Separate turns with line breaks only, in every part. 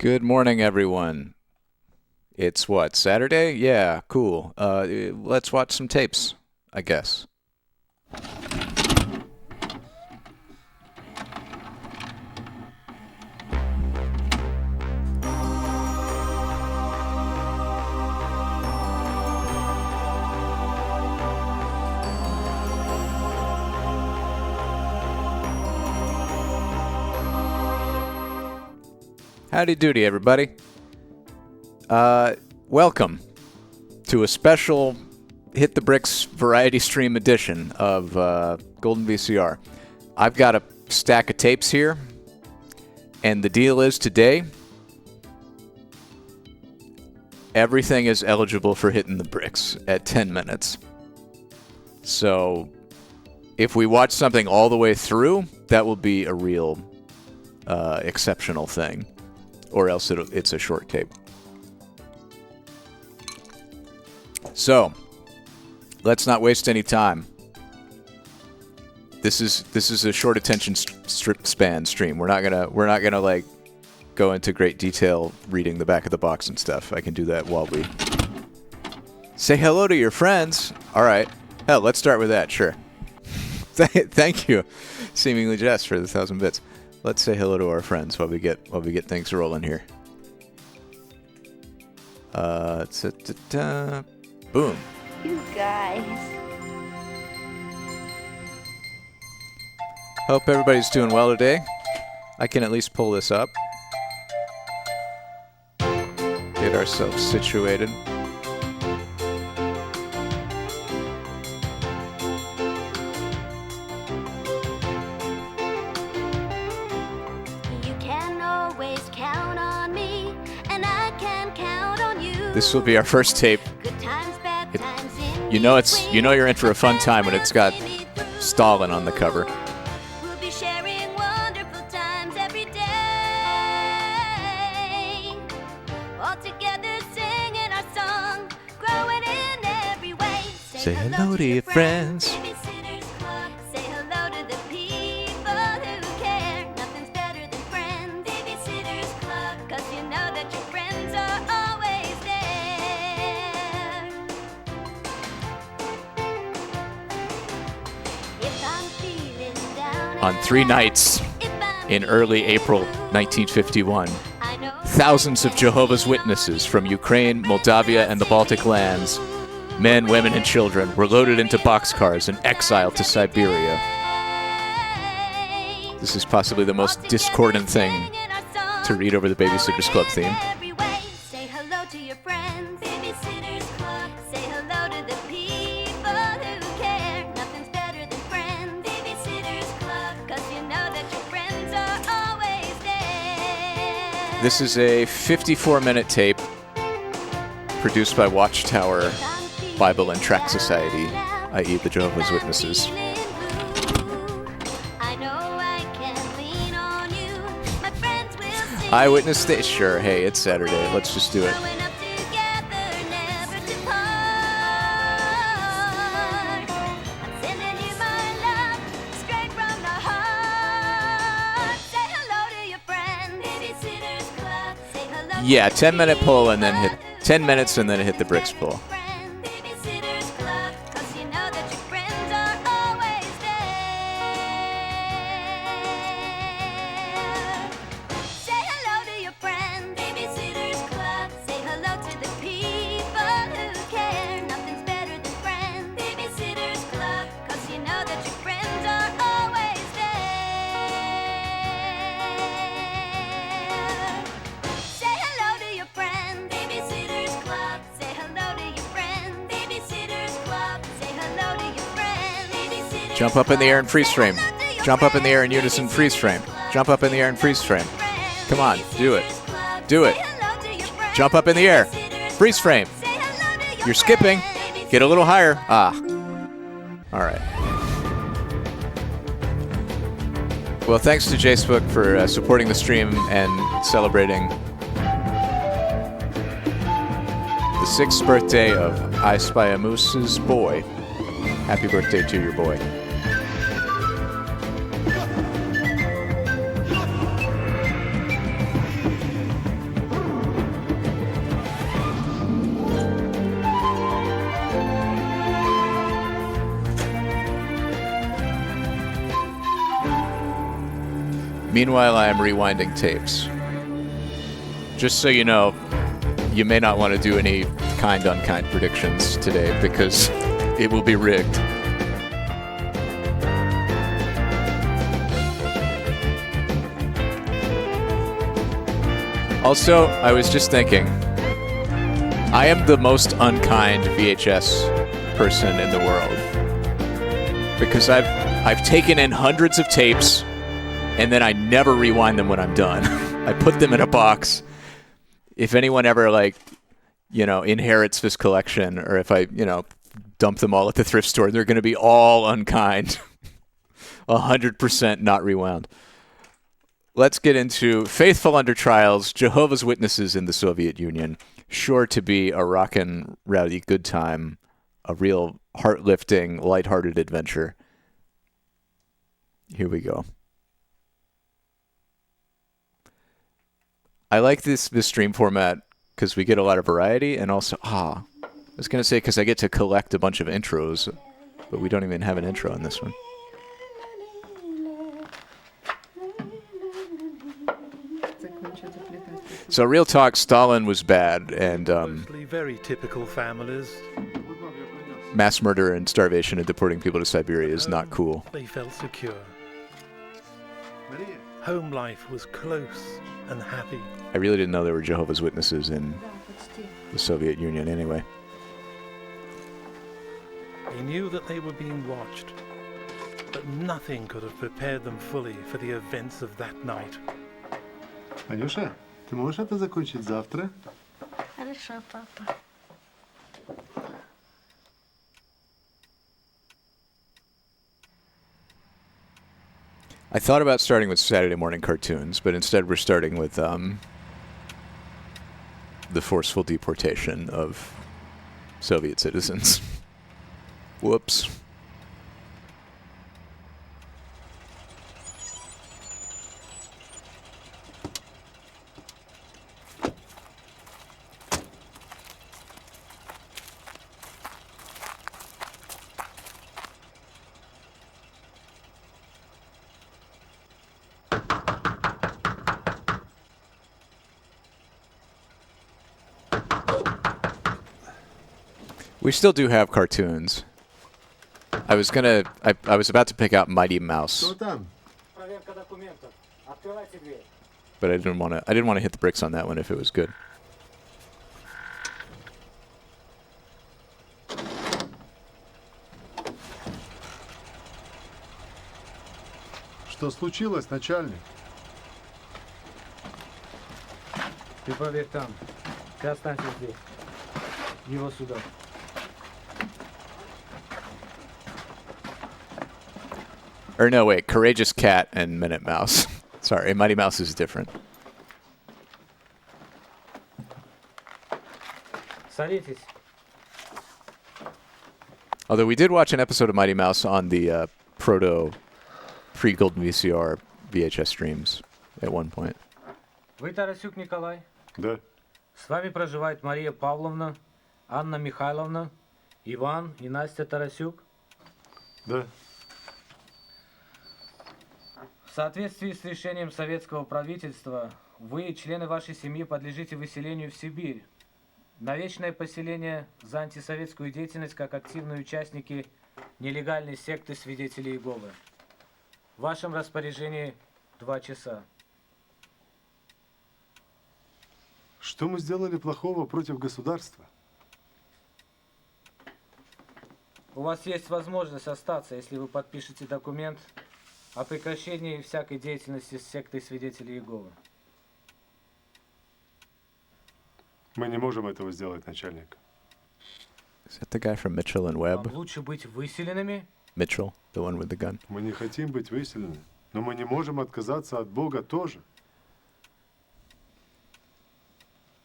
Good morning, everyone. It's what, Saturday? Yeah, cool. Let's watch some tapes, I guess. Howdy doody, everybody. Welcome to a special Hit the Bricks variety stream edition of Golden VCR. I've got a stack of tapes here, and the deal is today, everything is eligible for hitting the bricks at 10 minutes. So, if we watch something all the way through, that will be a real exceptional thing. Or else it's a short tape. So, let's not waste any time. This is a short attention span stream. We're not gonna like go into great detail reading the back of the box and stuff. I can do that while we say hello to your friends. All right, hell, let's start with that. Sure. Thank you, seemingly Jess, for the 1,000 bits. Let's say hello to our friends while we get things rolling here. Boom.
You guys.
Hope everybody's doing well today. I can at least pull this up. Get ourselves situated. This will be our first tape. You know you're in for a fun time when it's got Stalin on the cover.
We'll be sharing wonderful times every day. All together singing our song, growing in every way.
Say hello to your friends.
Babysitters Club. Say hello to the people who care. Nothing's better than friends. Babysitters Club. 'Cause you know that your friends are always there.
On 3 nights in early April 1951, thousands of Jehovah's Witnesses from Ukraine, Moldavia, and the Baltic lands, men, women, and children, were loaded into boxcars and exiled to Siberia. This is possibly the most discordant thing to read over the Babysitter's Club theme.
Say hello to your friends, Babysitter's Club. Say hello to the people who care. Nothing's better than friends, Babysitter's Club. 'Cause you know that your friends are always there.
This is a 54-minute tape produced by Watchtower Bible and Tract Society, i.e. the Jehovah's Witnesses. Eyewitness Day? Sure, hey, it's Saturday. Let's just do it. Yeah, 10-minute pull and then hit 10 minutes and then hit the bricks pull. Jump up in the air and freeze frame. Jump up in the air in unison, freeze frame. Jump up in the air and freeze frame. Come on, do it. Do it. Jump up in the air. Freeze frame. You're skipping. Get a little higher. Ah. All right. Well, thanks to Facebook for supporting the stream and celebrating the 6th birthday of I Spy a Moose's boy. Happy birthday to your boy. Meanwhile, I am rewinding tapes. Just so you know, you may not want to do any kind-unkind predictions today because it will be rigged. Also, I was just thinking, I am the most unkind VHS person in the world because I've taken in hundreds of tapes and then I never rewind them when I'm done. I put them in a box. If anyone ever inherits this collection, or if I dump them all at the thrift store, they're going to be all unkind. 100% not rewound. Let's get into Faithful Under Trials, Jehovah's Witnesses in the Soviet Union. Sure to be a rockin' rowdy good time, a real heart-lifting, lighthearted adventure. Here we go. I like this stream format because we get a lot of variety, and also, I was going to say because I get to collect a bunch of intros, but we don't even have an intro on this one. So real talk, Stalin was bad, and
very typical families.
Mass murder and starvation and deporting people to Siberia is not cool.
They felt secure. Home life was close and happy.
I really didn't know there were Jehovah's Witnesses in the Soviet Union anyway.
They knew that they were being watched, but nothing could have prepared them fully for the events of that night.
Анюша, ты можешь это закончить завтра?
Хорошо, папа.
I thought about starting with Saturday morning cartoons, but instead we're starting with the forceful deportation of Soviet citizens. Whoops. We still do have cartoons. I was about to pick out Mighty Mouse,
Что там?
but I didn't want to hit the bricks on that one if it was good.
Что случилось, начальник?
Ты проверь там. Ты останься здесь. Его сюда.
Or no, wait, Courageous Cat and Minute Mouse. Sorry, Mighty Mouse is different.
Садитесь.
Although we did watch an episode of Mighty Mouse on the pre-Golden VCR VHS streams at one point.
Вы Тарасюк Николай?
Да.
С вами проживает Мария Павловна, Анна Михайловна, Иван и Настя Тарасюк?
Да.
В соответствии с решением советского правительства, вы и члены вашей семьи подлежите выселению в Сибирь. На вечное поселение за антисоветскую деятельность как активные участники нелегальной секты свидетелей Иеговы. В вашем распоряжении 2 часа.
Что мы сделали плохого против государства?
У вас есть возможность остаться, если вы подпишете документ о прекращении всякой деятельности с сектой свидетелей Иеговы.
Мы не можем этого сделать, начальник.
Is that the guy from Mitchell and Webb?
Вам лучше быть выселенными?
Mitchell, the one with the gun.
Мы не хотим быть выселены, но мы не можем отказаться от Бога тоже.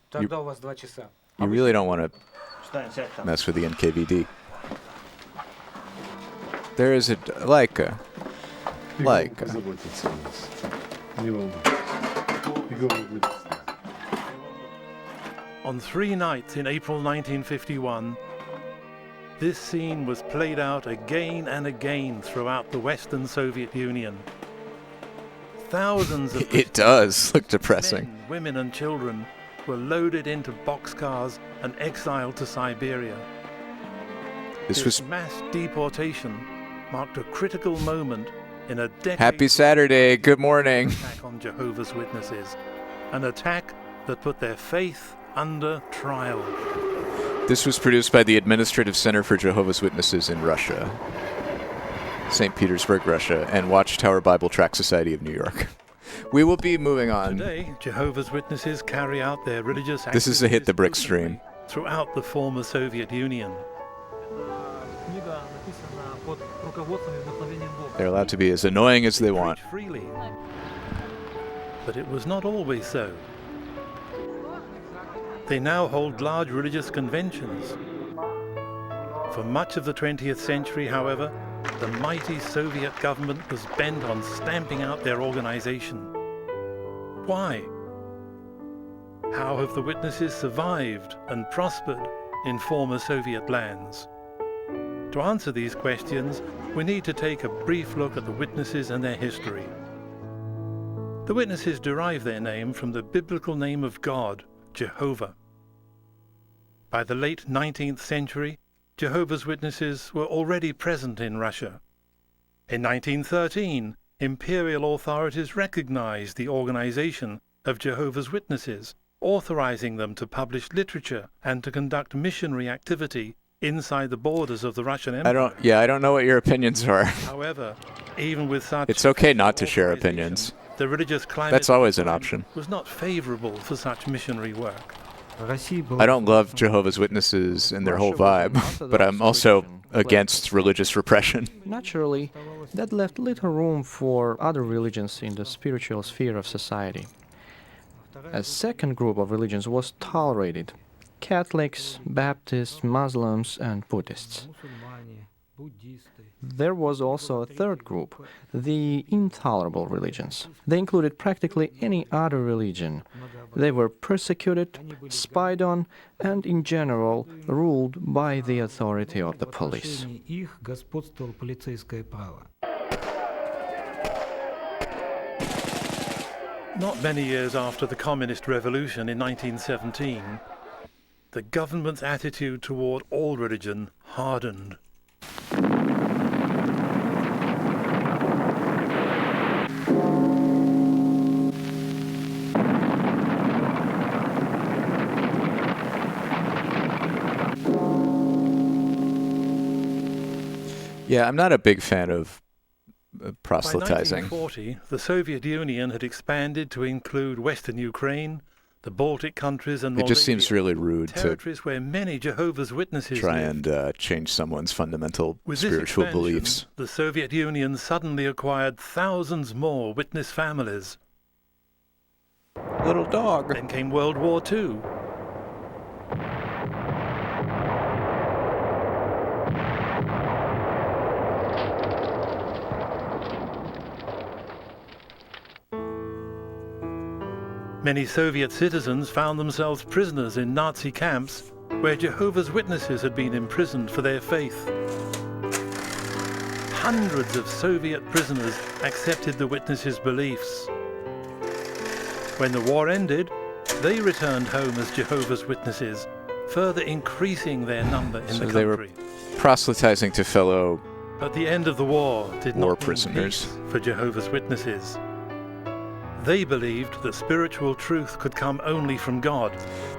Тогда у вас 2 часа.
You really don't want to mess with the NKVD. There is a Leica. Leica.
Заботиться о нас. Не волнуйся. Иегова будет с нами.
On 3 nights in April 1951, this scene was played out again and again throughout the Western Soviet Union. Thousands of
It does look depressing.
men, women and children were loaded into boxcars and exiled to Siberia.
This was
mass deportation marked a critical moment in a decade
Happy Saturday. Good morning.
attack on Jehovah's Witnesses, an attack that put their faith under trial.
This was produced by the Administrative Center for Jehovah's Witnesses in Russia, St. Petersburg, Russia, and Watchtower Bible Tract Society of New York. We will be moving on.
Today, Jehovah's Witnesses carry out their religious
This is a Hit the Brick
activities
stream.
throughout the former Soviet Union.
They're allowed to be as annoying as they want.
Preach freely. But it was not always so. They now hold large religious conventions. For much of the 20th century, however, the mighty Soviet government was bent on stamping out their organization. Why? How have the Witnesses survived and prospered in former Soviet lands? To answer these questions, we need to take a brief look at the Witnesses and their history. The Witnesses derive their name from the biblical name of God, Jehovah. By the late 19th century, Jehovah's Witnesses were already present in Russia. In 1913, imperial authorities recognized the organization of Jehovah's Witnesses, authorizing them to publish literature and to conduct missionary activity inside the borders of the Russian Empire.
I don't know what your opinions are.
However, even with such
It's okay not to share opinions.
the religious climate
That's always
at
an
the time
option.
was not favorable for such missionary work.
I don't love Jehovah's Witnesses and their whole vibe, but I'm also against religious repression.
Naturally, that left little room for other religions in the spiritual sphere of society. A second group of religions was tolerated: Catholics, Baptists, Muslims, and Buddhists. There was also a third group, the intolerable religions. They included practically any other religion. They were persecuted, spied on, and in general ruled by the authority of the police.
Not many years after the Communist Revolution in 1917, the government's attitude toward all religion hardened.
Yeah, I'm not a big fan of proselytizing.
By 1940, the Soviet Union had expanded to include Western Ukraine, the Baltic countries, and
It just seems
Moldavia,
really rude to
territories where many Jehovah's Witnesses
try
lived.
and change someone's fundamental
With this
spiritual
expansion,
beliefs.
the Soviet Union suddenly acquired thousands more witness families.
Little dog.
Then came World War II. Many Soviet citizens found themselves prisoners in Nazi camps where Jehovah's Witnesses had been imprisoned for their faith. Hundreds of Soviet prisoners accepted the Witnesses' beliefs. When the war ended, they returned home as Jehovah's Witnesses, further increasing their number in
So
the
they were
country.
proselytizing to fellow.
But the end of the war did
war
not mean
prisoners.
peace for Jehovah's Witnesses. They believed that spiritual truth could come only from God.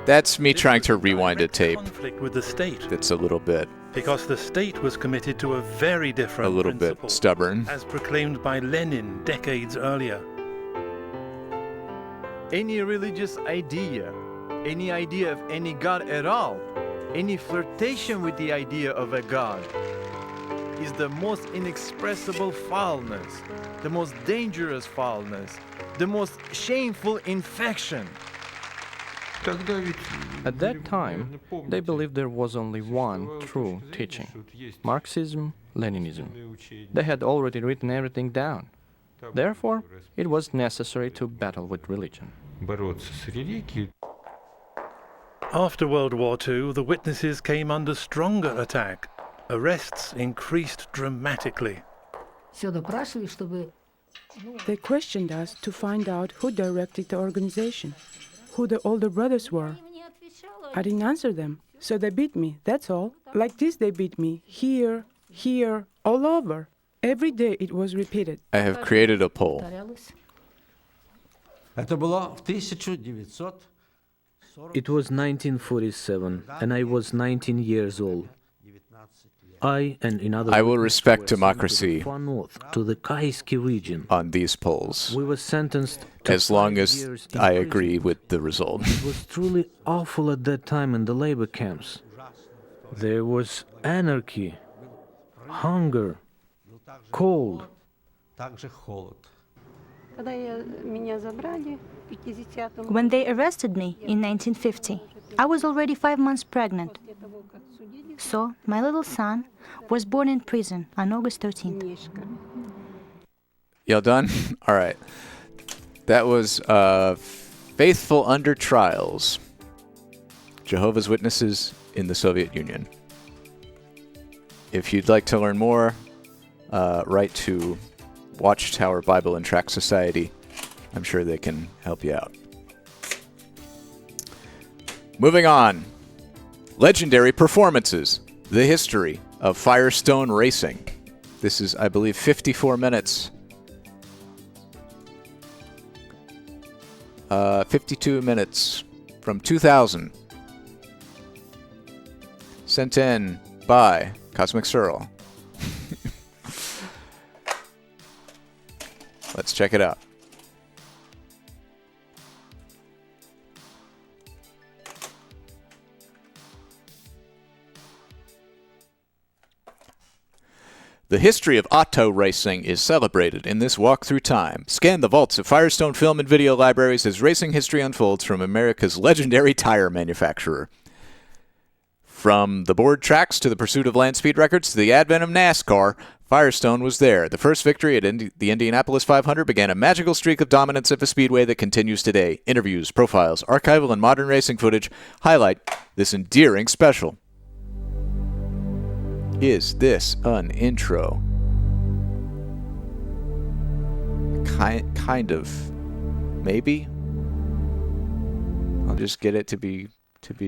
That's me
This
trying
was
to
in
rewind a
direct
tape
conflict with the state,
that's a little bit
because the state was committed to a very different principle,
stubborn.
as proclaimed by Lenin decades earlier.
Any religious idea, any idea of any God at all, any flirtation with the idea of a God, is the most inexpressible foulness, the most dangerous foulness, the most shameful infection.
At that time, they believed there was only one true teaching: Marxism, Leninism. They had already written everything down. Therefore, it was necessary to battle with religion.
After World War II, the Witnesses came under stronger attack. Arrests increased dramatically.
Все допрашивали, чтобы They questioned us to find out who directed the organization, who the older brothers were. I didn't answer them, so they beat me, that's all. Like this they beat me, here, all over. Every day it was repeated.
I have created a poll.
Это было в 1940.
It was 1947, and I was 19 years old. I and another
I will
witness
respect
were sent
democracy
to the far north, to the Kaiski region.
on these polls,
We were sentenced to
as long
5
as
years in
I
prison.
agree with the result.
It was truly awful at that time in the labor camps. There was anarchy, hunger, cold.
Также холод.
When they arrested me in 1950, I was already 5 months pregnant. So, my little son was born in prison on August 13th.
Y'all done? All right. That was Faithful Under Trials. Jehovah's Witnesses in the Soviet Union. If you'd like to learn more, write to Watchtower Bible and Tract Society. I'm sure they can help you out. Moving on. Legendary performances. The history of Firestone racing. This is, I believe, 54 minutes. 52 minutes from 2000. Sent in by Cosmic Searle. Let's check it out. The history of auto racing is celebrated in this walk through time. Scan the vaults of Firestone film and video libraries as racing history unfolds from America's legendary tire manufacturer. From the board tracks to the pursuit of land speed records to the advent of NASCAR, Firestone was there. The first victory at the Indianapolis 500 began a magical streak of dominance of a speedway that continues today. Interviews, profiles, archival, and modern racing footage highlight this endearing special. Is this an intro? Kind of. Maybe. I'll just get it to be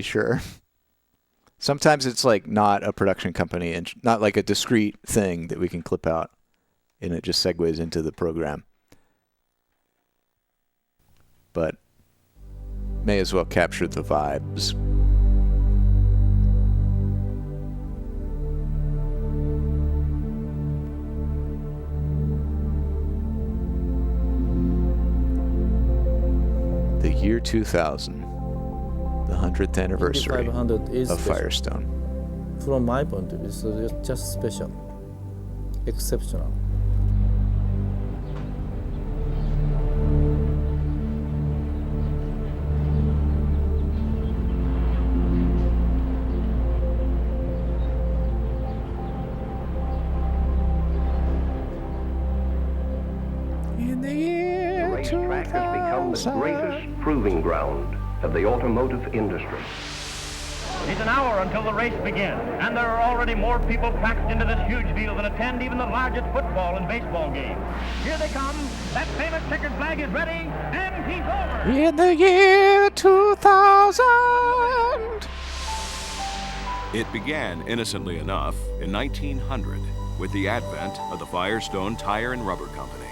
sure. Sometimes it's like not a production company and not like a discrete thing that we can clip out and it just segues into the program. But may as well capture the vibes. The year 2000. The 100th anniversary of Firestone.
From my point of view, it's just special, exceptional.
In the year the racetrack has become the greatest proving ground of the automotive industry.
It's an hour until the race begins, and there are already more people packed into this huge field than attend even the largest football and baseball games. Here they come. That famous checkered flag is ready, and he's over.
In the year 2000.
It began innocently enough in 1900 with the advent of the Firestone Tire and Rubber Company,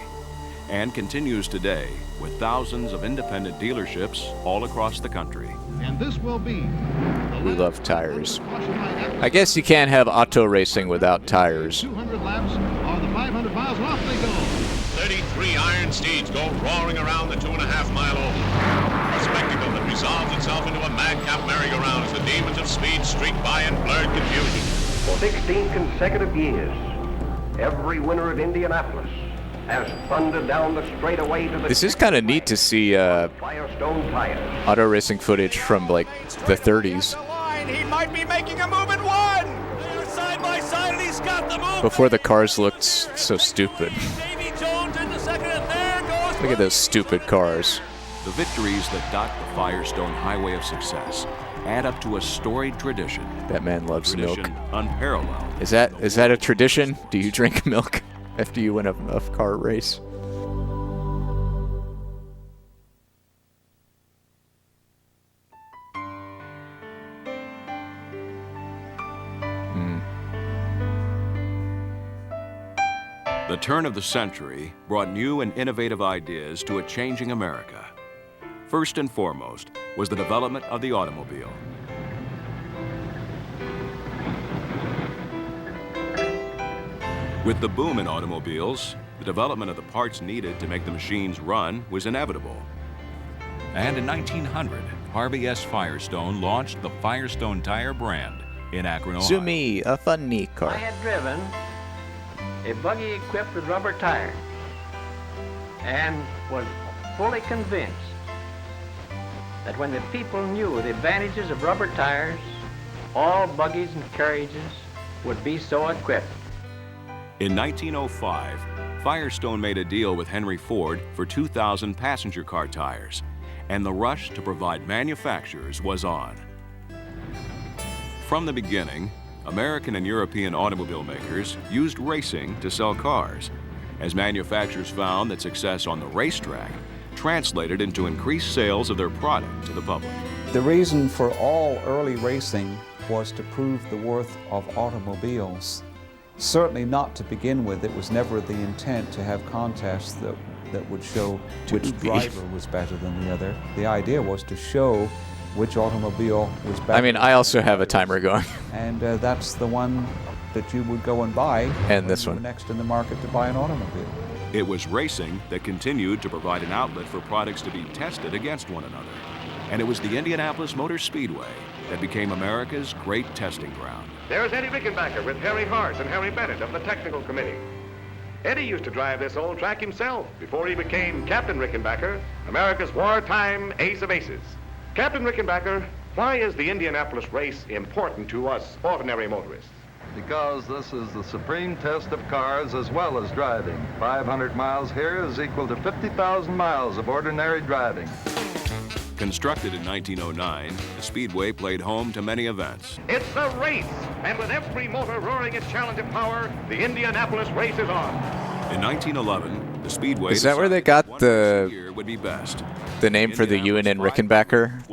and continues today with thousands of independent dealerships all across the country.
And this will be.
We love tires. I guess you can't have auto racing without tires.
200 laps or the 500 miles, and off they go.
33 iron steeds go roaring around the 2.5-mile oval. A spectacle that resolves itself into a madcap merry-go-round as the demons of speed streak by in blurred confusion.
For 16 consecutive years, every winner of Indianapolis has thundered down the straightaway to the.
This is kind of neat to see
Firestone tires.
Auto racing footage from like the 30s.
He might be making a move at one. They are side by side, and he's got the move.
Before the cars looked so stupid.
Davy Jones into second, and there goes.
Look at those stupid cars.
The victories that dot the Firestone highway of success add up to a storied tradition.
That man loves milk.
Unparalleled.
Is that a tradition? Do you drink milk after you win a car race?
The turn of the century brought new and innovative ideas to a changing America. First and foremost was the development of the automobile. With the boom in automobiles, the development of the parts needed to make the machines run was inevitable. And in 1900, Harvey S. Firestone launched the Firestone tire brand in Akron, Ohio.
Zumi, a funny car.
I had driven a buggy equipped with rubber tires and was fully convinced that when the people knew the advantages of rubber tires, all buggies and carriages would be so equipped.
In 1905, Firestone made a deal with Henry Ford for 2,000 passenger car tires, and the rush to provide manufacturers was on. From the beginning, American and European automobile makers used racing to sell cars, as manufacturers found that success on the racetrack translated into increased sales of their product to the public.
The reason for all early racing was to prove the worth of automobiles. Certainly not to begin with. It was never the intent to have contests that would show which driver was better than the other. The idea was to show which automobile was better.
I mean, I also have a timer going.
And that's the one that you would go and buy.
And this one.
Next in the market to buy an automobile.
It was racing that continued to provide an outlet for products to be tested against one another. And it was the Indianapolis Motor Speedway that became America's great testing ground.
There's Eddie Rickenbacker with Harry Hart and Harry Bennett of the technical committee. Eddie used to drive this old track himself before he became Captain Rickenbacker, America's wartime ace of aces. Captain Rickenbacker, why is the Indianapolis race important to us ordinary motorists?
Because this is the supreme test of cars as well as driving. 500 miles here is equal to 50,000 miles of ordinary driving.
Constructed in 1909, the Speedway played home to many events.
It's a race, and with every motor roaring its challenge of power, the Indianapolis race is on.
In 1911, the Speedway
Is that where they got
would be best.
the name for the UNN Rickenbacker,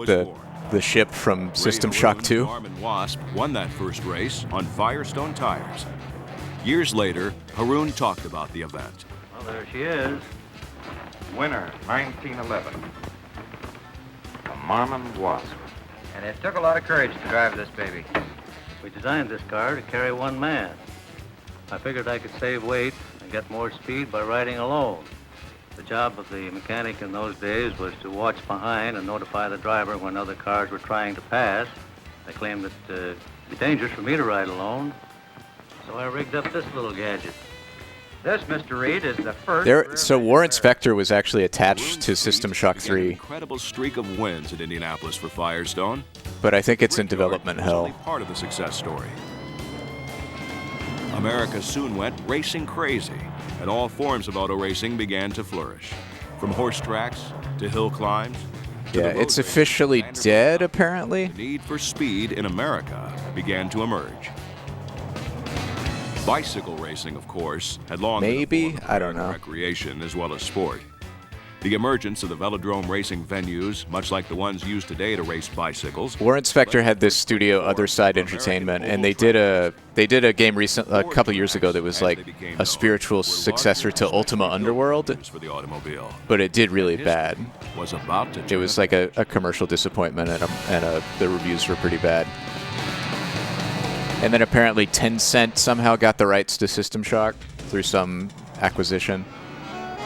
the ship from System Shock 2?
Arm and Wasp won that first race on Firestone tires. Years later, Haroon talked about the event.
Well, there she is. Winner, 1911. The Marmon Wasp. And it took a lot of courage to drive this baby.
We designed this car to carry one man. I figured I could save weight and get more speed by riding alone. The job of the mechanic in those days was to watch behind and notify the driver when other cars were trying to pass. They claimed that it'd be dangerous for me to ride alone, so I rigged up this little gadget.
This, Mr. Reed, is the first...
So Warren Spector was actually attached to System Shock 3.
An incredible streak of wins at Indianapolis for Firestone.
But I think it's in development hell.
Only part of the success story. America soon went racing crazy, and all forms of auto racing began to flourish. From horse tracks to hill climbs.
Yeah, it's officially dead, apparently.
The need for speed in America began to emerge. Bicycle racing, of course, had long been
I don't know.
recreation as well as sport. The emergence of the velodrome racing venues, much like the ones used today to race bicycles.
Warren Spector had this studio, Other Side Entertainment, and they did a game a couple years ago that was like a spiritual successor to Ultima Underworld. But it did really bad. It was like a commercial disappointment, and the reviews were pretty bad. And then apparently Tencent somehow got the rights to System Shock through some acquisition.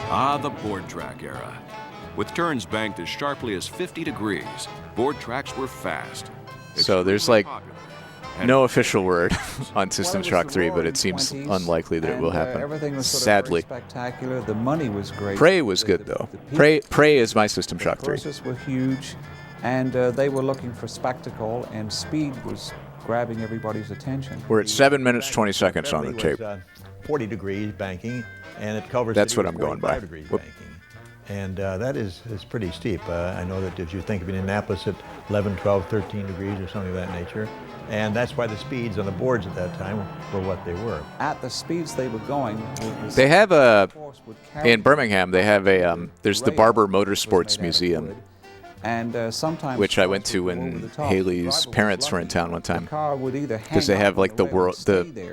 Ah, the board track era. With turns banked as sharply as 50 degrees, board tracks were fast.
So there's like no official word on System Shock 3, but it seems unlikely that it will happen.
Everything was
Sadly.
sort of spectacular. The money was great.
Prey was good though. Prey is my System Shock 3.
The horses were huge, and they were looking for spectacle, and speed was grabbing everybody's attention.
We're at 7 minutes 20 seconds on the tape.
40 degrees banking, and it covers.
That's what I'm going by.
Degrees banking. And that is pretty steep. I know that if you think of Indianapolis at 11, 12, 13 degrees or something of that nature, and that's why the speeds on the boards at that time were what they were.
At the speeds they were going,
they have in Birmingham. They have there's the Barber Motorsports Museum,
And sometimes,
which I went to when Haley's parents were in town one time, because they have like the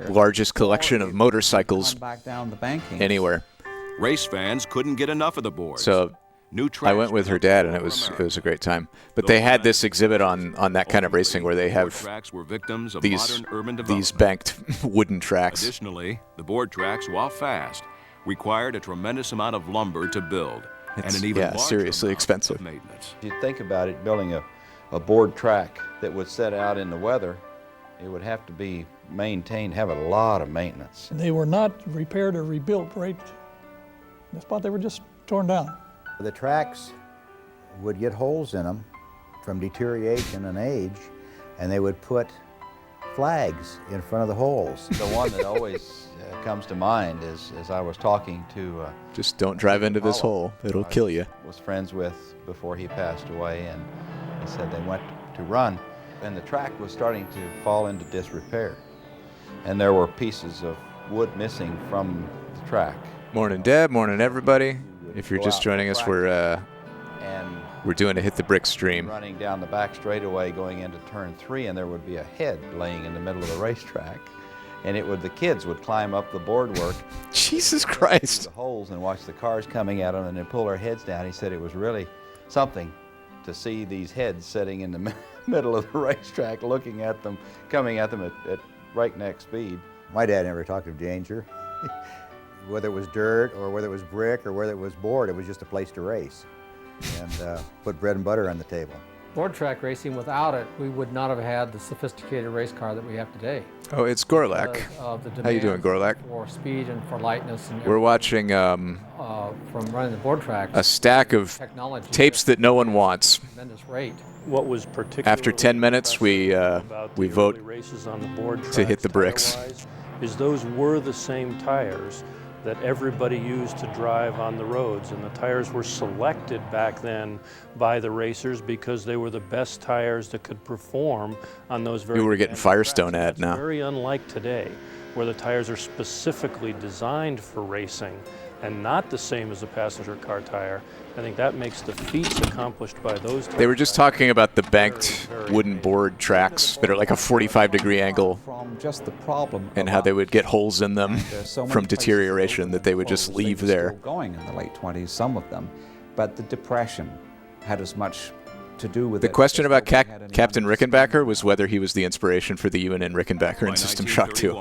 largest collection of motorcycles anywhere.
Race fans couldn't get enough of the boards.
So I went with her dad, and it was a great time. But they had this exhibit on that kind of racing where they have these banked wooden tracks.
Additionally, the board tracks, while fast, required a tremendous amount of lumber to build. And an even
seriously expensive.
Maintenance.
If you think about it, building a board track that would set out in the weather, it would have to be maintained, have a lot of maintenance.
They were not repaired or rebuilt right in the spot. They were just torn down.
The tracks would get holes in them from deterioration and age, and they would put flags in front of the holes.
The one that always comes to mind is, as I was talking to
just don't drive into this hole, it'll kill you.
Was friends with before he passed away, and he said they went to run, and the track was starting to fall into disrepair, and there were pieces of wood missing from the track.
Morning, Deb. Morning, everybody. If you're just joining us, we're doing a Hit the Brick stream.
Running down the back straightaway going into turn 3, and there would be a head laying in the middle of the racetrack. And the kids would climb up the boardwork.
Jesus Christ.
The holes and watch the cars coming at them and then pull their heads down. He said it was really something to see these heads sitting in the middle of the racetrack looking at them, coming at them at breakneck speed.
My dad never talked of danger. Whether it was dirt or whether it was brick or whether it was board, it was just a place to race and put bread and butter on the table.
Board track racing, without it, we would not have had the sophisticated race car that we have today.
Oh, it's Gorlak. How you doing, Gorlak?
For speed and for lightness. And
we're watching
from running the board tracks,
a stack of tapes that no one wants.
Tremendous rate.
What was particularly
after 10 minutes, we vote
races on the board
to hit the bricks.
Is those were the same tires that everybody used to drive on the roads, and the tires were selected back then by the racers because they were the best tires that could perform on those very.
You were getting Firestone ad now.
Very unlike today, where the tires are specifically designed for racing and not the same as a passenger car tire. I think that makes the feats accomplished by those tires.
They were just talking about the banked wooden board tracks that are like a 45-degree angle,
just the problem
and how they would get holes in them from deterioration that they would just leave there.
Going in the late 20s, some of them, but the Depression had as much to do with
the question about Captain Rickenbacker was whether he was the inspiration for the UNN Rickenbacker in System Shock 2.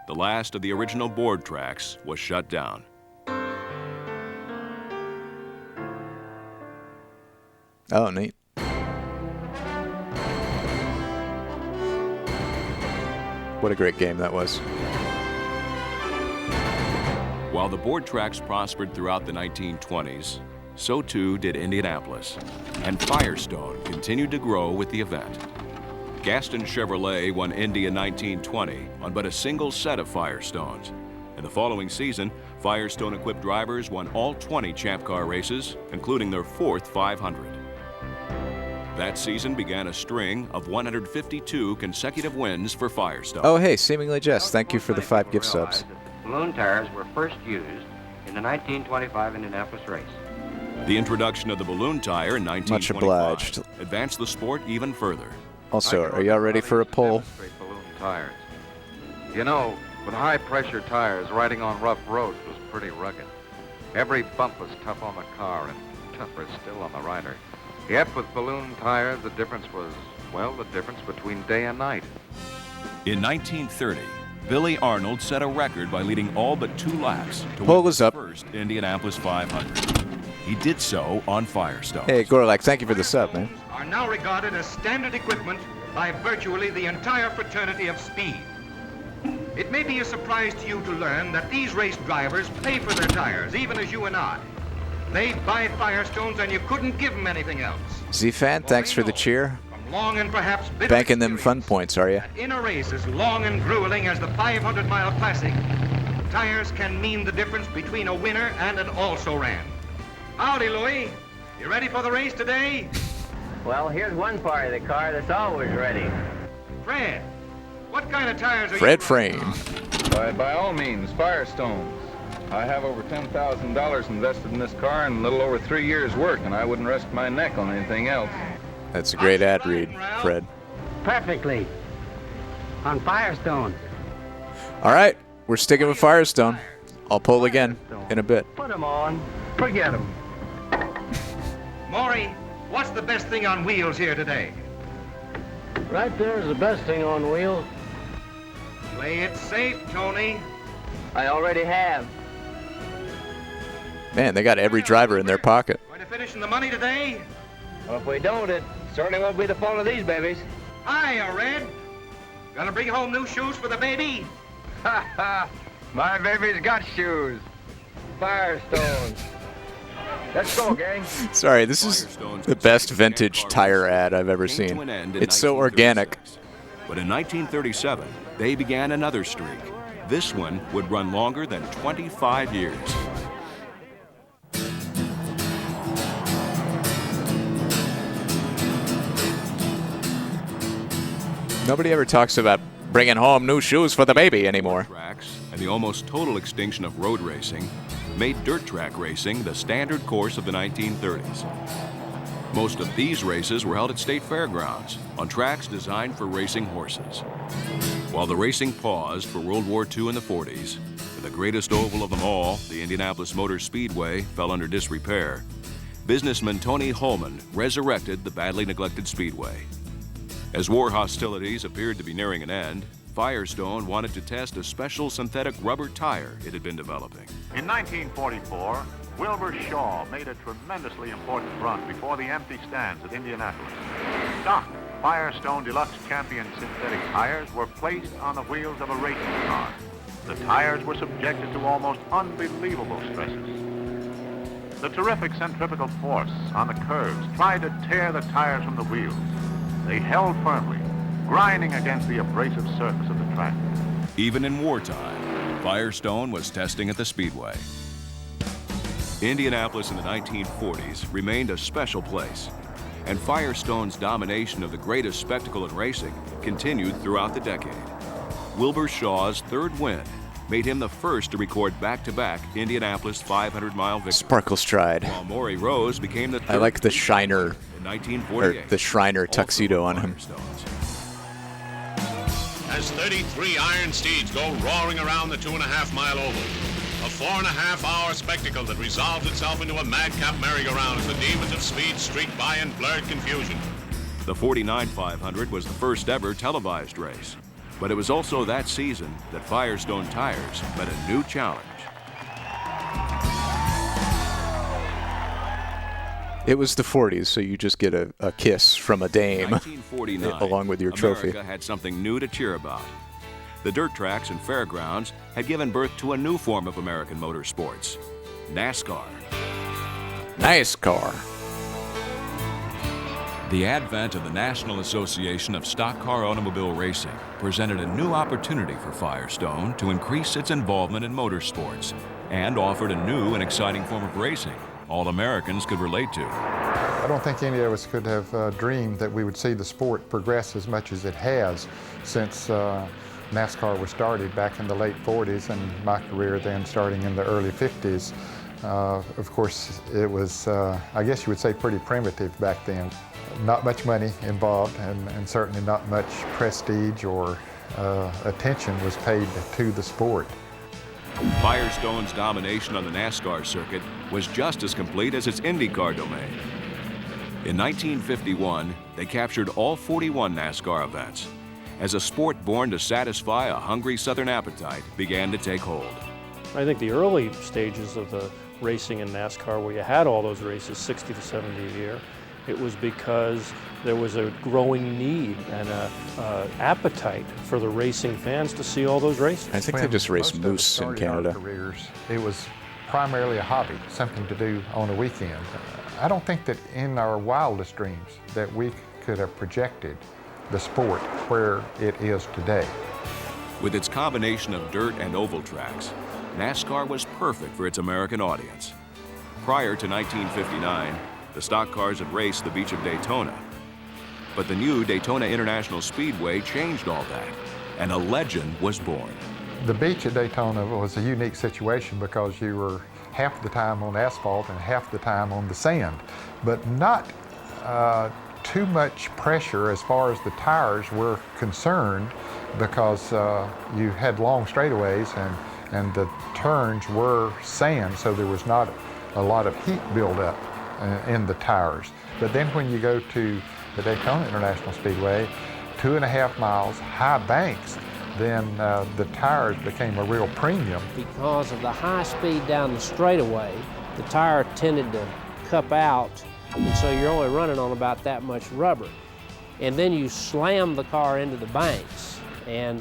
The last of the original board tracks was shut down.
Oh, neat. What a great game that was.
While the board tracks prospered throughout the 1920s, so too did Indianapolis, and Firestone continued to grow with the event. Gaston Chevrolet won Indy in 1920 on but a single set of Firestones. In the following season, Firestone-equipped drivers won all 20 Champ Car races, including their 4th 500. That season began a string of 152 consecutive wins for Firestone.
Oh, hey, Seemingly Jess, thank you for the 5 gift subs.
Balloon tires were first used in the 1925 Indianapolis race.
The introduction of the balloon tire in 1925
Much obliged.
advanced the sport even further.
Also, are y'all ready for a poll?
Balloon tires. You know, with high-pressure tires, riding on rough roads was pretty rugged. Every bump was tough on the car and tougher still on the rider. Yet with balloon tires, the difference was, well, the difference between day and night.
In 1930, Billy Arnold set a record by leading all but 2 laps to
Poll
win
is
the
up.
first Indianapolis 500. He did so on Firestone.
Hey, Gorlak, thank you for the sub, man.
Are now regarded as standard equipment by virtually the entire fraternity of speed. It may be a surprise to you to learn that these race drivers pay for their tires, even as you and I. They buy Firestones, and you couldn't give them anything else.
Z-Fan, thanks for the cheer.
Long and perhaps bitter
Banking them fun points, are you?
in a race as long and grueling as the 500-mile classic, tires can mean the difference between a winner and an also-ran. Howdy, Louie. You ready for the race today?
Well, here's one part of the car that's always ready.
Fred, what kind of tires are
Fred Frame.
By all means, Firestones. I have over $10,000 invested in this car and a little over 3 years' work, and I wouldn't risk my neck on anything else.
That's a great ad read, Fred.
Perfectly. On Firestone.
All right, we're sticking with Firestone. I'll pull again in a bit.
Put them on. Forget them.
Maury, what's the best thing on wheels here today?
Right there is the best thing on wheels.
Play it safe, Tony.
I already have.
Man, they got every driver in their pocket.
Going to finish in the money today?
Well, if we don't, it certainly won't be the fault of these babies.
Hiya, Red. Gonna bring home new shoes for the baby?
Ha ha! My baby's got shoes.
Firestone. Let's go, gang.
Sorry, this is the best vintage tire ad I've ever seen. It's so organic.
But in 1937, they began another streak. This one would run longer than 25 years.
Nobody ever talks about bringing home new shoes for the baby anymore.
Tracks and the almost total extinction of road racing made dirt track racing the standard course of the 1930s. Most of these races were held at state fairgrounds on tracks designed for racing horses. While the racing paused for World War II in the 40s, and the greatest oval of them all, the Indianapolis Motor Speedway, fell under disrepair, businessman Tony Holman resurrected the badly neglected speedway. As war hostilities appeared to be nearing an end, Firestone wanted to test a special synthetic rubber tire it had been developing.
In 1944, Wilbur Shaw made a tremendously important run before the empty stands at Indianapolis. Stock Firestone Deluxe Champion synthetic tires were placed on the wheels of a racing car. The tires were subjected to almost unbelievable stresses. The terrific centrifugal force on the curves tried to tear the tires from the wheels. They held firmly, grinding against the abrasive surface of the track.
Even in wartime, Firestone was testing at the Speedway. Indianapolis in the 1940s remained a special place, and Firestone's domination of the greatest spectacle in racing continued throughout the decade. Wilbur Shaw's third win made him the first to record back-to-back Indianapolis 500-mile victories.
Sparkle Stride.
While Maury Rose became the third.
I like the Shiner,
in 1948,
or the Shriner tuxedo on him.
As 33 iron steeds go roaring around the 2.5-mile oval, a 4.5-hour spectacle that resolves itself into a madcap merry-go-round as the demons of speed streak by in blurred confusion.
The 49 500 was the first ever televised race, but it was also that season that Firestone tires met a new challenge.
It was the 40s, so you just get a kiss from a dame along with your trophy.
America had something new to cheer about. The dirt tracks and fairgrounds had given birth to a new form of American motorsports, NASCAR.
NASCAR.
The advent of the National Association of Stock Car Automobile Racing presented a new opportunity for Firestone to increase its involvement in motorsports and offered a new and exciting form of racing all Americans could relate to.
I don't think any of us could have dreamed that we would see the sport progress as much as it has since NASCAR was started back in the late 40s and my career then starting in the early 50s. Of course, it was, I guess you would say, pretty primitive back then. Not much money involved and certainly not much prestige or attention was paid to the sport.
Firestone's domination on the NASCAR circuit was just as complete as its IndyCar domain. In 1951, they captured all 41 NASCAR events, as a sport born to satisfy a hungry Southern appetite began to take hold.
I think the early stages of the racing in NASCAR, where you had all those races, 60 to 70 a year, it was because there was a growing need and an appetite for the racing fans to see all those races.
I think they just race moose in Canada.
Careers, it was primarily a hobby, something to do on a weekend. I don't think that in our wildest dreams that we could have projected the sport where it is today.
With its combination of dirt and oval tracks, NASCAR was perfect for its American audience. Prior to 1959, the stock cars had raced the beach of Daytona. But the new Daytona International Speedway changed all that, and a legend was born.
The beach at Daytona was a unique situation because you were half the time on asphalt and half the time on the sand, but not too much pressure as far as the tires were concerned, because you had long straightaways and the turns were sand, so there was not a lot of heat buildup in the tires. But then when you go to the Daytona International Speedway, 2.5 miles, high banks, then the tires became a real premium.
Because of the high speed down the straightaway, the tire tended to cup out, and so you're only running on about that much rubber. And then you slam the car into the banks, and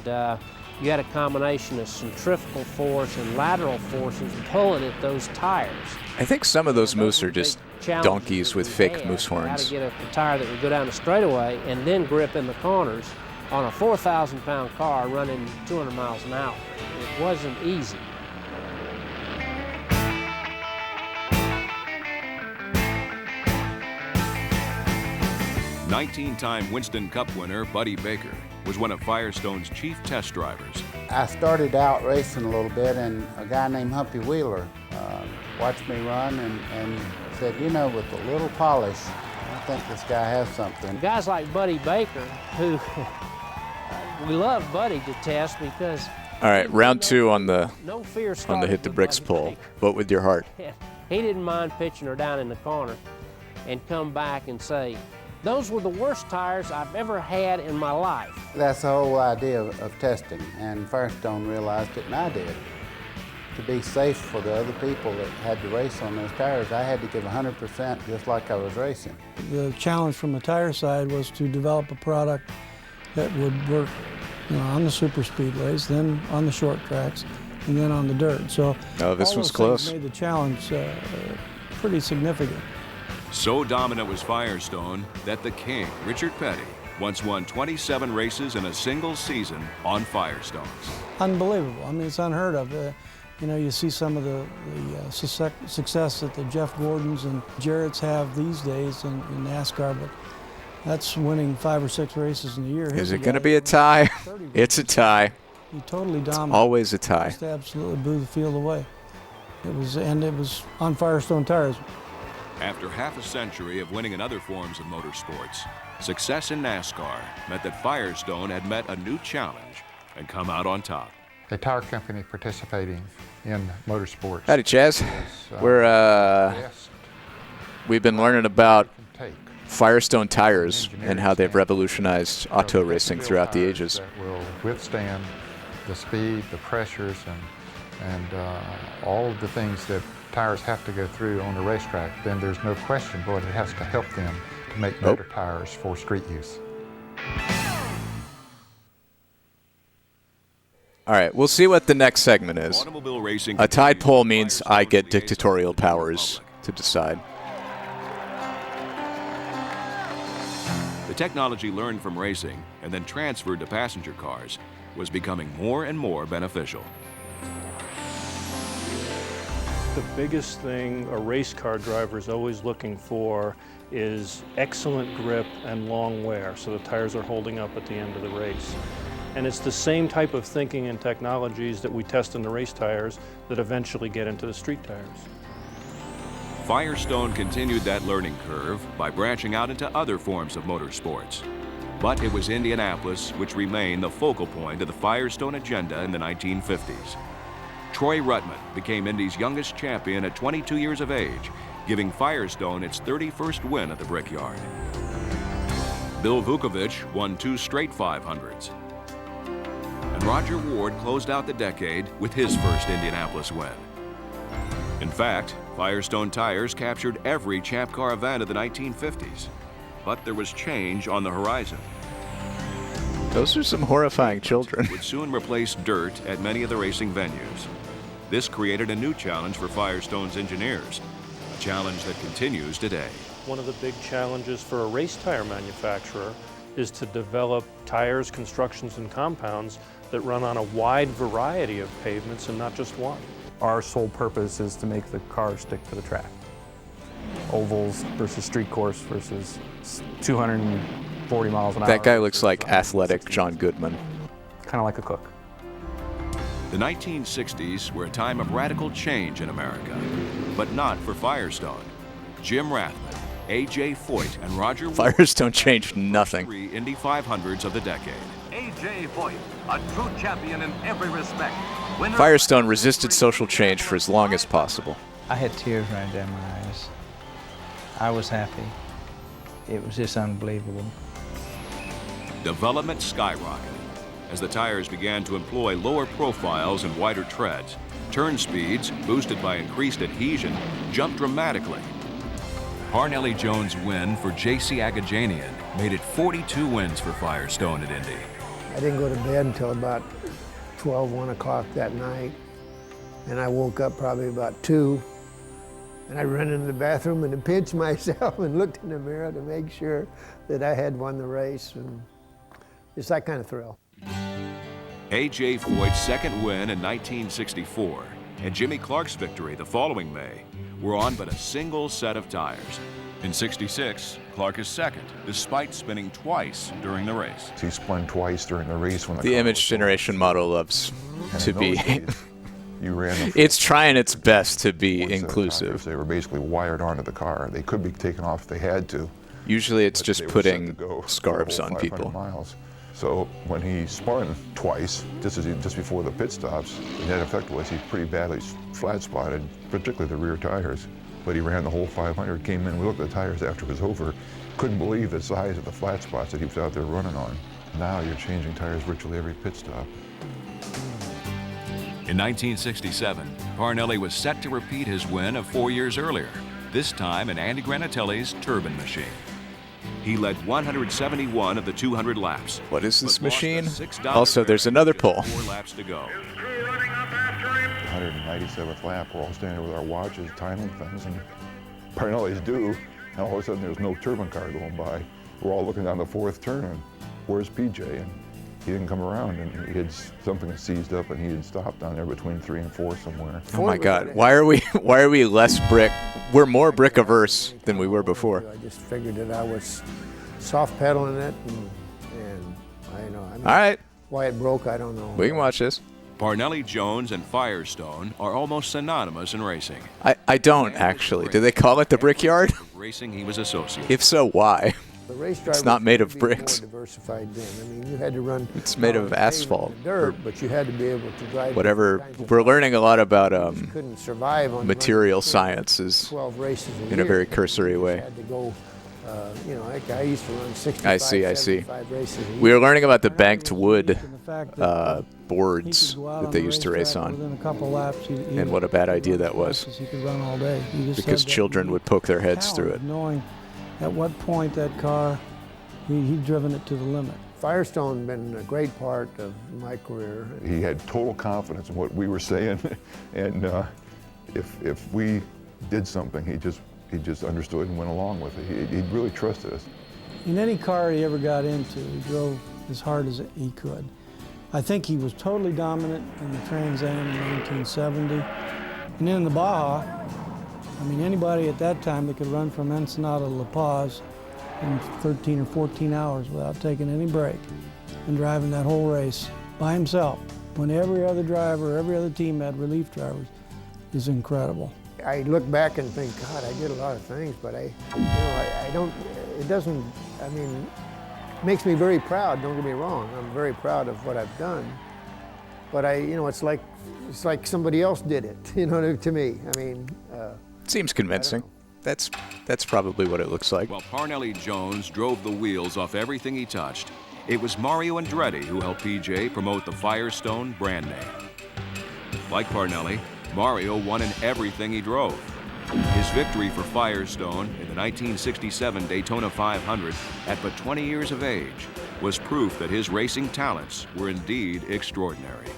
you had a combination of centrifugal force and lateral forces pulling at those tires.
I think some of those moose are just donkeys with fake moose
How
horns.
to get a tire that would go down the straightaway and then grip in the corners on a 4,000-pound car running 200 miles an hour. It wasn't easy.
'19-time Winston Cup winner Buddy Baker was one of Firestone's chief test drivers.
I started out racing a little bit, and a guy named Humpy Wheeler watched me run and said, you know, with a little polish, I think this guy has something.
Guys like Buddy Baker, who we love Buddy to test because
All right, round two on the
no fear
hit the bricks pull. Vote with your heart.
he didn't mind pitching her down in the corner and come back and say, those were the worst tires I've ever had in my life.
That's the whole idea of testing, and Firestone realized it, and I did. To be safe for the other people that had to race on those tires, I had to give 100% just like I was racing.
The challenge from the tire side was to develop a product that would work, on the super speedways, then on the short tracks, and then on the dirt. So
this
all
was
those
close.
things made the challenge pretty significant.
So dominant was Firestone that the king, Richard Petty, once won 27 races in a single season on Firestones.
Unbelievable. I mean, it's unheard of. You see some of the success that the Jeff Gordons and Jarretts have these days in NASCAR, but that's winning 5 or 6 races in a year.
Is it going to be a tie? It's a tie.
He totally dominated.
It's always a tie.
Just absolutely blew the field away. It was on Firestone tires.
After half a century of winning in other forms of motorsports, success in NASCAR meant that Firestone had met a new challenge and come out on top.
A tire company participating in motorsports.
Howdy, Chaz. We've been learning about Firestone tires and how they've revolutionized auto racing throughout the ages.
That will withstand the speed, the pressures, and all of the things that tires have to go through on the racetrack. Then there's no question, but it has to help them to make better tires for street use.
All right, we'll see what the next segment is.
Automobile racing
A tide poll means I get dictatorial powers to decide.
The technology learned from racing and then transferred to passenger cars was becoming more and more beneficial.
The biggest thing a race car driver is always looking for is excellent grip and long wear, so the tires are holding up at the end of the race. And it's the same type of thinking and technologies that we test in the race tires that eventually get into the street tires.
Firestone continued that learning curve by branching out into other forms of motorsports. But it was Indianapolis which remained the focal point of the Firestone agenda in the 1950s. Troy Ruttman became Indy's youngest champion at 22 years of age, giving Firestone its 31st win at the Brickyard. Bill Vukovich won 2 straight 500s. And Roger Ward closed out the decade with his first Indianapolis win. In fact, Firestone tires captured every Champ Car event of the 1950s. But there was change on the horizon.
Those are some horrifying children.
Would soon replace dirt at many of the racing venues. This created a new challenge for Firestone's engineers, a challenge that continues today.
One of the big challenges for a race tire manufacturer is to develop tires, constructions, and compounds that run on a wide variety of pavements and not just one.
Our sole purpose is to make the car stick to the track. Ovals versus street course versus 240 miles an hour.
That guy looks like athletic John Goodman.
Kind of like a cook.
The 1960s were a time of radical change in America, but not for Firestone. Jim Rathman, A.J. Foyt, and Roger
Firestone changed nothing.
3 Indy 500s of the decade.
A.J. Foyt, a true champion in every respect.
Firestone resisted social change for as long as possible.
I had tears running down my eyes. I was happy. It was just unbelievable.
Development skyrocketed as the tires began to employ lower profiles and wider treads. Turn speeds, boosted by increased adhesion, jumped dramatically. Parnelli Jones' win for J.C. Agajanian made it 42 wins for Firestone at Indy.
I didn't go to bed until about 12, 1 o'clock that night. And I woke up probably about 2. And I ran into the bathroom and pinched myself and looked in the mirror to make sure that I had won the race. And it's that kind of thrill.
A.J. Foyt's second win in 1964 and Jimmy Clark's victory the following May were on but a single set of tires. In '66, Clark is second, despite spinning twice during the race.
He spun twice during the race when
The image generation model loves to be.
You ran
It's trying its best to be inclusive.
They were basically wired onto the car. They could be taken off if they had to.
Usually it's just putting scarves on people.
Miles. So when he spun twice, just before the pit stops, the net effect was he pretty badly flat spotted, particularly the rear tires. But he ran the whole 500, came in, we looked at the tires after it was over, couldn't believe the size of the flat spots that he was out there running on. Now you're changing tires virtually every pit stop.
In 1967, Parnelli was set to repeat his win of 4 years earlier, this time in Andy Granatelli's turbine machine. He led 171 of the 200 laps.
What is this machine? Also, there's another pole.
4 laps to go.
197th lap, we're all standing with our watches, timing things, and Parnelli's due, and all of a sudden there's no turbine car going by. We're all looking down the 4th turn, and where's PJ? And he didn't come around, and he had something seized up, and he had stopped down there between 3 and 4 somewhere.
Oh my God! Why are we less brick? We're more brick averse than we were before.
I just figured that I was soft pedaling it, and I know. I mean,
all right.
Why it broke, I don't know.
We can watch this.
Parnelli Jones and Firestone are almost synonymous in racing.
I don't actually. Do they call it the Brickyard?
Racing he was associated.
If so, why?
The race
It's not made of bricks.
More diversified then. I mean, you had to run.
It's made of asphalt.
Dirt, but you had to be able to drive.
Whatever. We're learning a lot about
couldn't survive on
material sciences
12 races
in a very cursory way.
Had to go. You know, I used to run 65, 75 races a year.
We were learning about the banked wood boards that they used to race on,
Within a couple laps,
and what a bad idea that was.
He could run all day.
Because children would poke their heads through it.
Knowing at what point that car, he'd driven it to the limit.
Firestone been a great part of my career.
He had total confidence in what we were saying, and if we did something, he just understood and went along with it. He really trusted us.
In any car he ever got into, he drove as hard as he could. I think he was totally dominant in the Trans Am in 1970. And then in the Baja, I mean, anybody at that time that could run from Ensenada to La Paz in 13 or 14 hours without taking any break and driving that whole race by himself, when every other driver, every other team had relief drivers, is incredible.
I look back and think, God, I did a lot of things, but I don't, it doesn't, I mean, it makes me very proud, don't get me wrong. I'm very proud of what I've done. But it's like somebody else did it, to me. I mean.
Seems convincing. That's probably what it looks like.
While Parnelli Jones drove the wheels off everything he touched, it was Mario Andretti who helped PJ promote the Firestone brand name. Like Parnelli, Mario won in everything he drove. His victory for Firestone in the 1967 Daytona 500 at but 20 years of age was proof that his racing talents were indeed extraordinary.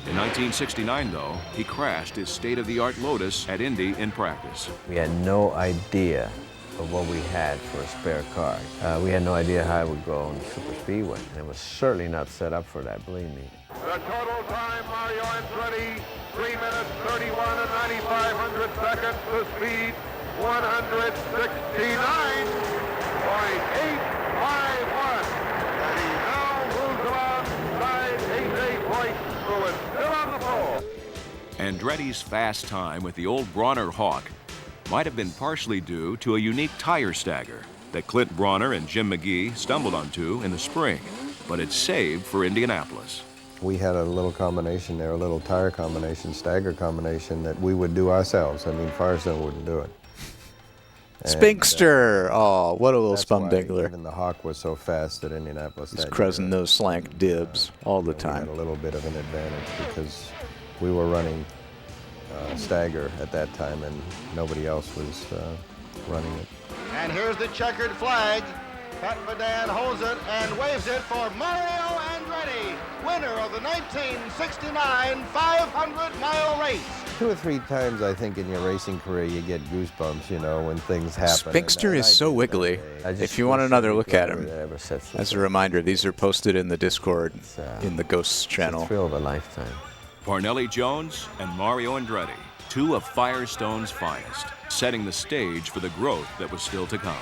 In 1969, though, he crashed his state-of-the-art Lotus at Indy in practice.
We had no idea of what we had for a spare car. We had no idea how it would go on the super speedway. And it was certainly not set up for that, believe me.
The total time, Mario Andretti, 3 minutes, 31 and 95 seconds. The speed, 169.851. And he now moves alongside A.J. Foyt, who is still on the pole.
Andretti's fast time with the old Bronner Hawk might have been partially due to a unique tire stagger that Clint Bronner and Jim McGee stumbled onto in the spring, but it's saved for Indianapolis.
We had a little combination there, a little tire combination, stagger combination that we would do ourselves. I mean, Firestone wouldn't do it. And,
Spinkster! Oh, what a little
that's why
spumdingler.
Even the Hawk was so fast at Indianapolis.
He's cruising those slank dibs all the time.
We had a little bit of an advantage because we were running stagger at that time and nobody else was running it.
And here's the checkered flag. Pat Badan holds it and waves it for Mario Andretti, winner of the 1969 500-mile race.
2 or 3 times, I think, in your racing career, you get goosebumps, you know, when things happen.
Spinkster is so wiggly. If you want another look at him, as a reminder, these are posted in the Discord in the Ghosts channel.
It's a thrill of a lifetime.
Parnelli Jones and Mario Andretti, 2 of Firestone's finest, setting the stage for the growth that was still to come.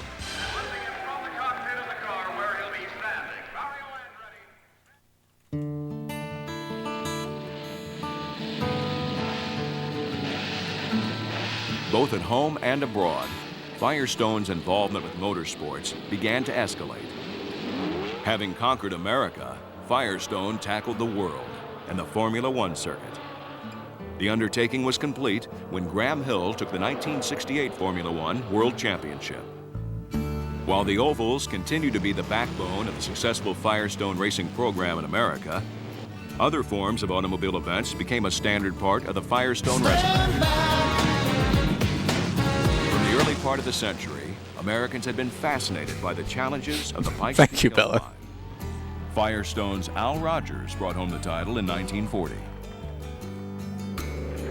Both at home and abroad, Firestone's involvement with motorsports began to escalate. Having conquered America, Firestone tackled the world and the Formula One circuit. The undertaking was complete when Graham Hill took the 1968 Formula One World Championship. While the ovals continued to be the backbone of the successful Firestone racing program in America, other forms of automobile events became a standard part of the Firestone resume. From the early part of the century, Americans had been fascinated by the challenges of the Pikes Peak.
Thank you, Bella.
Firestone's Al Rogers brought home the title in 1940.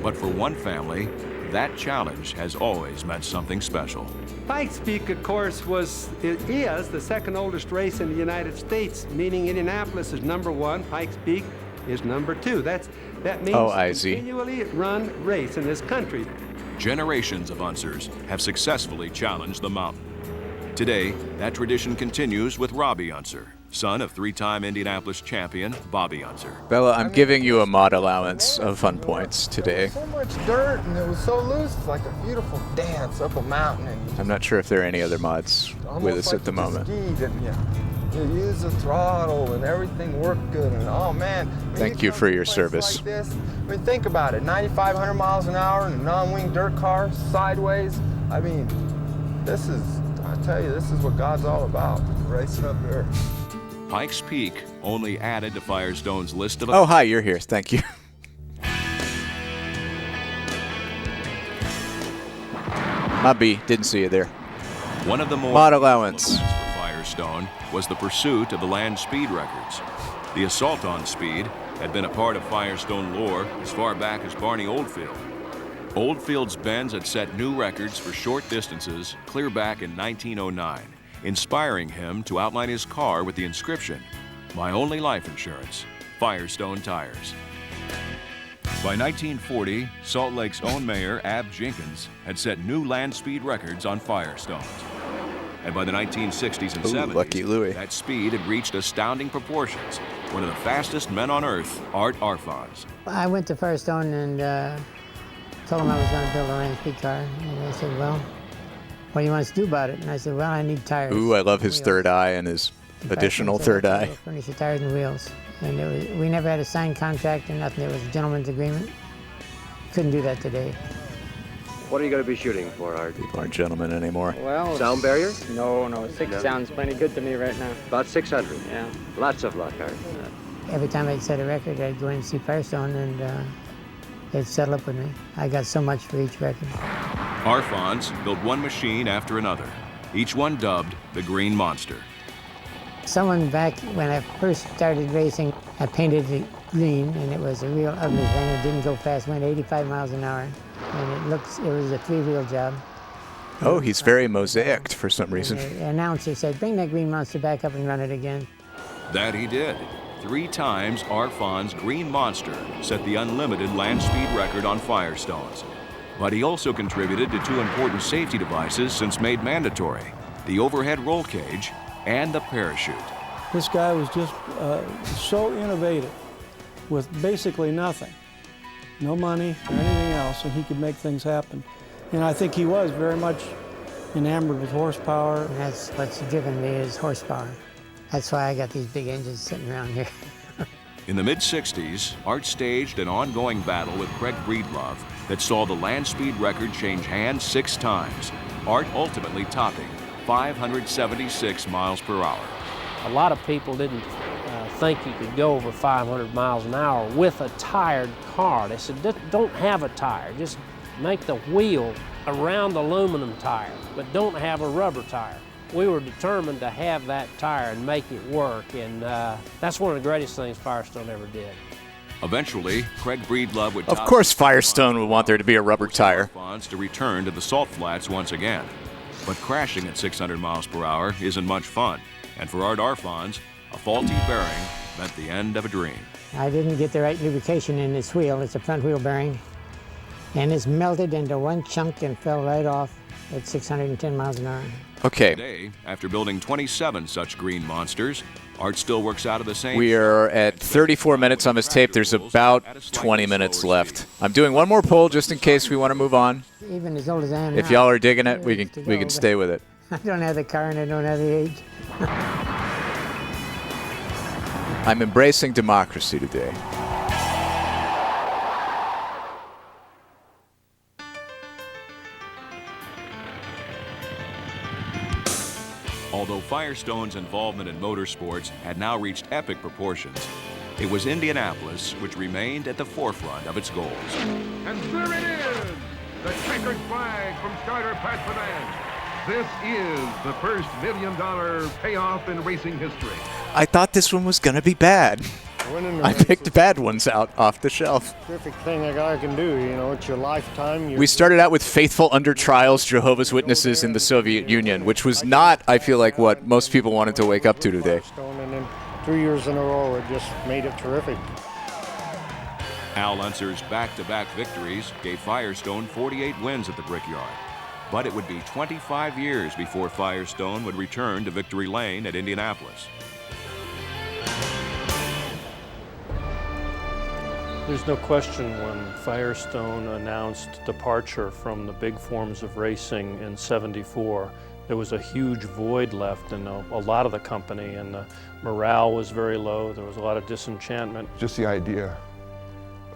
But for one family, that challenge has always meant something special.
Pikes Peak, of course, is the second oldest race in the United States, meaning Indianapolis is #1, Pikes Peak is #2. That means continually run race in this country.
Generations of Unsers have successfully challenged the mountain. Today, that tradition continues with Robbie Unser, son of 3-time Indianapolis champion Bobby Unser.
Bella, I'm giving you a mod allowance of fun points today.
So much dirt and it was so loose. It's like a beautiful dance up a mountain. And
I'm not sure if there are any other mods with us at the moment.
You use the throttle and everything worked good. And oh man.
Thank you for your service.
Like this, I mean, think about it. 9,500 miles an hour in a non-wing dirt car, sideways. I mean, I tell you, this is what God's all about, racing up there.
Pikes Peak only added to Firestone's list of...
Oh, hi, you're here. Thank you. My B, didn't see you there.
One of the more
mod allowance
for Firestone was the pursuit of the land speed records. The assault on speed had been a part of Firestone lore as far back as Barney Oldfield. Oldfield's Benz had set new records for short distances clear back in 1909, inspiring him to outline his car with the inscription, "My only life insurance, Firestone tires." By 1940, Salt Lake's own mayor, Ab Jenkins, had set new land speed records on Firestones. And by the 1960s and 70s,
Lucky Louie,
that speed had reached astounding proportions. One of the fastest men on earth, Art Arfons.
I went to Firestone and told them I was going to build a land speed car. And they said, well, what do you want us to do about it? And I said, well, I need tires.
Ooh, I love his third eye and his additional third eye.
We'll furnish the tires and wheels. And we never had a signed contract or nothing. It was a gentleman's agreement. Couldn't do that today.
What are you going to be shooting for, Art?
People aren't gentlemen anymore.
Well, sound barrier?
No, 6 sounds plenty good to me right now.
About 600?
Yeah.
Lots of luck, Art.
Every time I'd set a record, I'd go in and see Firestone, and they'd settle up with me. I got so much for each record.
Arfons built one machine after another, each one dubbed the Green Monster.
Someone back when I first started racing, I painted it green, and it was a real ugly thing. It didn't go fast, went 85 miles an hour. And it was a 3-wheel job.
Oh, he's very mosaiced for some reason.
The announcer said, bring that Green Monster back up and run it again.
That he did. 3 times Arfon's Green Monster set the unlimited land speed record on Firestones. But he also contributed to 2 important safety devices since made mandatory, the overhead roll cage and the parachute.
This guy was just so innovative with basically nothing. No money or anything powerhouse, and he could make things happen. And I think he was very much enamored with horsepower.
And that's what's driven me is horsepower. That's why I got these big engines sitting around here.
In the mid-60s, Art staged an ongoing battle with Craig Breedlove that saw the land speed record change hands 6 times, Art ultimately topping 576 miles per hour.
A lot of people didn't think you could go over 500 miles an hour with a tired car. They said, don't have a tire, just make the wheel a round aluminum tire, but don't have a rubber tire. We were determined to have that tire and make it work, and that's one of the greatest things Firestone ever did.
Eventually, Craig Breedlove would...
Of course Firestone would want there to be a rubber tire.
...to return to the salt flats once again. But crashing at 600 miles per hour isn't much fun. And for Art Arfons, a faulty bearing meant the end of a dream.
I didn't get the right lubrication in this wheel. It's a front wheel bearing. And it's melted into one chunk and fell right off at 610 miles an hour.
Okay.
Today, after building 27 such green monsters, Art still works out of the same...
We are at 34 minutes on this tape. There's about 20 minutes left. I'm doing one more poll just in case we want to move on.
Even as old as I am
If
now,
y'all are digging it, we can stay with it.
I don't have the car and I don't have the age.
I'm embracing democracy today.
Although Firestone's involvement in motorsports had now reached epic proportions, it was Indianapolis which remained at the forefront of its goals.
And there it is, the checkered flag from starter Pat Padan. This is the first $1 million payoff in racing history.
I thought this one was going to be bad. I picked bad ones out off the shelf.
Terrific thing a guy can do, you know, it's your lifetime.
We started out with faithful under trials Jehovah's Witnesses in the Soviet Union, which was not, I feel like, what most people wanted to wake up to today.
And then 3 years in a row, it just made it terrific.
Al Unser's back-to-back victories gave Firestone 48 wins at the Brickyard. But it would be 25 years before Firestone would return to Victory Lane at Indianapolis.
There's no question when Firestone announced departure from the big forms of racing in '74, there was a huge void left in a lot of the company, and the morale was very low. There was a lot of disenchantment.
Just the idea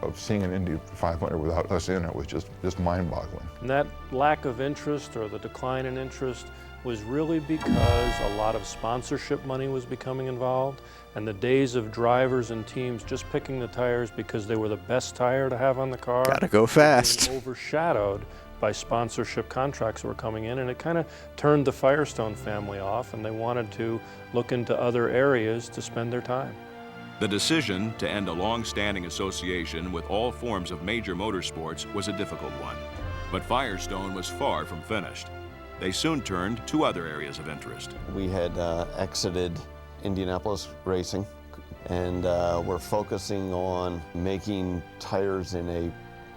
of seeing an Indy 500 without us in it was just mind-boggling.
And that lack of interest, or the decline in interest, was really because a lot of sponsorship money was becoming involved, and the days of drivers and teams just picking the tires because they were the best tire to have on the car.
Gotta go fast.
Overshadowed by sponsorship contracts that were coming in, and it kind of turned the Firestone family off, and they wanted to look into other areas to spend their time.
The decision to end a long-standing association with all forms of major motorsports was a difficult one, but Firestone was far from finished. They soon turned to other areas of interest.
We had exited Indianapolis racing, and we're focusing on making tires in a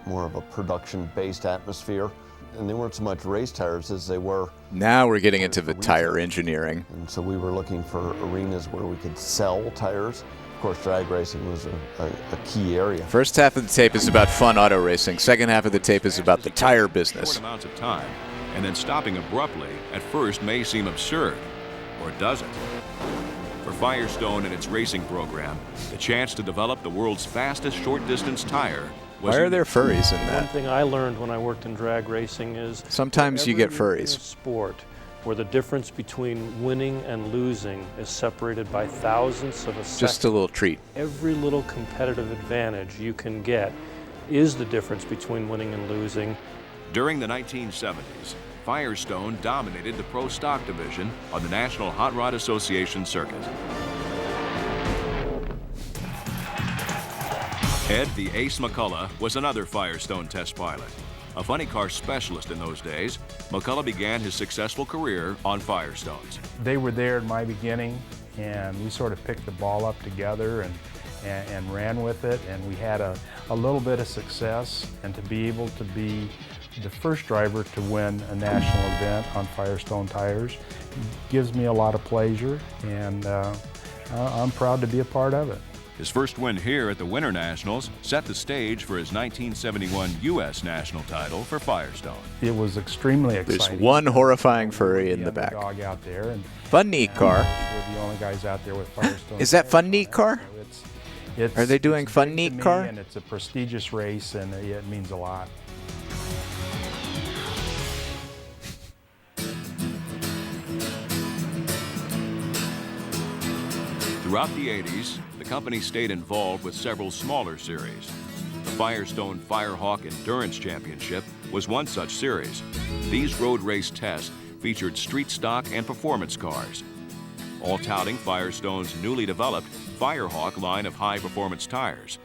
more of a production-based atmosphere. And they weren't so much race tires as they were...
Now we're getting into the tire engineering.
And so we were looking for arenas where we could sell tires. Of course, drag racing was a key area.
First half of the tape is about fun auto racing. Second half of the tape is about the tire business.
Short amounts of time, and then stopping abruptly at first may seem absurd, or does it? For Firestone and its racing program, the chance to develop the world's fastest short-distance tire was...
Why are there furries in that?
One thing I learned when I worked in drag racing is...
Sometimes you get furries.
In a sport where the difference between winning and losing is separated by thousandths of a second.
Just a little treat.
Every little competitive advantage you can get is the difference between winning and losing.
During the 1970s, Firestone dominated the pro stock division on the National Hot Rod Association circuit. Ed the Ace McCullough was another Firestone test pilot. A funny car specialist in those days, McCullough began his successful career on Firestones.
They were there in my beginning, and we sort of picked the ball up together and ran with it, and we had a little bit of success. And to be able to be the first driver to win a national event on Firestone tires gives me a lot of pleasure, and I'm proud to be a part of it.
His first win here at the Winter Nationals set the stage for his 1971 U.S. national title for Firestone.
It was extremely exciting.
There's one horrifying furry in the back.
Dog out there, and
Fun Neat Car.
we're the only guys out there with Firestone.
Is that Fun Neat Car?
It's,
Are they doing Fun Neat
to me,
Car?
And it's a prestigious race, and it means a lot.
Throughout the 80s, the company stayed involved with several smaller series. The Firestone Firehawk Endurance Championship was one such series. These road race tests featured street stock and performance cars, all touting Firestone's newly developed Firehawk line of high-performance tires.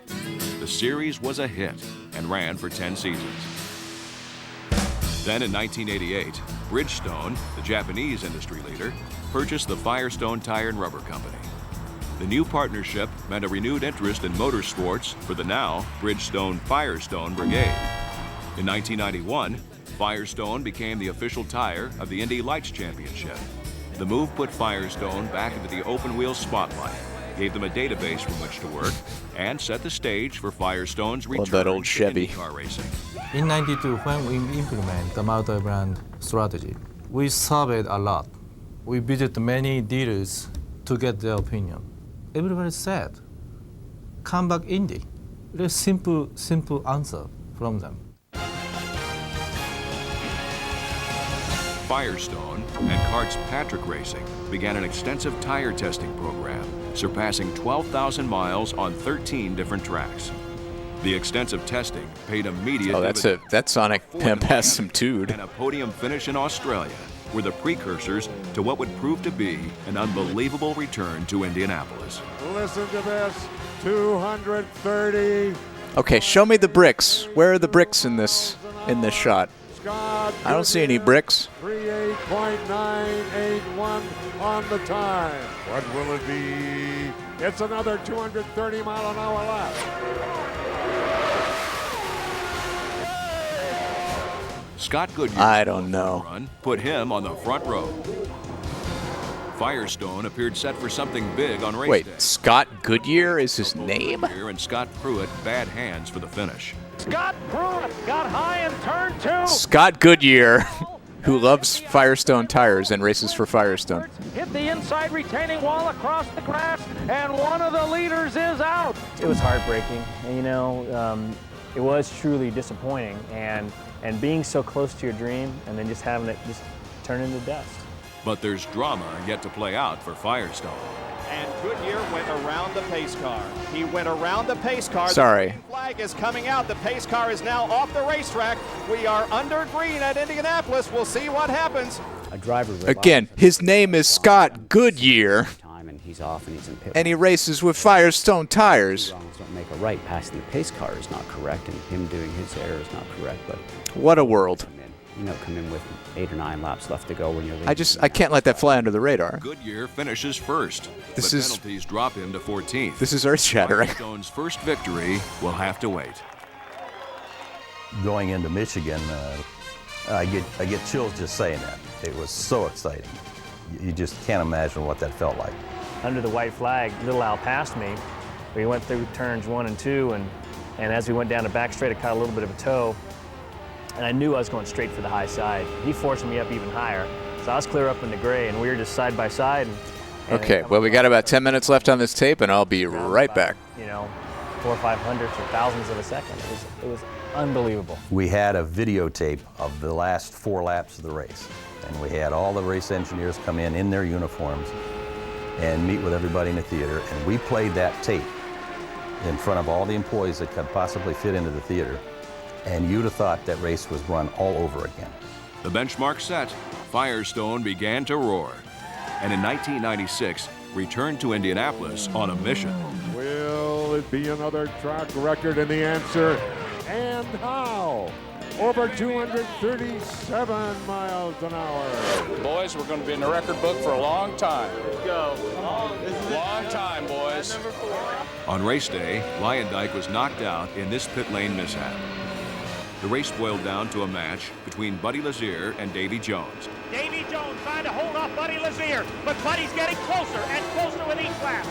The series was a hit and ran for 10 seasons. Then in 1988, Bridgestone, the Japanese industry leader, purchased the Firestone Tire and Rubber Company. The new partnership meant a renewed interest in motorsports for the now Bridgestone Firestone Brigade. In 1991, Firestone became the official tire of the Indy Lights Championship. The move put Firestone back into the open-wheel spotlight, gave them a database from which to work, and set the stage for Firestone's return
that old Chevy.
to car racing.
In '92, when we implement the multi-brand strategy, we surveyed a lot. We visited many dealers to get their opinion. Everybody said, come back Indy. It's simple answer from them.
Firestone and Cart's Patrick Racing began an extensive tire testing program, surpassing 12,000 miles on 13 different tracks. The extensive testing paid immediate dividends.
That Sonic Pimp has some dude.
And a podium finish in Australia were the precursors to what would prove to be an unbelievable return to Indianapolis.
Listen to this, 230.
Okay, show me the bricks. Where are the bricks in this shot?
Scott
I don't see any bricks.
38.981 on the time. What will it be? It's another 230 mile an hour lap.
Scott Goodyear's
I don't know.
run put him on the front row. Firestone appeared set for something big on race day.
Wait, Scott Goodyear is his name?
Goodyear and Scott Pruitt bad hands for the finish.
Scott Pruitt got high in turn 2.
Scott Goodyear, who loves Firestone tires and races for Firestone.
Hit the inside retaining wall across the grass, and one of the leaders is out.
It was heartbreaking, and, it was truly disappointing, and being so close to your dream and then just having it just turn into dust.
But there's drama yet to play out for Firestone.
And Goodyear went around the pace car. He went around the pace car.
Sorry.
The flag is coming out. The pace car is now off the racetrack. We are under green at Indianapolis. We'll see what happens.
A driver
Again, his name is Scott Goodyear.
And he's off and he's in pit.
And he races with Firestone tires.
Don't make a right. Passing the pace car is not correct, and him doing his error is not correct. But
what a world.
Come in with 8 or 9 laps left to go when you're.
I can't let that fly under the radar.
Goodyear finishes first. Penalties drop him to 14th.
This is earth-shattering.
Firestone's first victory will have to wait.
Going into Michigan, I get chills just saying that. It was so exciting. You just can't imagine what that felt like.
Under the white flag, Little Al passed me. We went through turns 1 and 2, and as we went down the back straight, I caught a little bit of a toe, and I knew I was going straight for the high side. He forced me up even higher, so I was clear up in the gray, and we were just side by side.
Okay, well, we got about 10 minutes left on this tape, and I'll be right back.
4 or 5 hundredths or thousandths of a second. It was unbelievable.
We had a videotape of the last 4 laps of the race, and we had all the race engineers come in their uniforms and meet with everybody in the theater, and we played that tape in front of all the employees that could possibly fit into the theater, and you'd have thought that race was run all over again.
The benchmark set, Firestone began to roar, and in 1996 returned to Indianapolis on a mission.
Will it be another track record? And the answer, and how? Over 237 miles an hour.
Boys, we're going to be in the record book for a long time.
Let's go.
Long time, boys.
On race day, Lyondike was knocked out in this pit lane mishap. The race boiled down to a match between Buddy Lazier and Davy Jones.
Davy Jones trying to hold off Buddy Lazier, but Buddy's getting closer and closer with each lap.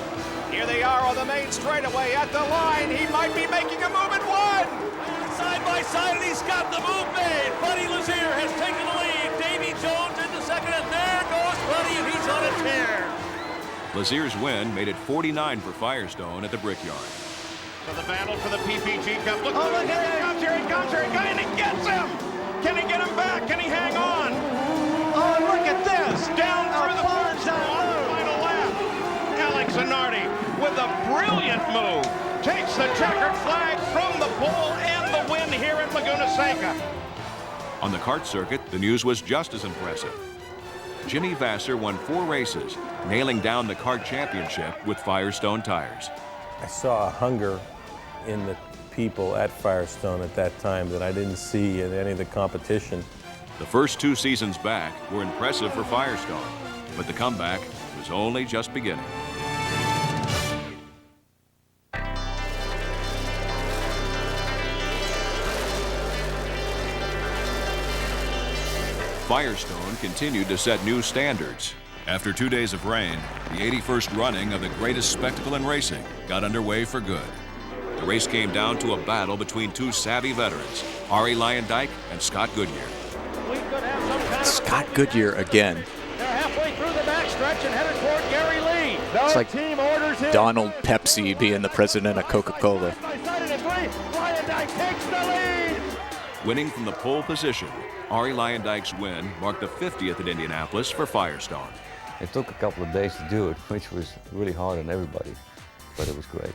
Here they are on the main straightaway at the line. He might be making a move at one.
Side by side, and he's got the move made. Buddy Lazier has taken the lead. Davy Jones into second, and there goes Buddy, and he's on a tear.
Lazier's win made it 49 for Firestone at the Brickyard.
So the battle for the PPG Cup. Look, look, here he comes, here he comes, here he comes, and he gets him. Can he get him back? Can he hang on? Oh, look at this. Down through the final lap. Alex Zanardi with a brilliant move takes the checkered flag from the pole and the win here at Laguna Seca.
On the kart circuit, the news was just as impressive. Jimmy Vasser won 4 races, nailing down the kart championship with Firestone tires.
I saw a hunger in the people at Firestone at that time that I didn't see in any of the competition.
The first 2 seasons back were impressive for Firestone, but the comeback was only just beginning. Firestone continued to set new standards. After 2 days of rain, the 81st running of the greatest spectacle in racing got underway for good. The race came down to a battle between 2 savvy veterans, Ari Lyondike and Scott Goodyear.
Scott Goodyear again.
They're halfway through the backstretch and headed toward Gary Lee.
It's like Donald Pepsi being the president of Coca-Cola.
Lyondike takes the lead.
Winning from the pole position, Ari Lyondike's win marked the 50th at Indianapolis for Firestone.
It took a couple of days to do it, which was really hard on everybody, but it was great.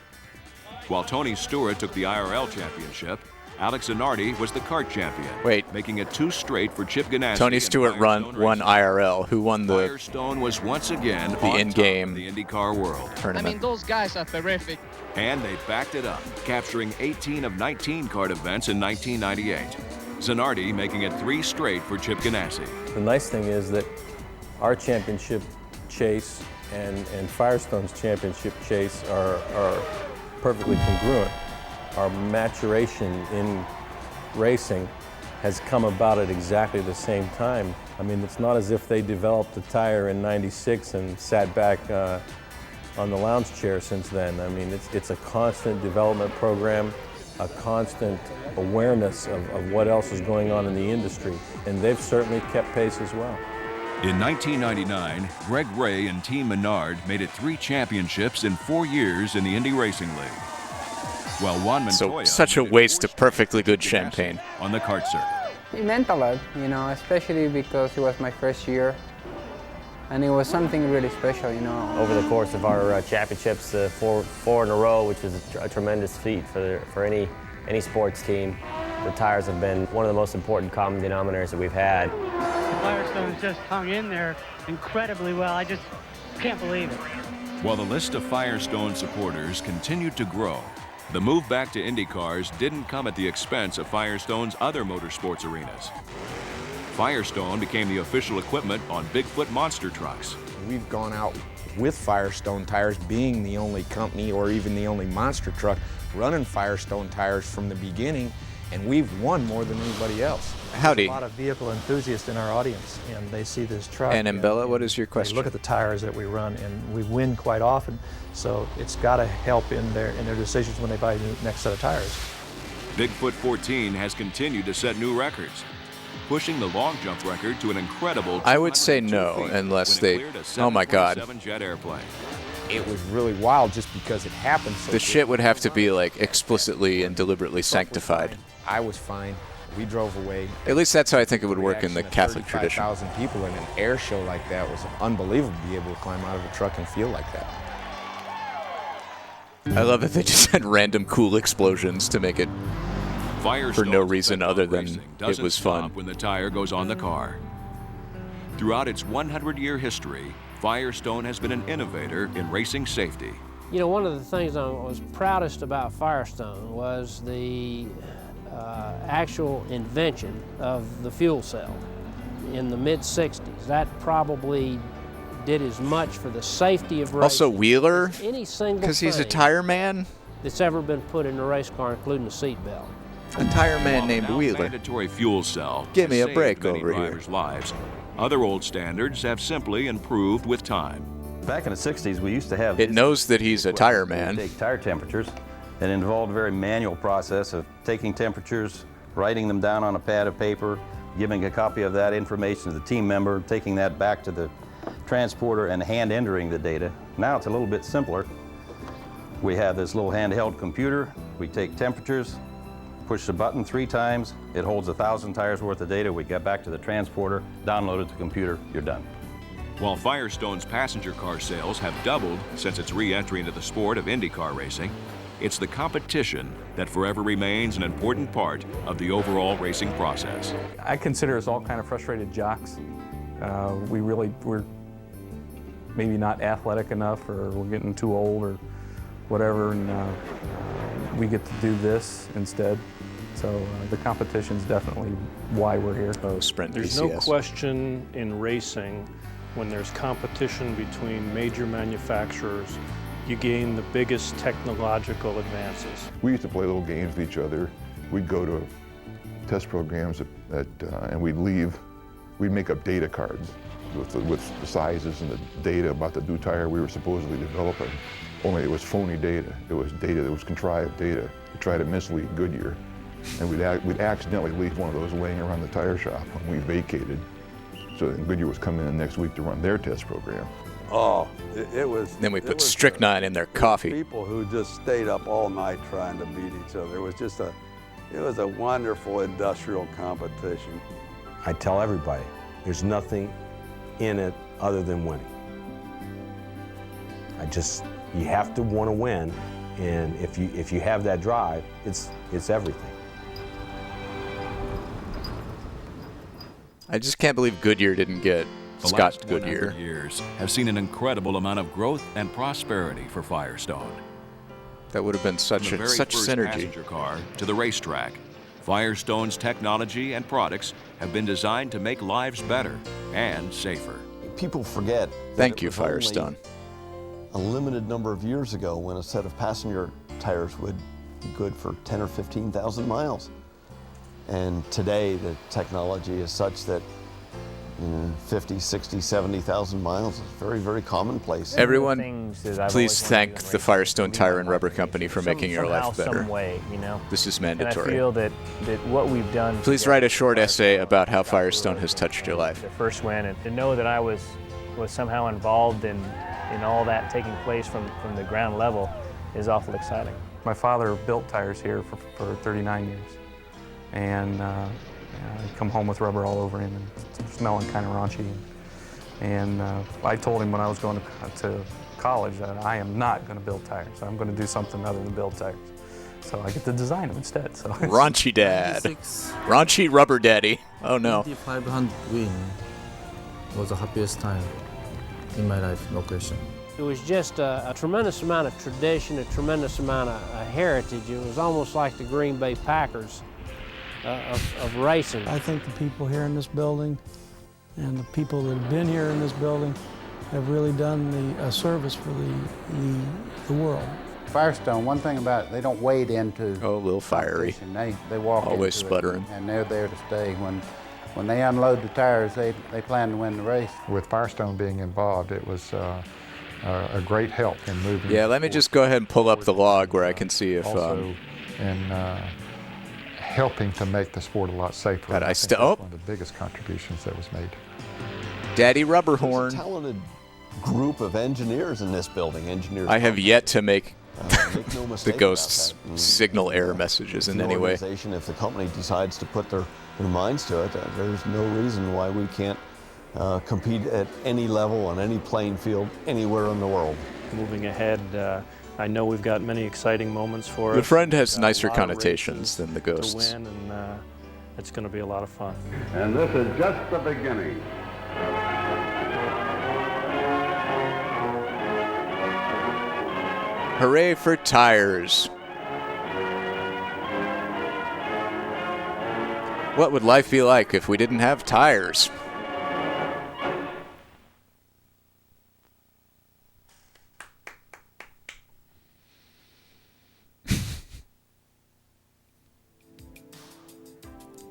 While Tony Stewart took the IRL championship, Alex Zanardi was the kart champion.
Wait.
Making it 2 straight for Chip Ganassi.
Tony Stewart won IRL. Who won the
Firestone was once again
the in-game
the IndyCar World
tournament.
I mean, those guys are terrific.
And they backed it up, capturing 18 of 19 kart events in 1998. Zanardi making it 3 straight for Chip Ganassi.
The nice thing is that our championship chase and Firestone's championship chase are perfectly congruent. Our maturation in racing has come about at exactly the same time. I mean, it's not as if they developed the tire in '96 and sat back on the lounge chair since then. I mean, it's a constant development program, a constant awareness of what else is going on in the industry, and they've certainly kept pace as well.
In 1999, Greg Ray and Team Menard made it 3 championships in 4 years in the Indy Racing League. While Juan Montoya
such a waste of perfectly good champagne
on the kart circuit.
It meant a lot, you know, especially because it was my first year, and it was something really special, you know.
Over the course of our championships, four in a row, which was a tremendous feat for any sports team. The tires have been one of the most important common denominators that we've had.
Firestone's just hung in there incredibly well. I just can't believe it.
While the list of Firestone supporters continued to grow, the move back to Indy cars didn't come at the expense of Firestone's other motorsports arenas. Firestone became the official equipment on Bigfoot monster trucks.
We've gone out with Firestone tires, being the only company or even the only monster truck running Firestone tires from the beginning, and we've won more than anybody else.
Howdy.
There's a lot of vehicle enthusiasts in our audience, and they see this truck.
And Mbella, what is your question?
They look at the tires that we run, and we win quite often, so it's got to help in their decisions when they buy the next set of tires.
Bigfoot 14 has continued to set new records, pushing the long jump record to an incredible.
I would say no, unless they. Oh my God.
Jet airplane.
It was really wild just because it happened so
The shit would have to be like explicitly and deliberately sanctified.
I was fine. We drove away.
At least that's how I think it would work in the Catholic tradition.
35,000 people in an air show like that was unbelievable to be able to climb out of a truck and feel like that.
I love that they just had random cool explosions to make it for no reason other than it was fun.
When the tire goes on the car. Throughout its 100-year history, Firestone has been an innovator in racing safety.
You know, one of the things I was proudest about Firestone was the actual invention of the fuel cell in the mid-'60s. That probably did as much for the safety of racing.
Also Wheeler,
any single
because he's a
thing
tire man.
That's ever been put in a race car, including a seat belt.
A tire man named Wheeler.
Mandatory fuel cell.
Give me a
saved
break
many
over here.
drivers' lives. Other old standards have simply improved with time.
Back in the 60s, we used to have...
It knows that he's a tire man.
Take tire temperatures. It involved a very manual process of taking temperatures, writing them down on a pad of paper, giving a copy of that information to the team member, taking that back to the transporter and hand entering the data. Now it's a little bit simpler. We have this little handheld computer. We take temperatures, push the button 3 times. It holds 1,000 tires worth of data. We get back to the transporter, download it to the computer, you're done.
While Firestone's passenger car sales have doubled since its re-entry into the sport of IndyCar racing, it's the competition that forever remains an important part of the overall racing process.
I consider us all kind of frustrated jocks. We're maybe not athletic enough, or we're getting too old or whatever, and we get to do this instead. So the competition's definitely why we're here.
Oh, sprint
There's
VCS.
no question in racing, when there's competition between major manufacturers, you gain the biggest technological advances.
We used to play little games with each other. We'd go to test programs and we'd leave. We'd make up data cards with the sizes and the data about the new tire we were supposedly developing. Only it was phony data. It was data that was contrived data to try to mislead Goodyear. And we'd accidentally leave one of those laying around the tire shop when we vacated. So then Goodyear was coming in next week to run their test program.
Oh, it was...
Then we put strychnine in their coffee.
People who just stayed up all night trying to beat each other. It was a wonderful industrial competition.
I tell everybody, there's nothing in it other than winning. You have to want to win, and if you have that drive, it's everything.
I just can't believe Goodyear didn't get
The
Scott
last
Goodyear.
100 years have seen an incredible amount of growth and prosperity for Firestone.
That would have been such
From the very
such
first
synergy.
passenger car to the racetrack, Firestone's technology and products have been designed to make lives better and safer.
People forget.
Thank you, Firestone.
A limited number of years ago when a set of passenger tires would be good for 10 or 15,000 miles. And today the technology is such that 50, 60, 70,000 miles is very, very commonplace.
Everyone, please thank the Firestone Tire and Rubber Company for making your life better.
Some way, you know.
This is
And I
mandatory.
feel that what we've done.
Please write a short essay about how Firestone has touched your life.
The first win, and to know that I was somehow involved in all that taking place from the ground level is awful exciting.
My father built tires here for 39 years, and I'd come home with rubber all over him and smelling kind of raunchy. And I told him when I was going to college that I am not going to build tires. I'm going to do something other than build tires. So I get to design them instead. So
Raunchy dad. Raunchy rubber daddy. Oh no.
500 win was the happiest time in my life, no question.
It was just a tremendous amount of tradition, a tremendous amount of heritage. It was almost like the Green Bay Packers of racing.
I think the people here in this building and the people that have been here in this building have really done a service for the world.
Firestone, one thing about it, they don't wade into.
Oh, a little fiery.
They walk
always
into
sputtering.
it, and they're there to stay. When they unload the tires, they plan to win the race.
With Firestone being involved, it was a great help in moving.
Yeah, let me just go ahead and pull up the log where I can see if.
Also, in helping to make the sport a lot safer.
God,
I think that's one of the biggest contributions that was made.
Daddy Rubberhorn.
There's a talented group of engineers in this building. Engineers.
I have yet to make
no
the
mistake
Ghost's
about that.
signal error messages in
The
any way.
organization, if the company decides to put their minds to it, there's no reason why we can't compete at any level on any playing field anywhere in the world.
Moving ahead, I know we've got many exciting moments for us.
The friend has
We've got
nicer
a lot of
connotations
races
than the Ghosts.
to win, and it's going to be a lot of fun.
And this is just the beginning.
Hooray for tires. What would life be like if we didn't have tires?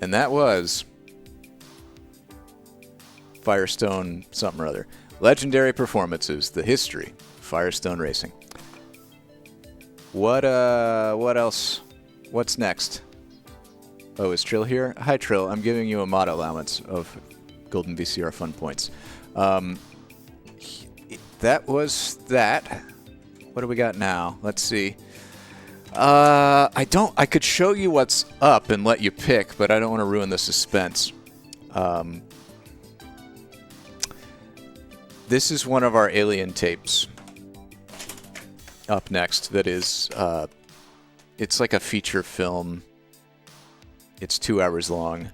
And that was Firestone something or other. Legendary performances, the history of Firestone Racing. What else? What's next? Oh, is Trill here? Hi, Trill. I'm giving you a mod allowance of Golden VCR Fun Points. That was that. What do we got now? Let's see. I could show you what's up and let you pick, but I don't want to ruin the suspense. This is one of our Alien tapes. Up next, that is, it's like a feature film. It's 2 hours long.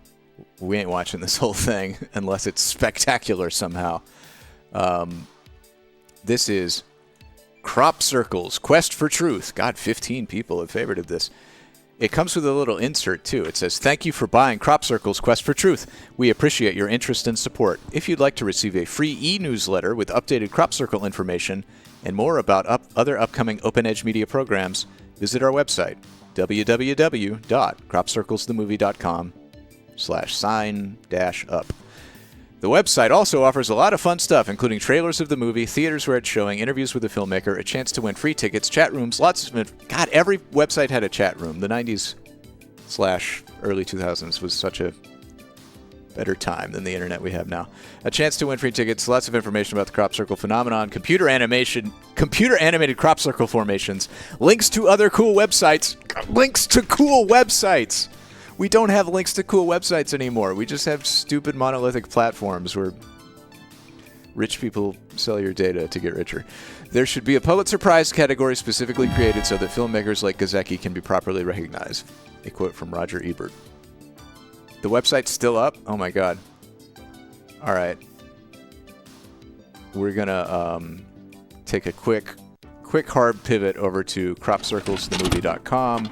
We ain't watching this whole thing unless it's spectacular somehow. This is Crop Circles, Quest for Truth. God, 15 people have favorited this. It comes with a little insert, too. It says, "Thank you for buying Crop Circles, Quest for Truth. We appreciate your interest and support. If you'd like to receive a free e-newsletter with updated Crop Circle information and more about other upcoming Open Edge media programs, visit our website, www.cropcirclesthemovie.com/sign-up. The website also offers a lot of fun stuff, including trailers of the movie, theaters where it's showing, interviews with the filmmaker, a chance to win free tickets, chat rooms, lots of... God, every website had a chat room. The 90s/early 2000s was such a better time than the internet we have now. A chance to win free tickets, lots of information about the crop circle phenomenon, computer animated crop circle formations, links to other cool websites, links to cool websites. We don't have links to cool websites anymore. We just have stupid monolithic platforms where rich people sell your data to get richer. There should be a Pulitzer Prize category specifically created so that filmmakers like Gazeki can be properly recognized. A quote from Roger Ebert. The website's still up? Oh my god. All right. We're gonna take a quick hard pivot over to cropcirclesthemovie.com.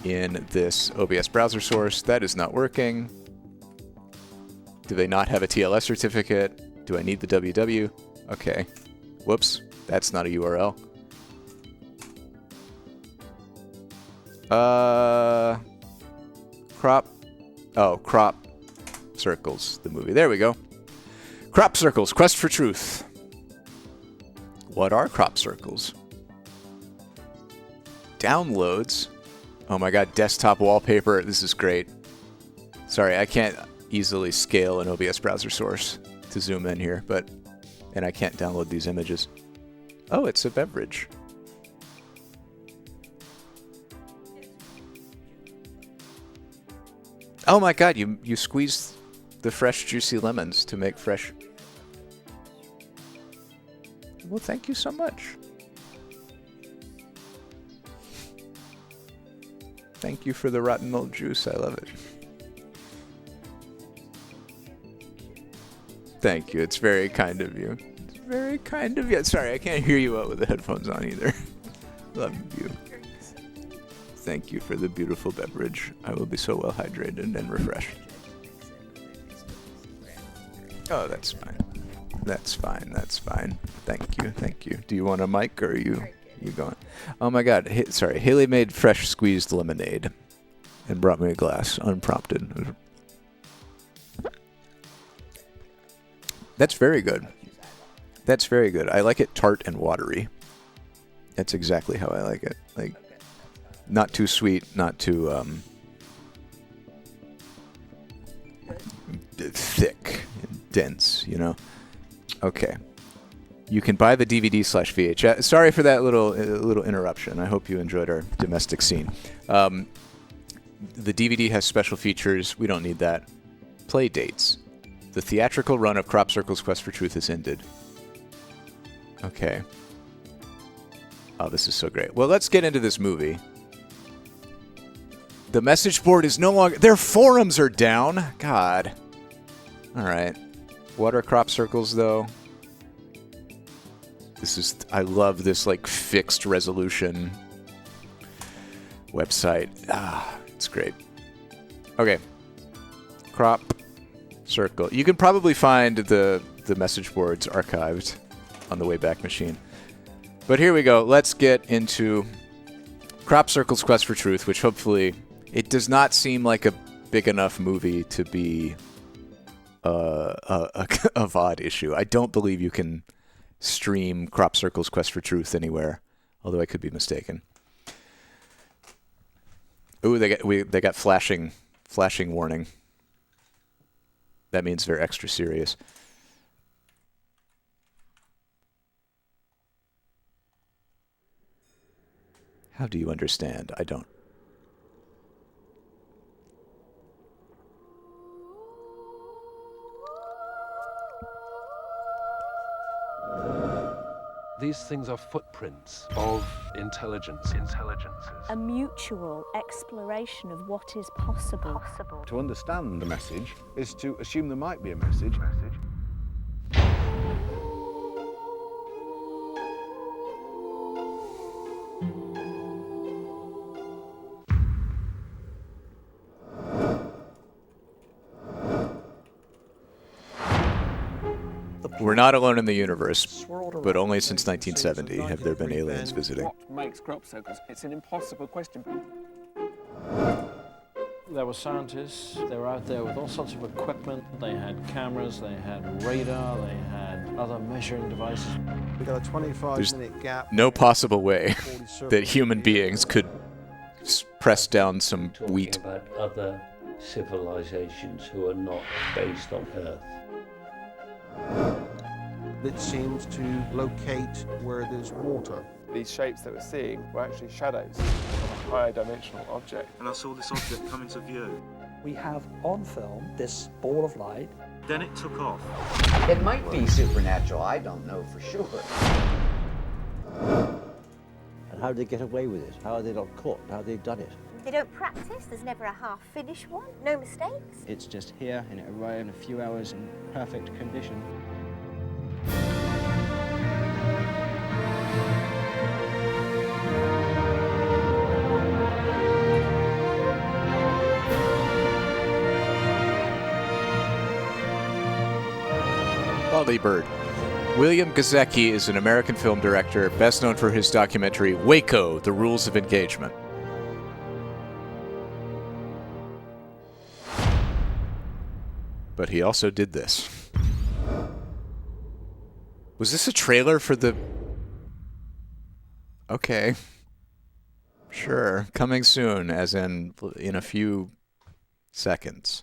In this OBS browser source. That is not working. Do they not have a TLS certificate? Do I need the WW? Okay. Whoops. That's not a URL. Crop Circles, the movie. There we go. Crop Circles, Quest for Truth. What are crop circles? Downloads. Oh my god, desktop wallpaper. This is great. Sorry, I can't easily scale an OBS browser source to zoom in here, and I can't download these images. Oh, it's a beverage. Oh my god, you squeeze the fresh juicy lemons to make fresh. Well, thank you so much. Thank you for the rotten old juice. I love it. Thank you. It's very kind of you. It's very kind of you. Sorry, I can't hear you out with the headphones on either. Love you. Thank you for the beautiful beverage. I will be so well hydrated and refreshed. Oh, that's fine. That's fine. That's fine. Thank you. Thank you. Do you want a mic or are you going? Oh my god. Sorry. Haley made fresh squeezed lemonade and brought me a glass unprompted. That's very good. That's very good. I like it tart and watery. That's exactly how I like it. Like, not too sweet, not too thick and dense, you know? Okay. You can buy the DVD/VHS. Sorry for that little interruption. I hope you enjoyed our domestic scene. The DVD has special features. We don't need that. Play dates. The theatrical run of Crop Circles Quest for Truth has ended. Okay. Oh, this is so great. Well, let's get into this movie. The message board is no longer... Their forums are down. God. All right. What are crop circles, though? This is... I love this, like, fixed resolution website. Ah, it's great. Okay. Crop circle. You can probably find the message boards archived on the Wayback Machine. But here we go. Let's get into Crop Circles Quest for Truth, which hopefully... It does not seem like a big enough movie to be a VOD issue. I don't believe you can stream Crop Circle's Quest for Truth anywhere, although I could be mistaken. Ooh, they got flashing warning. That means they're extra serious. How do you understand? I don't.
These things are footprints of intelligences.
A mutual exploration of what is possible.
To understand the message is to assume there might be a message.
We're not alone in the universe, but only since 1970 have there been aliens visiting.
What makes crop circles? It's an impossible question.
There were scientists, they were out there with all sorts of equipment. They had cameras, they had radar, they had other measuring devices.
We got a 25-minute
There's
gap.
no possible way that human beings could press down some wheat.
About other civilizations who are not based on Earth.
That seems to locate where there's water.
These shapes that we're seeing were actually shadows of a higher dimensional object.
And I saw this object come into view.
We have on film this ball of light.
Then it took off.
It might be supernatural, I don't know for sure.
And how did they get away with it? How are they not caught? How have they done it?
They don't practice, there's never a half-finished one, no mistakes.
It's just here and it arrived in a few hours in perfect condition.
Lolly Bird. William Gazecki is an American film director, best known for his documentary Waco, The Rules of Engagement. But he also did this. Was this a trailer for the... Okay. Sure. Coming soon, as in a few seconds.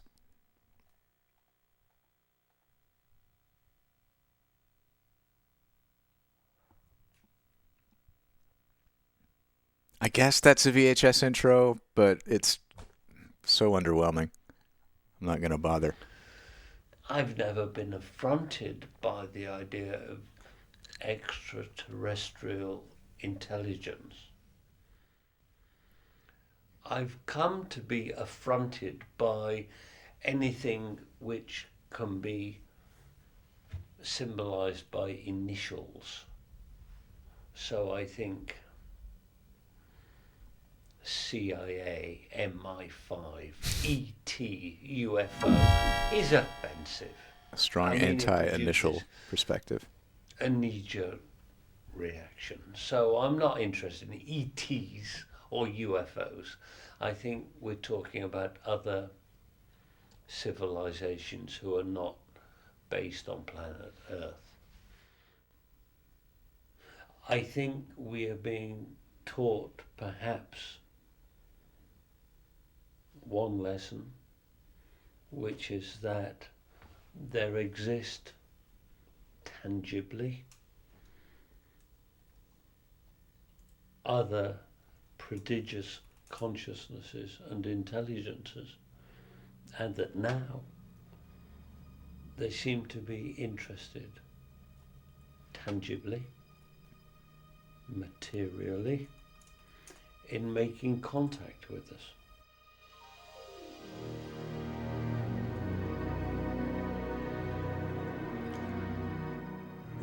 I guess that's a VHS intro, but it's so underwhelming. I'm not going to bother.
I've never been affronted by the idea of extraterrestrial intelligence. I've come to be affronted by anything which can be symbolized by initials. So I think CIA, MI5, ET, UFO is offensive.
A strong anti-initial perspective.
A knee-jerk reaction. So I'm not interested in ETs or UFOs. I think we're talking about other civilizations who are not based on planet Earth. I think we are being taught perhaps one lesson, which is that there exist tangibly other prodigious consciousnesses and intelligences, and that now they seem to be interested tangibly, materially, in making contact with us.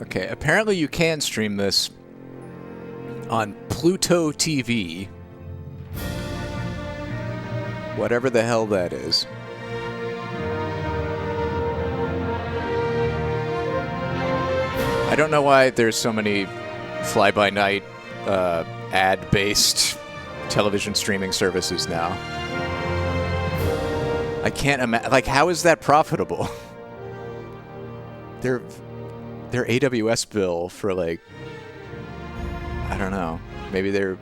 Okay, apparently you can stream this on Pluto TV. Whatever the hell that is. I don't know why there's so many fly-by-night, ad-based television streaming services now. I can't imagine. Like, how is that profitable? their AWS bill for like, I don't know, maybe they're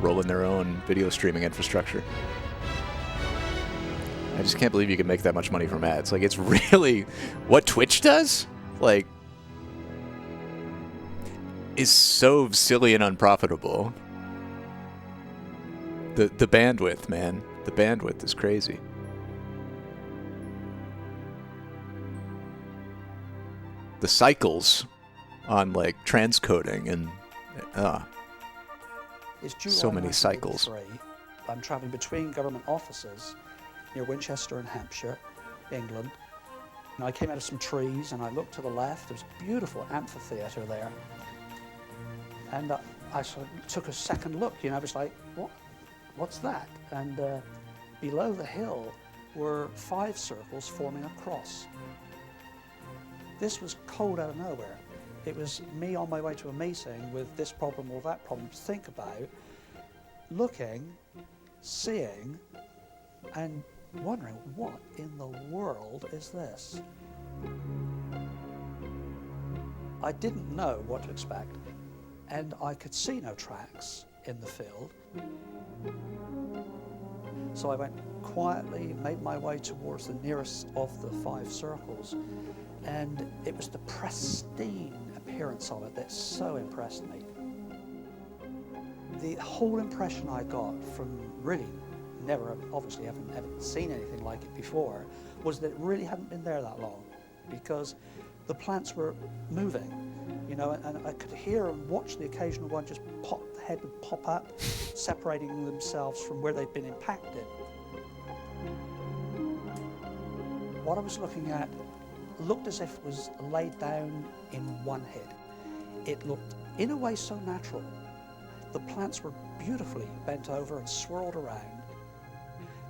rolling their own video streaming infrastructure. I just can't believe you can make that much money from ads. Like, it's really what Twitch does, like, is so silly and unprofitable. The bandwidth, man. The bandwidth is crazy. The cycles on like transcoding and
It's July
so many cycles.
1983. I'm traveling between government offices near Winchester in Hampshire, England. And I came out of some trees and I looked to the left. There was a beautiful amphitheater there. And I sort of took a second look, you know, I was like, what's that? And below the hill were 5 circles forming a cross. This was cold out of nowhere. It was me on my way to a meeting with this problem or that problem to think about, looking, seeing, and wondering, what in the world is this? I didn't know what to expect, and I could see no tracks in the field. So I went quietly, made my way towards the nearest of the 5 circles, and it was the pristine appearance of it that so impressed me. The whole impression I got from really never, obviously haven't seen anything like it before, was that it really hadn't been there that long, because the plants were moving, you know, and I could hear and watch the occasional one just pop, the head would pop up, separating themselves from where they'd been impacted. What I was looking at looked as if it was laid down in one hit. It looked, in a way, so natural. The plants were beautifully bent over and swirled around.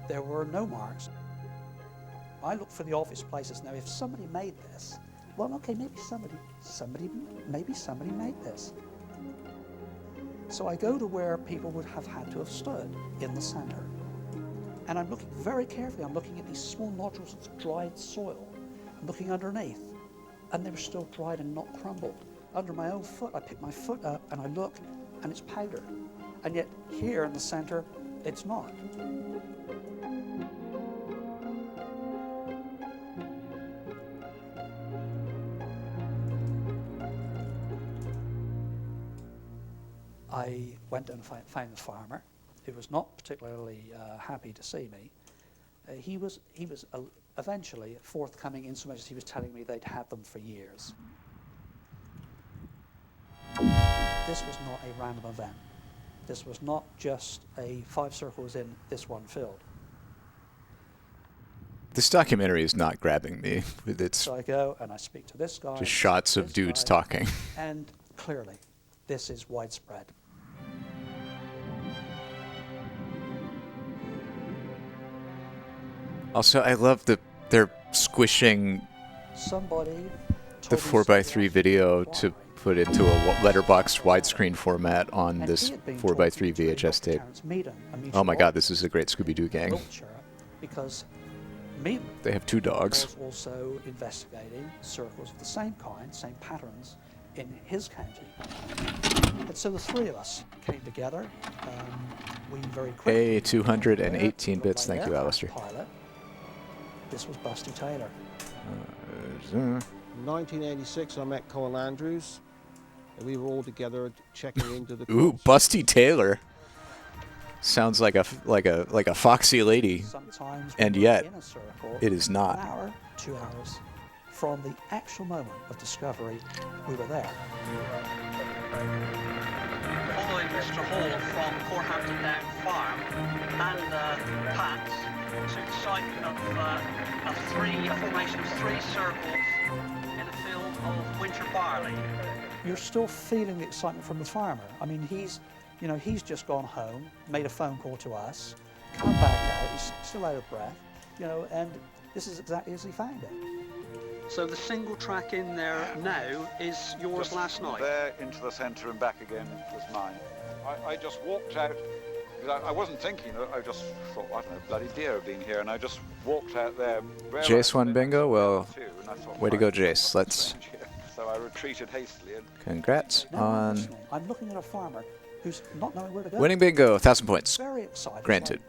There were no marks. I looked for the obvious places. Now, if somebody made this, well, okay, maybe somebody made this. So I go to where people would have had to have stood, in the center. And I'm looking very carefully. I'm looking at these small nodules of dried soil. I'm looking underneath, and they were still dried and not crumbled. Under my own foot, I pick my foot up and I look, and it's powder. And yet here in the center, it's not. I went and found the farmer, who was not particularly happy to see me. He was eventually forthcoming in so much as he was telling me they'd had them for years. This was not a random event. This was not just a 5 circles in this one field.
This documentary is not grabbing me. It's
So I go and I speak to this guy.
just shots of dudes talking.
And clearly, this is widespread.
Also, I love they're squishing
Somebody
the 4:3 video to put into a letterbox widescreen format on this 4:3 VHS tape. Oh my God, this is a great Scooby-Doo gang.
Because me,
They have 2 dogs.
was also investigating circles of the same kind, same patterns in his county. And so the 3 of us came together. We very quickly.
Hey, 218 bits. Thank you, Alistair.
Pilot. This was Busty Taylor.
In 1986, I met Colin Andrews, and we were all together checking into the.
Ooh, Busty Taylor. Sounds like a foxy lady, and yet it is not.
1 hour, 2 hours from the actual moment of discovery, we were there.
Following Mr. Hall from Corehampton Down Farm and Pat to the site of a formation of 3 circles in a field of winter barley.
You're still feeling the excitement from the farmer. I mean, he's just gone home, made a phone call to us, come back out, he's still out of breath, and this is exactly as he found it.
So the single track in there now is yours last night?
There into the centre and back again was mine. I just walked out
I wasn't thinking, I just thought, I don't know, bloody deer have been here, and I just walked out there.
Jace won bingo? Well, way to go, Jace. Let's...
So I retreated hastily. And
Congrats on
I'm looking at a farmer who's not knowing where to go.
winning bingo, 1,000 points.
Very excited.
Granted.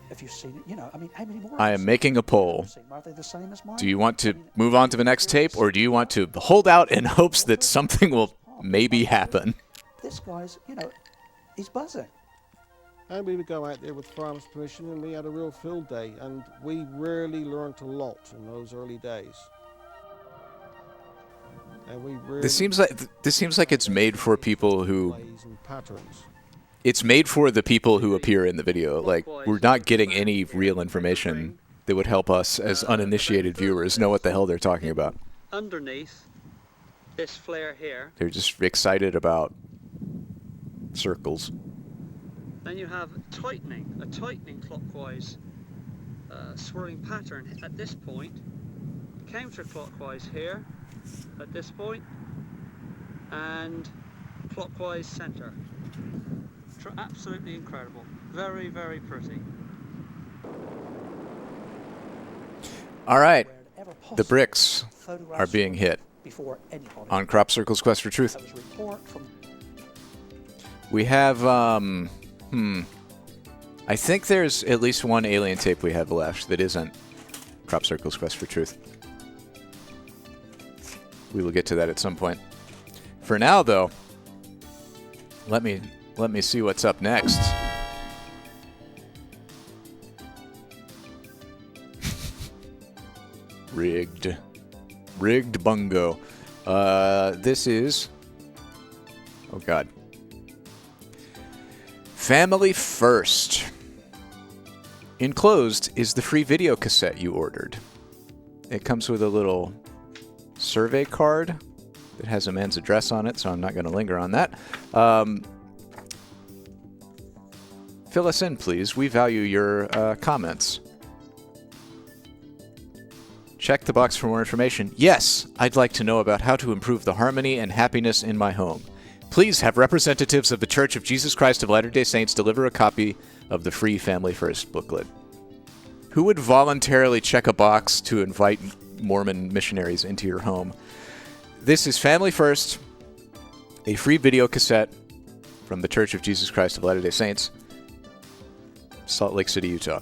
If you've seen it, you know, I mean, how many more?
I am making a poll.
Are they the same as mine?
Do you want to move on to the next tape, or do you want to hold out in hopes that something will maybe happen?
This guy's, you know, he's buzzing.
And we would go out there with farmers' permission, and we had a real field day, and we really learned a lot in those early days. And we really
This seems like it's made for people who...
and patterns.
It's made for the people who appear in the video. Like, we're not getting any real information that would help us as uninitiated viewers know what the hell they're talking about.
Underneath this flare here,
They're just excited about circles.
then you have a tightening clockwise swirling pattern at this point, counterclockwise here at this point, and clockwise center. Absolutely incredible. Very, very pretty.
All right, the bricks are being hit on Crop Circle's Quest for Truth. We have, I think there's at least one alien tape we have left that isn't Crop Circle's Quest for Truth. We will get to that at some point. For now, though, let me see what's up next. Rigged bungo. This is... Oh, God. Family First. Enclosed is the free video cassette you ordered. It comes with a little survey card that has a man's address on it, so I'm not going to linger on that. Fill us in, please. We value your comments. Check the box for more information. Yes, I'd like to know about how to improve the harmony and happiness in my home. Please have representatives of the Church of Jesus Christ of Latter-day Saints deliver a copy of the free Family First booklet. Who would voluntarily check a box to invite Mormon missionaries into your home? This is Family First, a free video cassette from the Church of Jesus Christ of Latter-day Saints, Salt Lake City, Utah.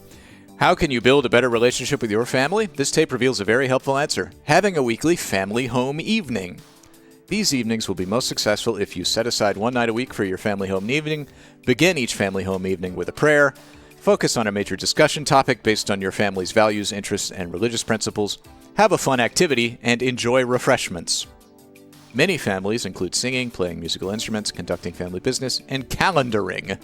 How can you build a better relationship with your family? This tape reveals a very helpful answer. Having a weekly family home evening. These evenings will be most successful if you set aside one night a week for your family home evening, begin each family home evening with a prayer, focus on a major discussion topic based on your family's values, interests, and religious principles, have a fun activity, and enjoy refreshments. Many families include singing, playing musical instruments, conducting family business, and calendaring.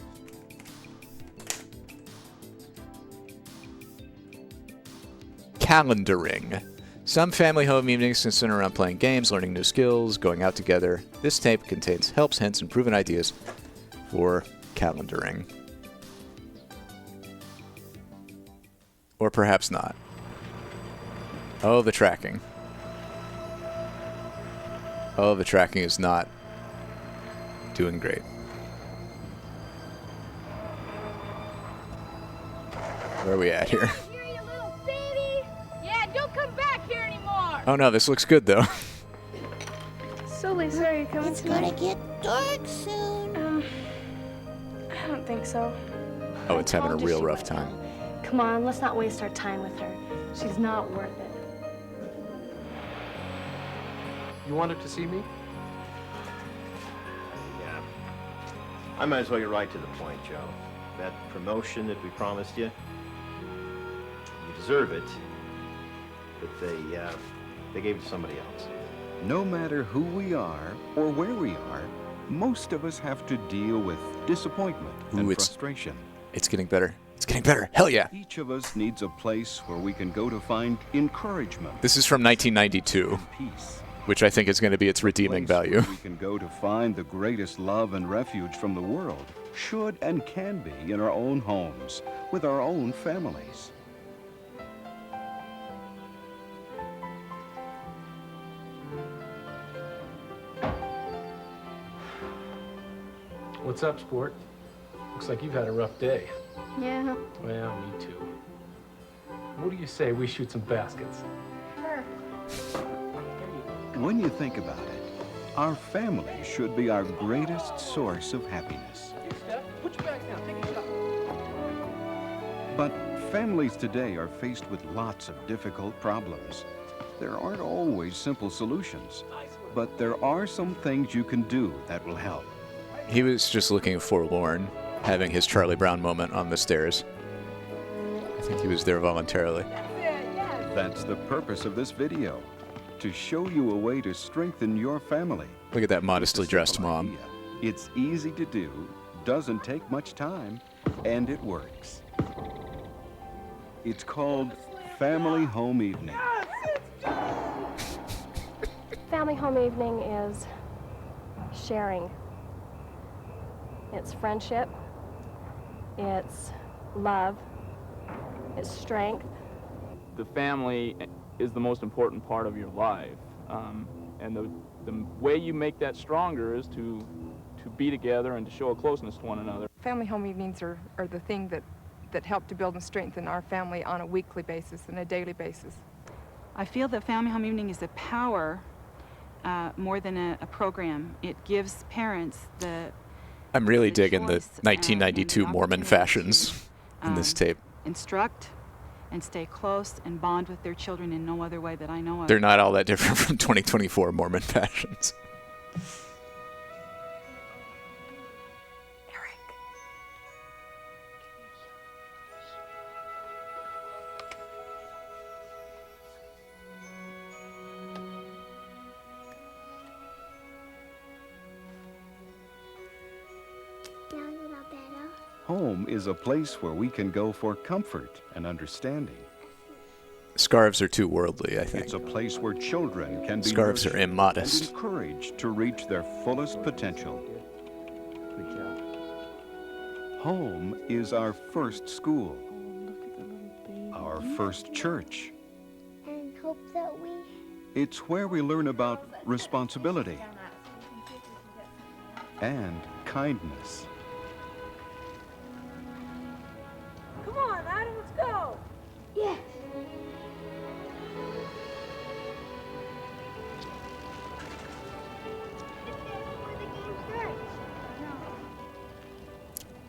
Calendaring. Some family home evenings can center around playing games, learning new skills, going out together. This tape contains helps, hints, and proven ideas for calendaring. Or perhaps not. Oh, the tracking. Oh, the tracking is not doing great. Where are we at here? Oh no, this looks good though.
So Lisa, are you coming tonight?
It's gonna get dark soon.
I don't think so.
Oh, it's having a real rough time.
Come on, let's not waste our time with her. She's not worth it.
You wanted to see me?
Yeah. I might as well get right to the point, Joe. That promotion that we promised you, you deserve it, but they gave it to somebody else.
No matter who we are or where we are, most of us have to deal with disappointment and frustration.
It's getting better. It's getting better. Hell yeah.
Each of us needs a place where we can go to find encouragement.
This is from 1992, which I think is going to be its redeeming value.
We can go to find the greatest love and refuge from the world, should and can be in our own homes, with our own families.
What's up, sport? Looks like you've had a rough day.
Yeah.
Well, me too. What do you say we shoot some baskets?
Sure.
When you think about it, our family should be our greatest source of happiness.
Here, Steph, put your back down. Take a shot.
But families today are faced with lots of difficult problems. There aren't always simple solutions, but there are some things you can do that will help.
He was just looking forlorn, having his Charlie Brown moment on the stairs. I think he was there voluntarily.
That's the purpose of this video, to show you a way to strengthen your family.
Look at that modestly dressed mom.
It's easy to do, doesn't take much time, and it works. It's called Family Home Evening.
Family home evening is sharing. It's friendship, it's love, it's strength.
The family is the most important part of your life, and the way you make that stronger is to be together and to show a closeness to one another.
Family home evenings are the thing that help to build and strengthen our family on a weekly basis and a daily basis.
I feel that family home evening is a power more than a program. It gives parents the
I'm really digging the 1992 Mormon fashions in this tape.
Instruct and stay close and bond with their children in no other way that I know of.
They're not all that different from 2024 Mormon fashions.
Home is a place where we can go for comfort and understanding.
Scarves are too worldly, I think.
It's a place where children can be
Scarves are immodest.
and encouraged to reach their fullest potential.
Good job.
Home is our first school, our first church.
And hope that we...
It's where we learn about responsibility and kindness.
Come on, Adam, let's go. Yes.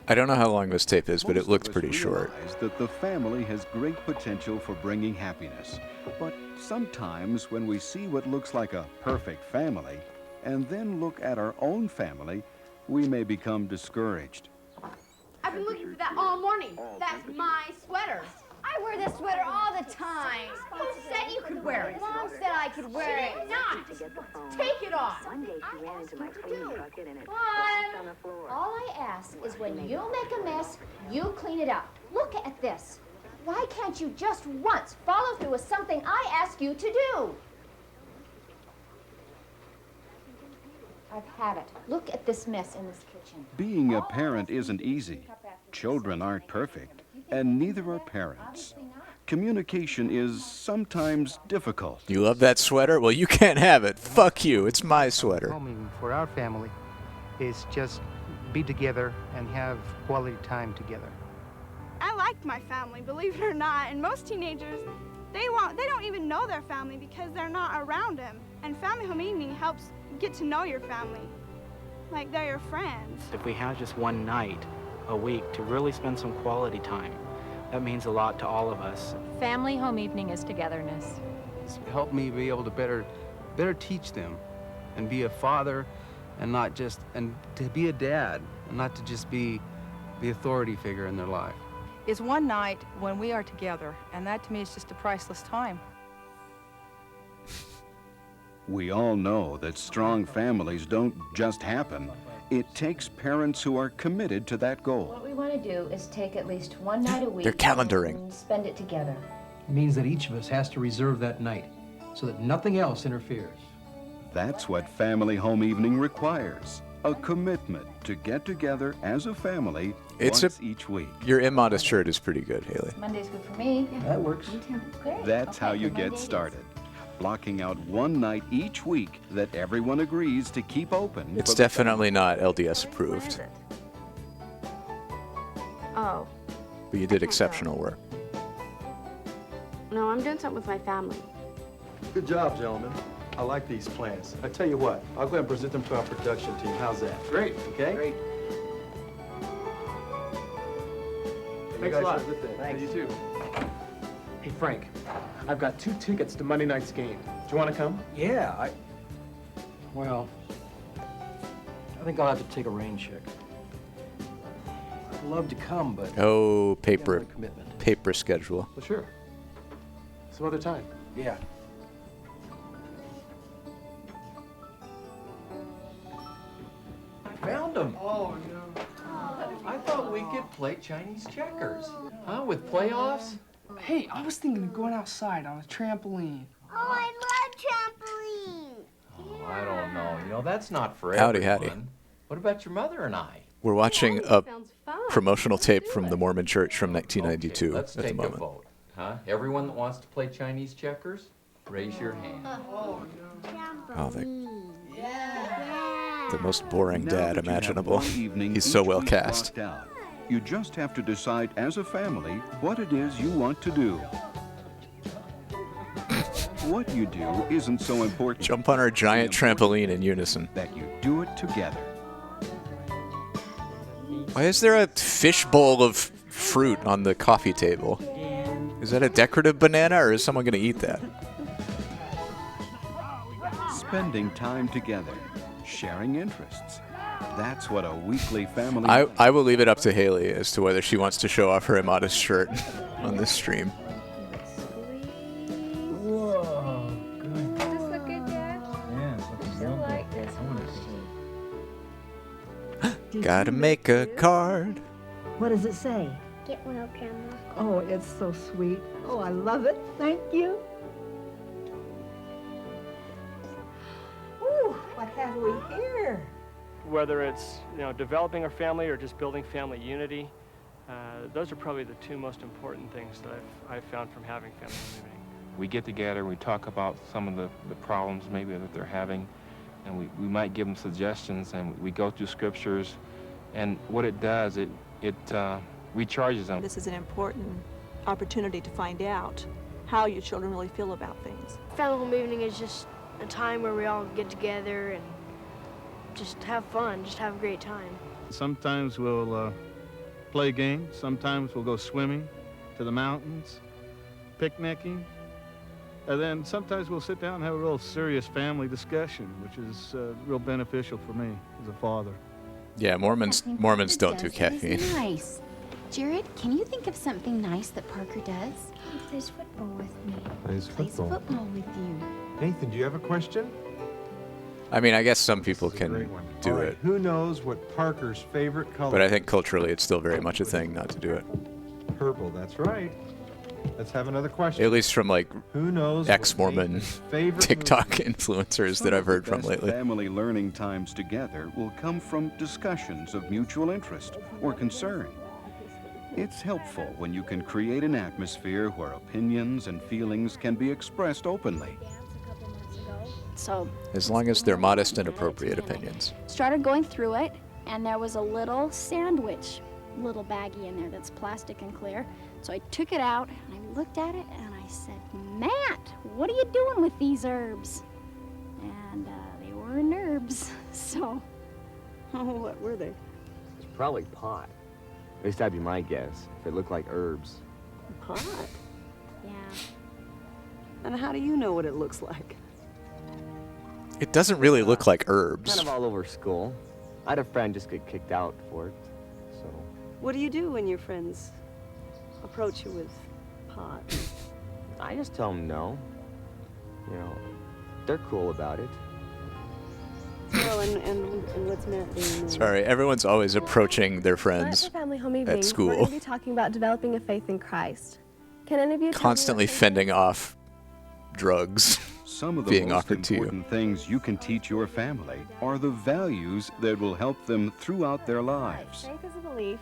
I don't know how long this tape is, but it looks pretty short.
That the family has great potential for bringing happiness. But sometimes when we see what looks like a perfect family and then look at our own family, we may become discouraged.
I've been looking for that all morning. That's my sweater. I wear this sweater all the time. Who said you could wear it? Mom said I could wear it. Not. Take it off. One day she ran into my cleaning bucket and it flushed on the floor. All I ask is when you make a mess, you clean it up. Look at this. Why can't you just once follow through with something I ask you to do? I've had it. Look at this mess in this kitchen.
Being a parent isn't easy. Children aren't perfect, and neither are parents. Communication is sometimes difficult.
You love that sweater? Well, you can't have it. Fuck you. It's my sweater.
Home for our family is just be together and have quality time together.
I like my family, believe it or not, and most teenagers, they don't even know their family because they're not around them. And family home evening helps get to know your family, like they're your friends.
If we have just one night a week to really spend some quality time, that means a lot to all of us.
Family home evening is togetherness.
It's helped me be able to better teach them and be a father and to be a dad and not to just be the authority figure in their life.
It's one night when we are together, and that to me is just a priceless time.
We all know that strong families don't just happen. It takes parents who are committed to that goal.
What we want to do is take at least one night a week.
They're calendaring.
And spend it together.
It means that each of us has to reserve that night so that nothing else interferes.
That's what Family Home Evening requires. A commitment to get together as a family once each week.
Your immodest shirt is pretty good, Haley.
Monday's good for me.
That works.
Great.
That's
Okay,
how you
then
get
Monday it
started. Blocking out one night each week that everyone agrees to keep open.
It's definitely not LDS approved.
Oh.
But you did exceptional work.
No, I'm doing something with my family.
Good job, gentlemen. I like these plans. I tell you what, I'll go ahead and present them to our production team. How's that? Great. Okay?
Great.
Thanks a lot. Have a good day.
Thanks.
You too.
Hey, Frank, I've got 2 tickets to Monday night's game. Do you want to come?
Yeah, well, I think I'll have to take a rain check. I'd love to come, but...
Oh, paper
commitment.
paper schedule.
Well, sure. Some other time.
Yeah.
Found them. Oh, no. I thought we could play Chinese checkers. Huh? With playoffs?
Hey, I was thinking of going outside on a trampoline.
Oh, I love trampoline.
Oh, I don't know. You know, that's not for
Howdy,
everyone.
howdy.
What about your mother and I?
We're watching a promotional tape from the Mormon Church from 1992
Let's
at the
take a
moment.
vote. Huh? Everyone that wants to play Chinese checkers, raise your hand.
Oh, the most boring dad imaginable. He's so well cast.
You just have to decide as a family what it is you want to do. What you do isn't so important.
Jump on our giant trampoline in unison.
That you do it together.
Why is there a fish bowl of fruit on the coffee table? Is that a decorative banana, or is someone going to eat that?
Spending time together, sharing interests. That's what a weekly family...
I will leave it up to Haley as to whether she wants to show off her immodest shirt on this stream.
Whoa, good.
Does this look good, Dad?
Yeah, it's looking
Still like this.
Gotta make a card.
What does it say?
Get well, Grandma.
Oh, it's so sweet. Oh, I love it. Thank you. Ooh, what have we here?
Whether it's developing our family or just building family unity, those are probably the 2 most important things that I've found from having family unity.
We get together, we talk about some of the problems maybe that they're having, and we might give them suggestions, and we go through scriptures, and what it does, it recharges them.
This is an important opportunity to find out how your children really feel about things.
Family home evening is just a time where we all get together and just have fun, just have a great time.
Sometimes we'll play games. Sometimes we'll go swimming to the mountains, picnicking. And then sometimes we'll sit down and have a real serious family discussion, which is real beneficial for me as a father.
Yeah, Mormons don't do caffeine.
Nice. Jared, can you think of something nice that Parker does? He plays football with me.
Plays football
with you.
Nathan, do you have a question?
I mean, I guess some people can do
All right,
it,
who knows what Parker's favorite color
but I think culturally it's still very much a thing not to do it.
Purple, that's right. Let's have another question.
At least from like
Who knows
ex-Mormon
favorite
TikTok influencers that I've heard from
Best
lately.
Family learning times together will come from discussions of mutual interest or concern. It's helpful when you can create an atmosphere where opinions and feelings can be expressed openly.
So
As long as they're modest and appropriate opinions.
started going through it, and there was a little sandwich, little baggie in there that's plastic and clear. So I took it out and I looked at it and I said, Matt, what are you doing with these herbs? And they weren't herbs. So,
What were they?
It's probably pot. At least that'd be my guess, if it looked like herbs.
Pot?
yeah.
And how do you know what it looks like?
It doesn't really look like herbs.
Kind of all over school. I had a friend just get kicked out for it, so...
What do you do when your friends approach you with pot?
I just tell them no. They're cool about it.
Well, and what's Matt doing?
Sorry, everyone's always approaching their friends
For family home evening,
at
we're
school,
going to be talking about developing a faith in Christ. Can any of you tell me
constantly fending off drugs
Some of the
being
most
offered to you.
important things you can teach your family are the values that will help them throughout their lives.
Faith is a belief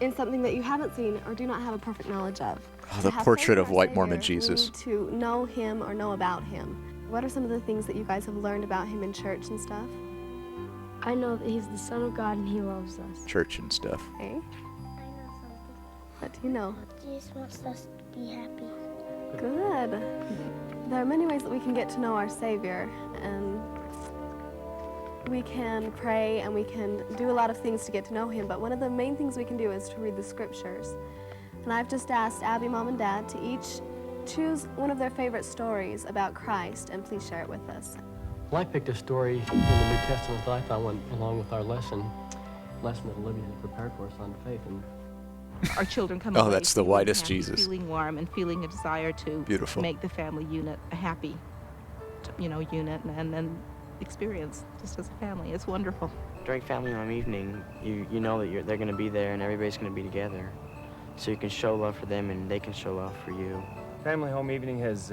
in something that you haven't seen or do not have a perfect knowledge of.
Oh,
To
the
have
portrait
faith in
of
our
white
Savior,
Mormon
we
Jesus.
need to know him or know about him. What are some of the things that you guys have learned about him in church and stuff?
I know that he's the Son of God and he loves us.
Church and stuff.
Okay.
What do you know?
Jesus wants us to be happy.
Good. There are many ways that we can get to know our Savior, and we can pray and we can do a lot of things to get to know Him, but one of the main things we can do is to read the Scriptures. And I've just asked Abby, Mom, and Dad to each choose one of their favorite stories about Christ and please share it with us.
Well, I picked a story in the New Testament that I found went along with our lesson that Olivia had prepared for us on faith. And
our children come
Oh,
away
that's the
feeling
whitest
happy,
Jesus.
feeling warm and feeling a desire to
Beautiful.
make the family unit a happy, unit and then experience just as a family. It's wonderful.
During family home evening, you know that they're going to be there and everybody's going to be together, so you can show love for them and they can show love for you.
Family home evening has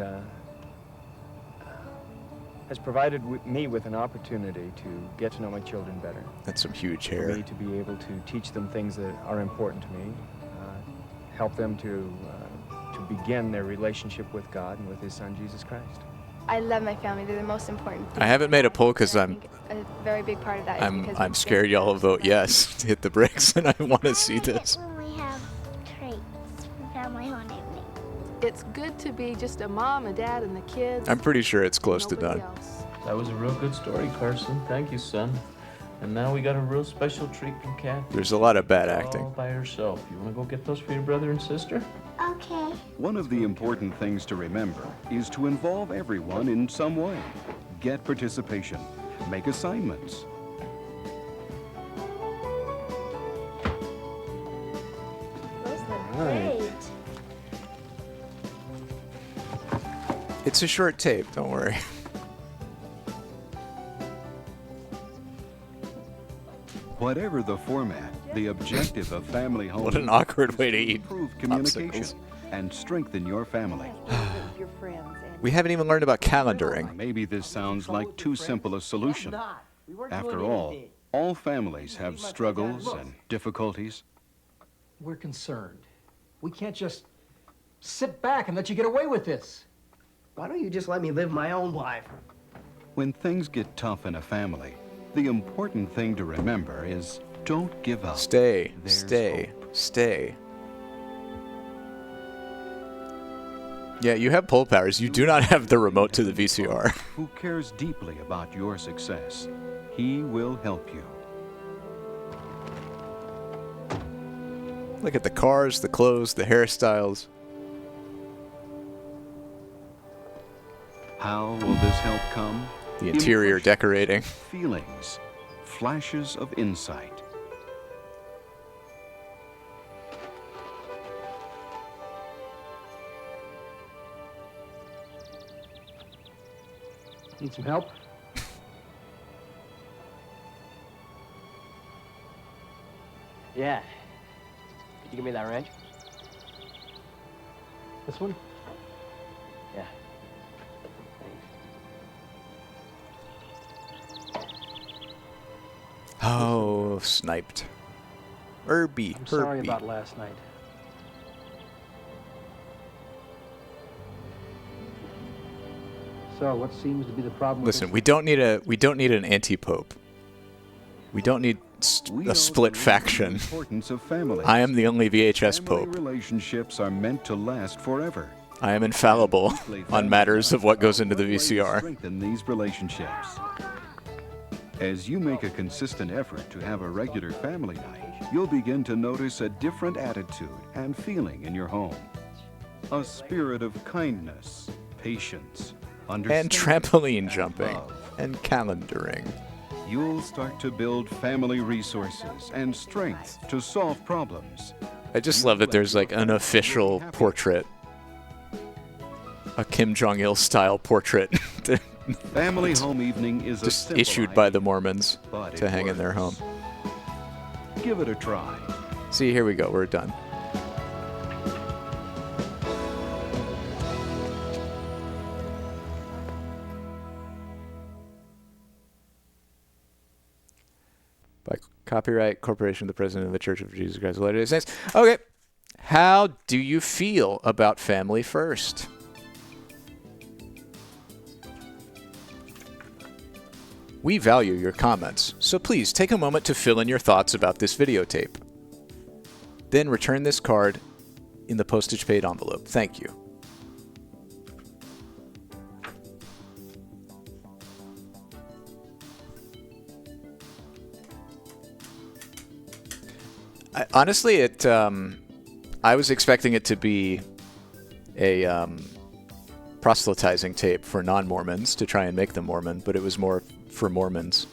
provided me with an opportunity to get to know my children better.
That's some huge
For
hair.
me to be able to teach them things that are important to me, help them to begin their relationship with God and with His Son, Jesus Christ.
I love my family. They're the most important thing.
I haven't made a poll because I'm
A very big part of that is because
I'm scared y'all will vote yes to hit the bricks, and I want to see this.
When we have treats for family home evening.
It's good to be just a mom, a dad, and the kids.
I'm pretty sure it's close to done.
That was a real good story, Carson. Thank you, son. And now we got a real special treat from Kathy.
There's a lot of bad
All
acting.
by herself. You want to go get those for your brother and sister?
Okay.
One of the important things to remember is to involve everyone in some way. Get participation. Make assignments.
Great.
It's a short tape, don't worry.
Whatever the format, the objective of family home
What an
evening
awkward
is
way to eat
improve communication
popsicles.
and strengthen your family.
We haven't even learned about calendaring.
Maybe this sounds like too simple a solution. After all families have struggles and difficulties.
We're concerned. We can't just sit back and let you get away with this.
Why don't you just let me live my own life?
When things get tough in a family, the important thing to remember is don't give up.
Stay,
There's
stay, stay. Yeah, you have poll powers. You do not have the remote to the VCR.
Who cares deeply about your success. He will help you.
Look at the cars, the clothes, the hairstyles.
How will this help come?
The interior decorating.
Feelings, flashes of insight.
Need some help?
Yeah. Could you give me that wrench?
This one?
Yeah.
Oh, sniped. Herbie.
I'm sorry
Herbie.
about last night. So, what seems to be the problem?
Listen, we don't need an anti-pope. We don't need a split faction.
Importance of family.
I am the only VHS
Family
pope.
relationships are meant to last forever.
I am infallible on matters of what goes into the VCR.
Strengthen these relationships. As you make a consistent effort to have a regular family night, you'll begin to notice a different attitude and feeling in your home. A spirit of kindness, patience,
And
understanding,
trampoline jumping.
love.
And calendaring.
You'll start to build family resources and strength to solve problems.
I just love that there's like an official portrait. A Kim Jong-il style portrait.
Family home evening is a
just
simple
issued by the Mormons
but
to
it
hang in their home.
works. Give it a try.
See, here we go. We're done. By copyright corporation of the President of the Church of Jesus Christ of Latter-day Saints. Okay. How do you feel about Family First? We value your comments, so please take a moment to fill in your thoughts about this videotape. Then return this card in the postage paid envelope. Thank you. Honestly, I was expecting it to be a proselytizing tape for non-Mormons to try and make them Mormon, but it was more for Mormons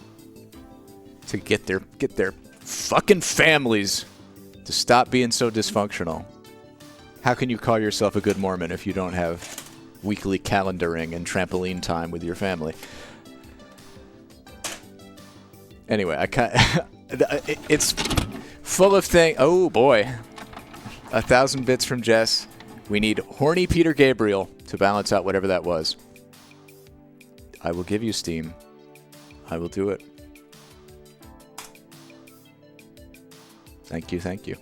to get their fucking families to stop being so dysfunctional. How can you call yourself a good Mormon if you don't have weekly calendaring and trampoline time with your family? Anyway, it's full of things. Oh boy, 1,000 bits from Jess. We need horny Peter Gabriel to balance out whatever that was. I will give you Steam. I will do it. Thank you, thank you.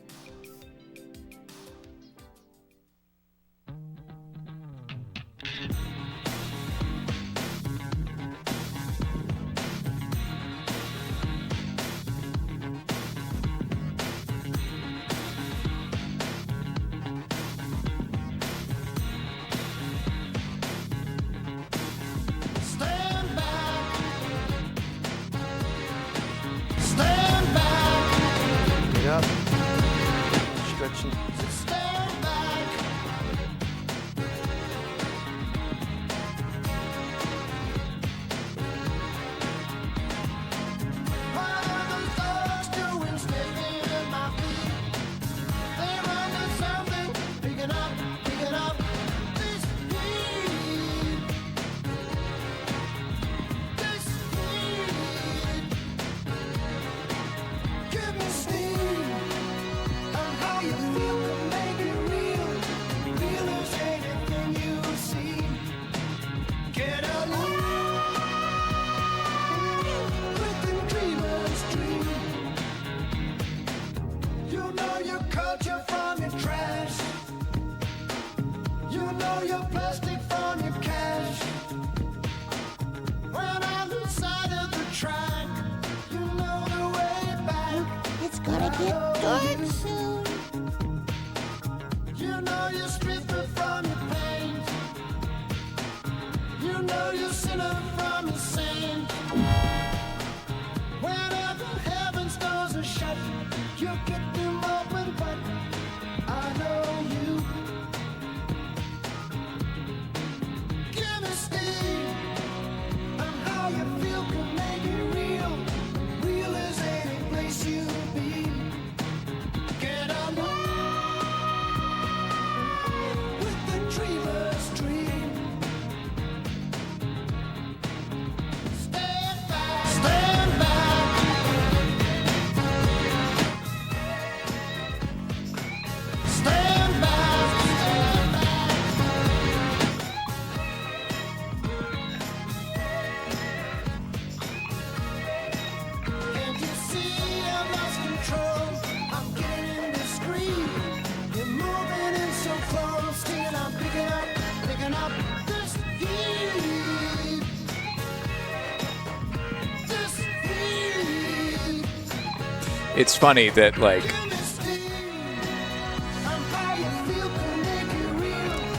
It's funny that, like,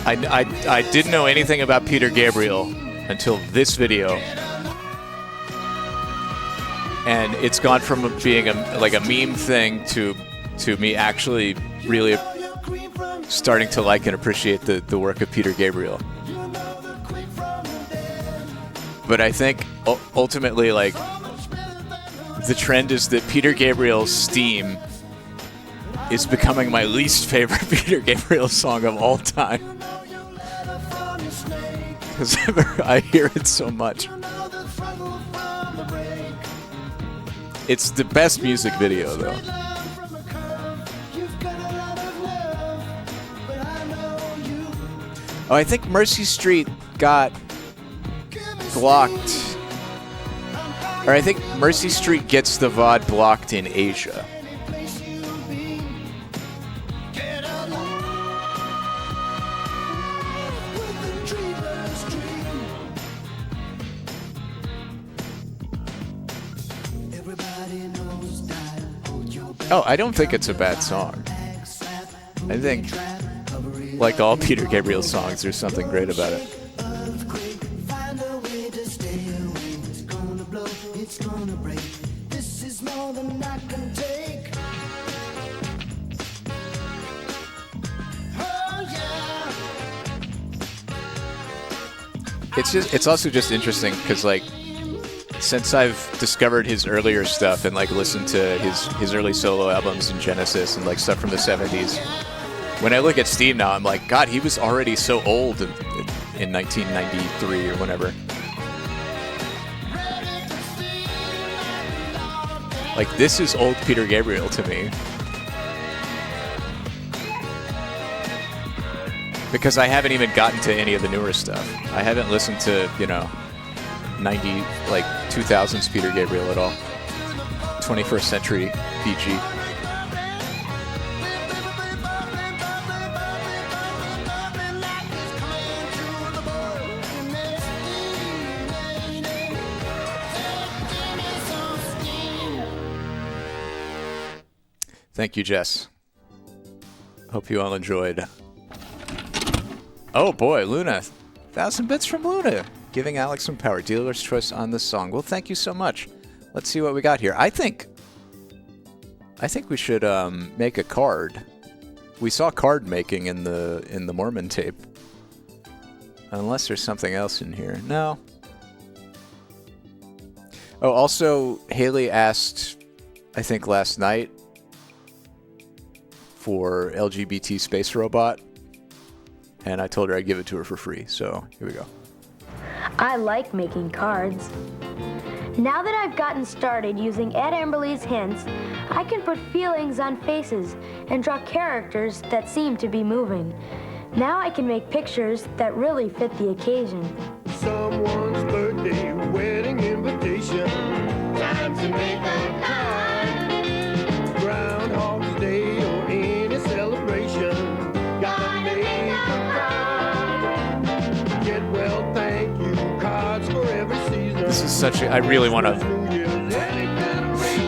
I didn't know anything about Peter Gabriel until this video, and it's gone from being like a meme thing to me actually really starting to like and appreciate the work of Peter Gabriel. But I think ultimately, like, the trend is that Peter Gabriel's Steam is becoming my least favorite Peter Gabriel song of all time. Because I hear it so much. It's the best music video, though. Oh, I think Mercy Street got blocked. Or I think Mercy Street gets the VOD blocked in Asia. Oh, I don't think it's a bad song. I think Like all Peter Gabriel songs, there's something great about it. It's also just interesting because, like, since I've discovered his earlier stuff and like listened to his early solo albums in Genesis and like stuff from the 70s, when I look at Steve now, I'm like, God, he was already so old in 1993 or whenever. Like, this is old Peter Gabriel to me. Because I haven't even gotten to any of the newer stuff. I haven't listened to, 2000s Peter Gabriel at all. 21st century PG. Thank you, Jess. Hope you all enjoyed. Oh boy, Luna. 1,000 bits from Luna. Giving Alex some power. Dealer's choice on this song. Well, thank you so much. Let's see what we got here. I think we should make a card. We saw card making in the Mormon tape. Unless there's something else in here. No. Oh, also, Haley asked, I think last night, for LGBT Space Robot. And I told her I'd give it to her for free. So, here we go.
I like making cards. Now that I've gotten started using Ed Emberley's hints, I can put feelings on faces and draw characters that seem to be moving. Now I can make pictures that really fit the occasion.
Someone's birthday, wedding invitation. Time to make a card. Groundhog's Day or any celebration. Gotta make a card. Get well, thank you. Cards for every season.
This is such a... I really want to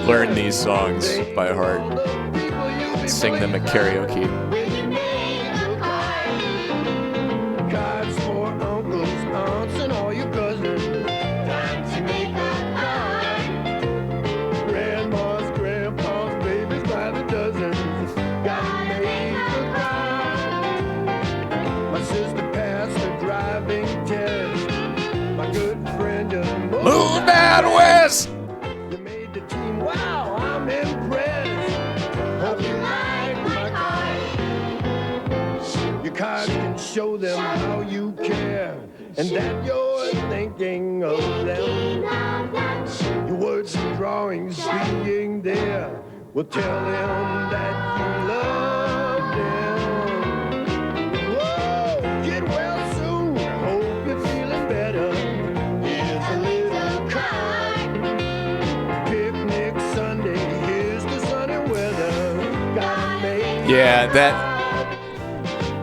learn these songs by heart. Sing them at karaoke.
Cards for uncles, aunts, and all your cousins. Time to make a card. Grandmas, grandpas, babies by the dozens. Gotta make a card. My sister passed a driving test. My good friend
Move that west!
You made the team. Wow, I'm impressed. Hope you like my card. Your cards can show them how you care and that you're thinking of them. Your words and drawings being there will tell them that you love them. Whoa, get well soon. Hope you're feeling better. Here's a little card. Picnic Sunday. Here's the sunny weather. Gotta make
Yeah,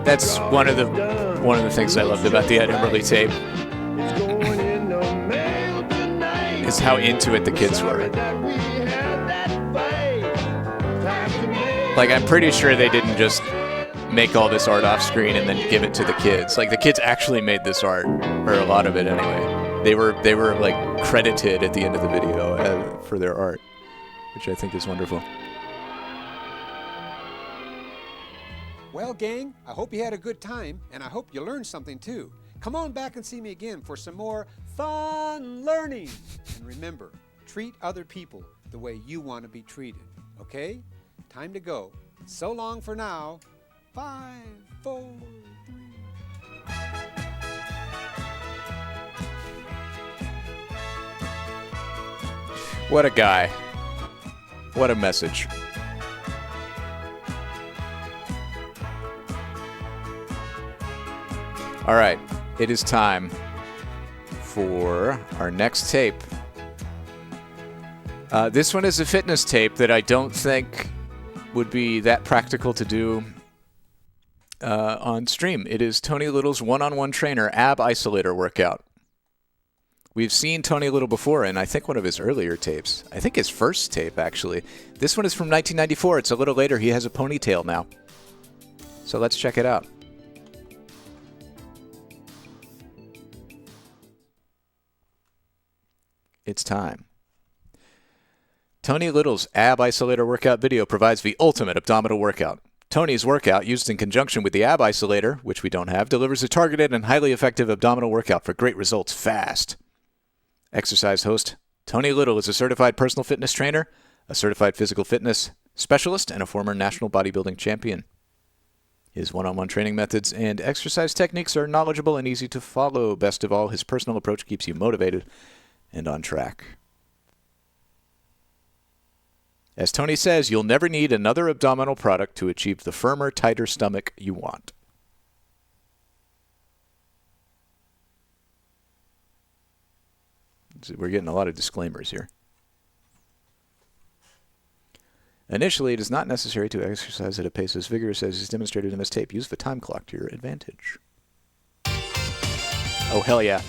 that's one of the things I loved about the Ed Emberley tape. Is how into it the kids were. Like, I'm pretty sure they didn't just make all this art off screen and then give it to the kids. Like, the kids actually made this art, or a lot of it anyway. They were like credited at the end of the video for their art, which I think is wonderful.
Well, gang, I hope you had a good time, and I hope you learned something too. Come on back and see me again for some more fun learning. And remember, treat other people the way you want to be treated, okay? Time to go. So long for now. 5, 4, 3.
What a guy. What a message. All right, it is time for our next tape. This one is a fitness tape that I don't think would be that practical to do on stream. It is Tony Little's one-on-one trainer ab isolator workout. We've seen Tony Little before in, I think, one of his earlier tapes. I think his first tape, actually. This one is from 1994. It's a little later. He has a ponytail now. So let's check it out. it's time. Tony Little's Ab Isolator workout video provides the ultimate abdominal workout. Tony's workout, used in conjunction with the Ab Isolator, which we don't have, delivers a targeted and highly effective abdominal workout for great results fast. Exercise host Tony Little is a certified personal fitness trainer, a certified physical fitness specialist, and a former national bodybuilding champion. His one-on-one training methods and exercise techniques are knowledgeable and easy to follow. Best of all, his personal approach keeps you motivated and on track. As Tony says, you'll never need another abdominal product to achieve the firmer, tighter stomach you want. We're getting a lot of disclaimers here. Initially, it is not necessary to exercise at a pace as vigorous as is demonstrated in this tape. Use the time clock to your advantage. Oh, hell yeah.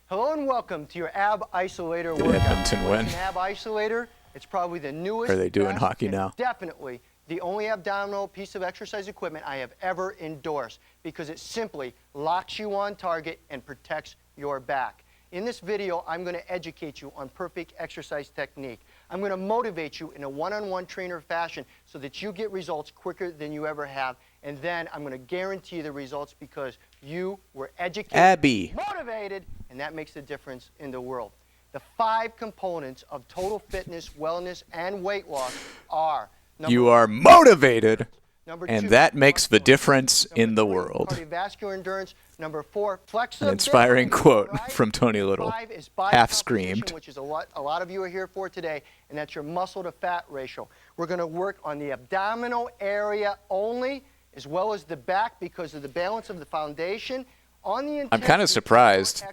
Hello and welcome to your Ab Isolator workout.
Edmonton win.
An Ab Isolator, it's probably the newest,
Are they doing
best,
hockey
and
now?
Definitely the only abdominal piece of exercise equipment I have ever endorsed because it simply locks you on target and protects your back. In this video, I'm going to educate you on perfect exercise technique. I'm going to motivate you in a one-on-one trainer fashion so that you get results quicker than you ever have. And then I'm going to guarantee the results because you were educated, motivated, and that makes a difference in the world. The 5 components of total fitness, wellness, and weight loss are:
You are motivated,
Number
and
2,
that makes the difference in the world.
cardiovascular endurance. Number 4,
An
flexibility.
inspiring quote from Tony Little.
5 is body
Half
composition,
screamed.
which is a lot of you are here for today, and that's your muscle to fat ratio. We're going to work on the abdominal area only, as well as the back because of the balance of the foundation.
I'm kind of surprised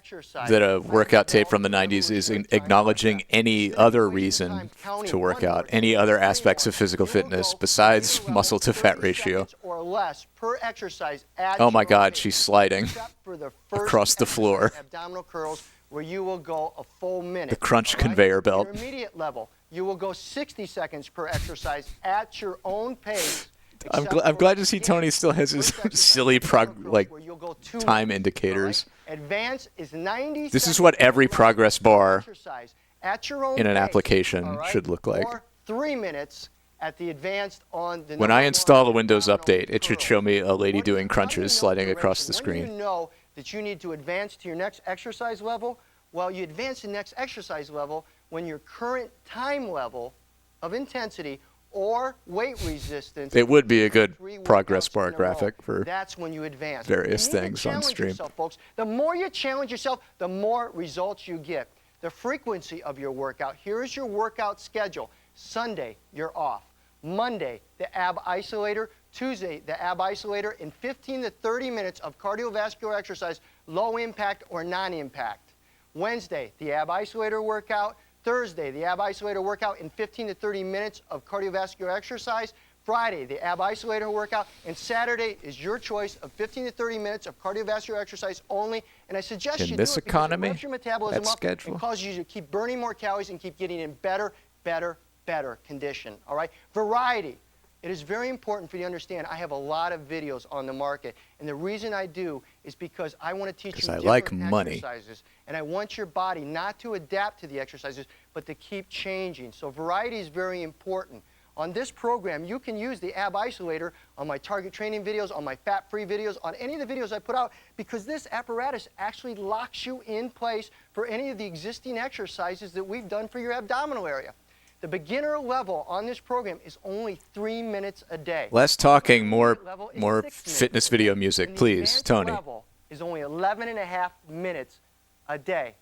that a workout tape from the 90s is acknowledging any other reason to work out, any other aspects of physical fitness besides muscle to fat ratio.
Or less per exercise.
Oh my God, she's sliding across the floor.
Abdominal curls where you will go a full minute.
The crunch conveyor belt.
Intermediate level, you will go 60 seconds per exercise at your own pace.
I'm glad to see Tony still has his silly time indicators.
Advance is 90
This is what every progress bar
at your own
in an
pace,
application should look like.
Or 3 minutes at the advanced on the
When I install a Windows update, it should show me a lady doing crunches sliding across the
When
screen.
do you know that you need to advance to your next exercise level? Well, you advance to the next exercise level when your current time level of intensity or weight resistance.
It would be a good progress bar graphic for
That's when you advance.
various
You need to
things on
challenge
stream.
yourself, folks. The more you challenge yourself, the more results you get. The frequency of your workout. Here is your workout schedule. Sunday, you're off. Monday, the Ab Isolator. Tuesday, the Ab Isolator in 15 to 30 minutes of cardiovascular exercise, low impact or non-impact. Wednesday, the Ab Isolator workout. Thursday, the Ab Isolator workout in 15 to 30 minutes of cardiovascular exercise. Friday, the Ab Isolator workout. And Saturday is your choice of 15 to 30 minutes of cardiovascular exercise only. And I suggest
In
you
this
do it because it
economy,
ramps your metabolism
that
up
schedule.
and causes you to keep burning more calories and keep getting in better condition. All right? Variety. It is very important for you to understand I have a lot of videos on the market, and the reason I do is because I want to teach you different
like money.
exercises, and I want your body not to adapt to the exercises, but to keep changing. So variety is very important. On this program, you can use the Ab Isolator on my target training videos, on my fat-free videos, on any of the videos I put out, because this apparatus actually locks you in place for any of the existing exercises that we've done for your abdominal area. The beginner level on this program is only 3 minutes a day.
Less talking, more fitness video music, please, Tony.
Level is only 11.5 minutes a day.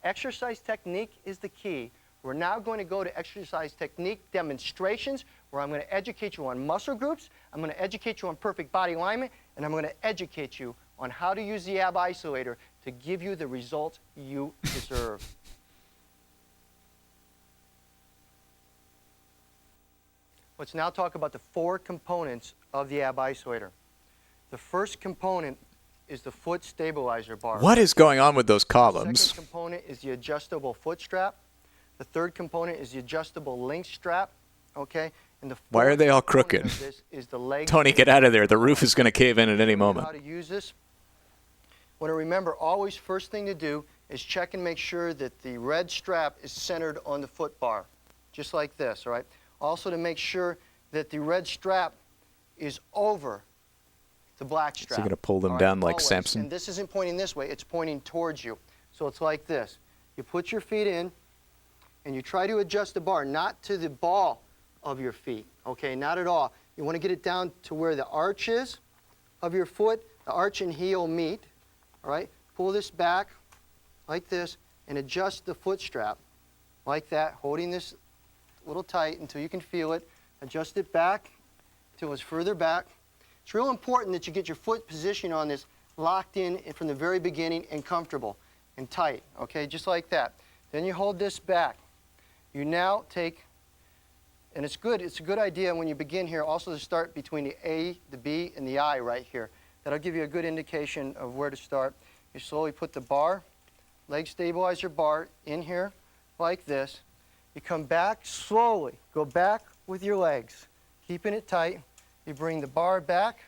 Exercise technique is the key. We're now going to go to exercise technique demonstrations where I'm going to educate you on muscle groups, I'm going to educate you on perfect body alignment, and I'm going to educate you on how to use the Ab Isolator to give you the results you deserve. Let's now talk about the 4 components of the ab isolator. The first component is the foot stabilizer bar.
What is going on with those columns?
The second component is the adjustable foot strap. The third component is the adjustable link strap. Okay? And the
Why are they all crooked?
Is the leg.
Tony, get out of there. The roof is going to cave in at any moment.
How to use this. Want to remember, always first thing to do is check and make sure that the red strap is centered on the foot bar, just like this, all right? Also to make sure that the red strap is over the black strap.
Is he going to pull them down like Samson?
And this isn't pointing this way, it's pointing towards you. So it's like this. You put your feet in, and you try to adjust the bar, not to the ball of your feet, okay? Not at all. You want to get it down to where the arch is of your foot, the arch and heel meet, all right? Pull this back like this and adjust the foot strap like that, holding this a little tight until you can feel it. Adjust it back until it's further back. It's real important that you get your foot position on this locked in from the very beginning and comfortable and tight, okay? Just like that. Then you hold this back. You now take, and it's a good idea when you begin here also to start between the A, the B, and the I right here. That'll give you a good indication of where to start. You slowly put the bar, leg stabilizer bar in here like this. You come back slowly. Go back with your legs, keeping it tight. You bring the bar back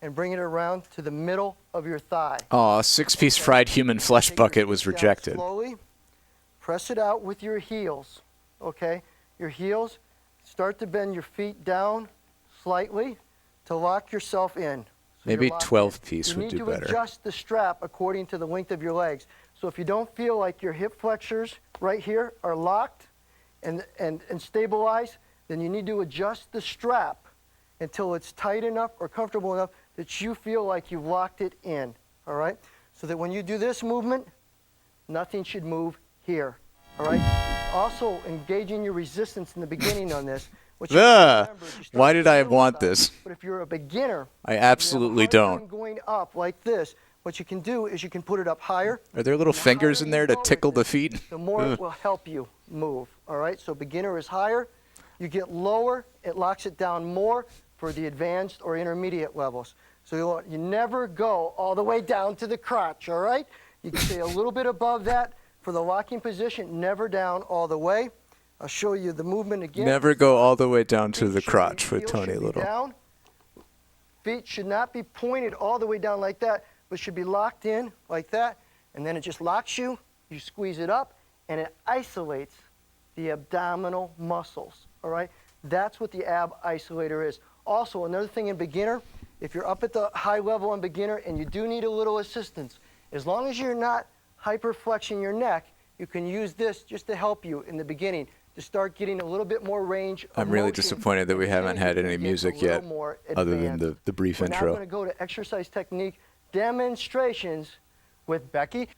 and bring it around to the middle of your thigh.
Aw, 6-piece fried human flesh bucket was rejected.
Slowly press it out with your heels, okay? Your heels, start to bend your feet down slightly to lock yourself in.
Maybe 12-piece would do better.
You need to adjust the strap according to the length of your legs. So if you don't feel like your hip flexors right here are locked and stabilized, then you need to adjust the strap until it's tight enough or comfortable enough that you feel like you've locked it in, all right? So that when you do this movement, nothing should move here, all right? Also, engaging your resistance in the beginning on this.
Why did I want this?
But if you're a beginner,
I absolutely don't.
Going up like this, what you can do is you can put it up higher.
Are there little fingers in there to tickle the feet?
The more it will help you move, all right? So beginner is higher. You get lower, it locks it down more for the advanced or intermediate levels. So you never go all the way down to the crotch, all right? You can stay a little bit above that for the locking position, never down all the way. I'll show you the movement again.
Never go all the way down to the crotch with Tony Little.
Down. Feet should not be pointed all the way down like that, but should be locked in like that. And then it just locks you. You squeeze it up, and it isolates the abdominal muscles, all right? That's what the ab isolator is. Also, another thing in beginner, if you're up at the high level in beginner and you do need a little assistance, as long as you're not hyperflexing your neck, you can use this just to help you in the beginning to start getting a little bit more range of
I'm really
motion.
disappointed that we haven't had any music yet, other than the brief
We're
intro.
now going to go to exercise technique demonstrations with Becky.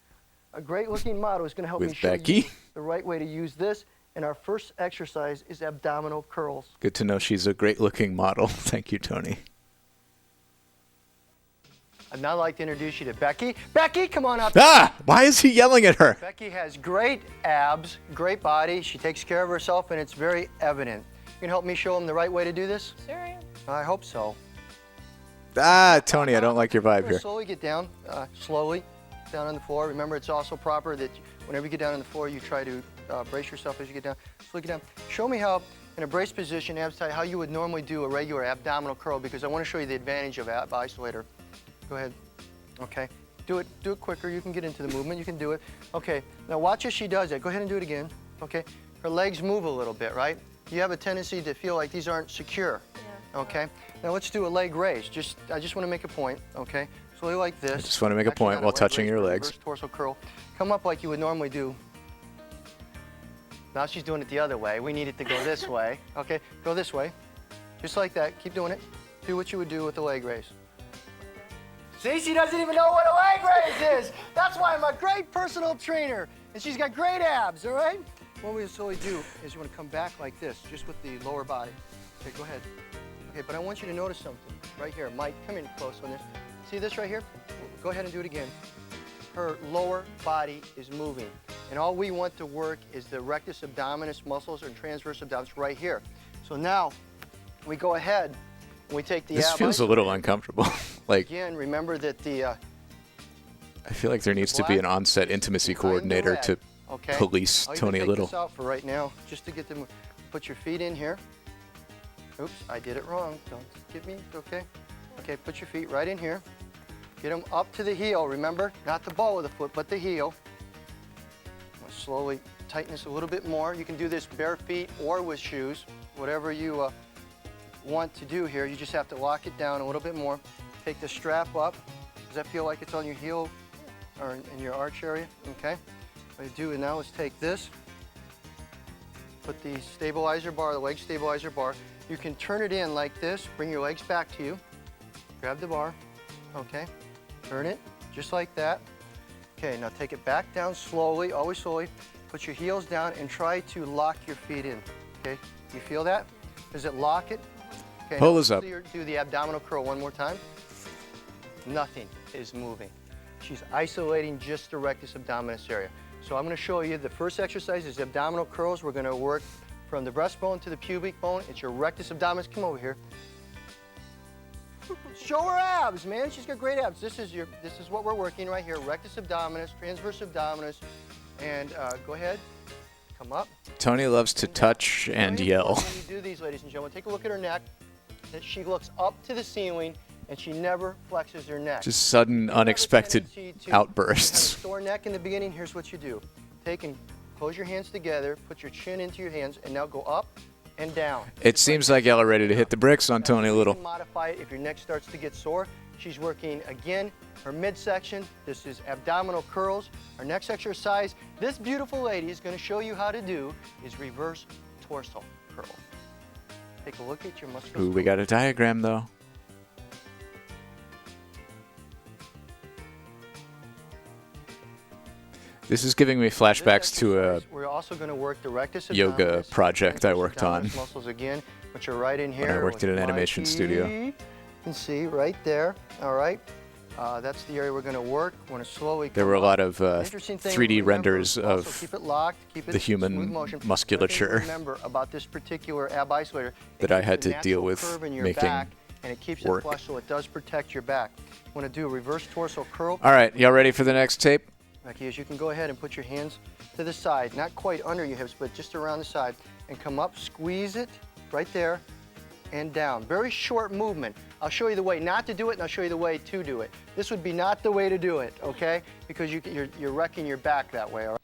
A great-looking model is going to help me show you the right way to use this. And our first exercise is abdominal curls.
Good to know she's a great-looking model. Thank you, Tony.
I'd now like to introduce you to Becky. Becky, come on up.
Ah! Why is he yelling at her?
Becky has great abs, great body. She takes care of herself, and it's very evident. You can help me show him the right way to do this?
Sure am.
I hope so.
Ah, Tony, I don't like your vibe here.
Slowly get down, slowly down on the floor. Remember, it's also proper that whenever you get down on the floor, you try to brace yourself as you get down. Slowly get down. Show me how, in a brace position, abs tight, how you would normally do a regular abdominal curl, because I want to show you the advantage of ab isolator. Go ahead. Okay. Do it quicker. You can get into the movement. You can do it. Okay. Now watch as she does it. Go ahead and do it again. Okay. Her legs move a little bit, right? You have a tendency to feel like these aren't secure. Yeah. Okay. Now let's do a leg raise. I just want to make a point. Okay. Slowly like this.
I just want to make a point while touching your legs.
Reverse torso curl. Come up like you would normally do. Now she's doing it the other way. We need it to go this way. Okay. Go this way. Just like that. Keep doing it. Do what you would do with the leg raise. See, she doesn't even know what a leg raise is. That's why I'm a great personal trainer. And she's got great abs, all right? What we slowly do is you want to come back like this, just with the lower body. Okay, go ahead. Okay, but I want you to notice something right here. Mike, come in close on this. See this right here? Go ahead and do it again. Her lower body is moving. And all we want to work is the rectus abdominis muscles or transverse abdominis right here. So now, we go ahead and we take the
This
ab
feels a little uncomfortable. Like,
again, remember that the
I feel like there needs to be an on-set intimacy coordinator to police Tony
take
Little.
this out for right now, just to get them. Put your feet in here. Oops, I did it wrong. Don't get me. It's okay. Okay, put your feet right in here. Get them up to the heel. Remember, not the ball of the foot, but the heel. Slowly tighten this a little bit more. You can do this bare feet or with shoes, whatever you want to do here. You just have to lock it down a little bit more. Take the strap up. Does that feel like it's on your heel or in your arch area? Okay. What you do now is take this, put the stabilizer bar, the leg stabilizer bar. You can turn it in like this, bring your legs back to you, grab the bar, okay, turn it just like that. Okay, now take it back down slowly, always slowly. Put your heels down and try to lock your feet in, okay? You feel that? Does it lock it? Okay,
Pull us up.
Do the abdominal curl one more time. Nothing is moving. She's isolating just the rectus abdominis area. So I'm going to show you the first exercise is abdominal curls. We're going to work from the breastbone to the pubic bone. It's your rectus abdominis. Come over here. Show her abs, man. She's got great abs. This is what we're working right here. Rectus abdominis, transverse abdominis, and go ahead. Come up.
Tony loves to touch and yell.
When you do these, ladies and gentlemen, take a look at her neck. That she looks up to the ceiling and she never flexes her neck.
Just sudden, unexpected outbursts.
Sore neck in the beginning. Here's what you do: take and close your hands together. Put your chin into your hands, and now go up and down.
It seems like y'all are ready to hit the bricks on Tony Little.
You can modify it if your neck starts to get sore. She's working again her midsection. This is abdominal curls. Our next exercise, this beautiful lady is going to show you how to do is reverse torso curl. Take a look at your muscles.
Ooh, we got a diagram though. This is giving me flashbacks to a
We're also going to work the rectus
yoga project I worked on
muscles again, which are right in here.
when I worked at an animation studio.
You can see right there. All right. That's the area we're going to work. We're going to slowly.
There were a lot of
Interesting thing,
3D
remember,
renders
also
of
keep it locked, keep it
the
smooth
human
motion.
musculature
Remember about this particular ab isolator,
that I had to deal with
curve in your
making
back, and it keeps
work.
it flush, so it does protect your back. Want to do a reverse torso curl.
All right, y'all ready for the next tape?
Becky, as you can go ahead and put your hands to the side, not quite under your hips, but just around the side, and come up, squeeze it right there, and down. Very short movement. I'll show you the way not to do it, and I'll show you the way to do it. This would be not the way to do it, okay? Because you're wrecking your back that way, all right?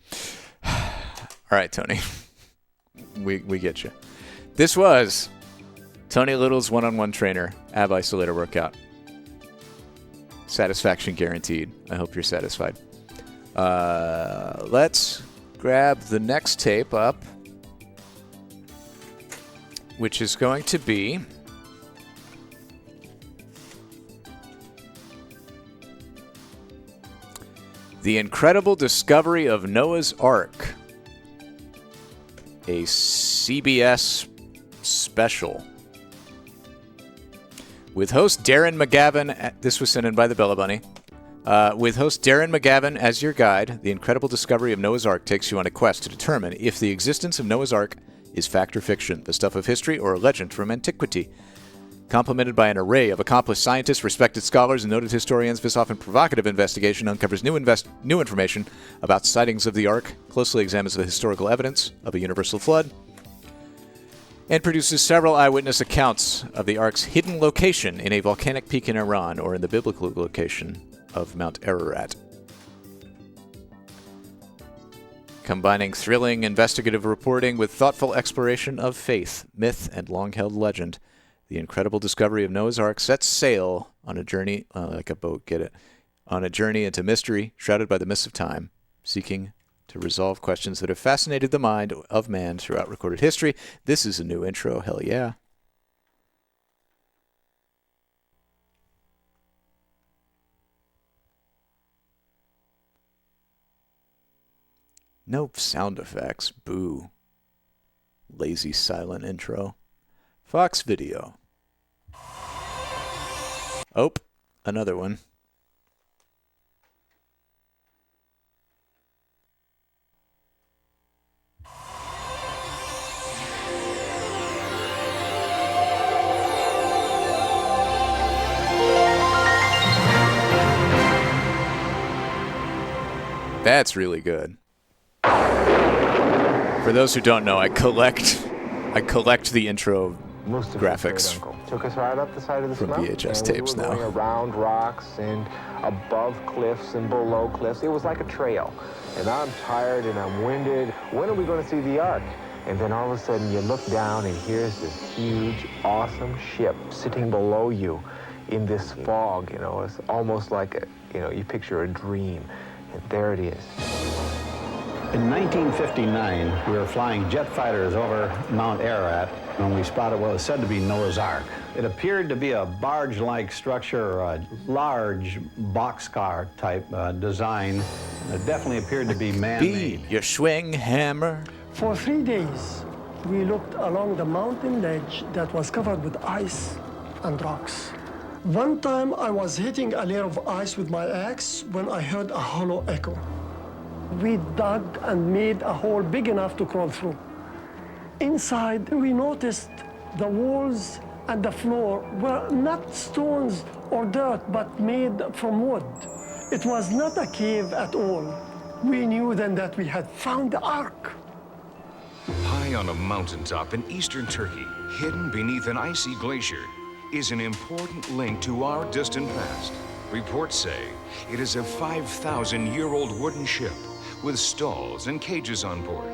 All right, Tony. We get you. This was Tony Little's one-on-one trainer ab isolator workout. Satisfaction guaranteed. I hope you're satisfied. Let's grab the next tape up, which is going to be The Incredible Discovery of Noah's Ark, a CBS special. With host Darren McGavin, this was sent in by the Bella Bunny. With host Darren McGavin as your guide, The Incredible Discovery of Noah's Ark takes you on a quest to determine if the existence of Noah's Ark is fact or fiction, the stuff of history, or a legend from antiquity. Complemented by an array of accomplished scientists, respected scholars, and noted historians, this often provocative investigation uncovers new information about sightings of the Ark, closely examines the historical evidence of a universal flood, and produces several eyewitness accounts of the Ark's hidden location in a volcanic peak in Iran or in the biblical location of Mount Ararat. Combining thrilling investigative reporting with thoughtful exploration of faith, myth, and long-held legend, The Incredible Discovery of Noah's Ark sets sail on a journey, like a boat, get it, on a journey into mystery, shrouded by the mists of time, seeking to resolve questions that have fascinated the mind of man throughout recorded history. This is a new intro, hell yeah. No sound effects, boo. Lazy silent intro. Fox Video. Oh, another one. That's really good. For those who don't know, I collect the intro graphics
took us right up the side of the
from
mountain,
VHS
and
tapes
we were
now.
going around rocks and above cliffs and below cliffs. It was like a trail. And I'm tired and I'm winded. When are we going to see the Ark? And then all of a sudden you look down and here's this huge, awesome ship sitting below you in this fog. You know, it's almost like you picture a dream. And there it is.
In 1959, we were flying jet fighters over Mount Ararat when we spotted what was said to be Noah's Ark. It appeared to be a barge-like structure, a large boxcar type design. It definitely appeared to be man-made.
Be your swing hammer.
For 3 days, we looked along the mountain ledge that was covered with ice and rocks. One time I was hitting a layer of ice with my axe when I heard a hollow echo. We dug and made a hole big enough to crawl through. Inside, we noticed the walls and the floor were not stones or dirt, but made from wood. It was not a cave at all. We knew then that we had found the Ark.
High on a mountaintop in eastern Turkey, hidden beneath an icy glacier, is an important link to our distant past. Reports say it is a 5,000-year-old wooden ship with stalls and cages on board.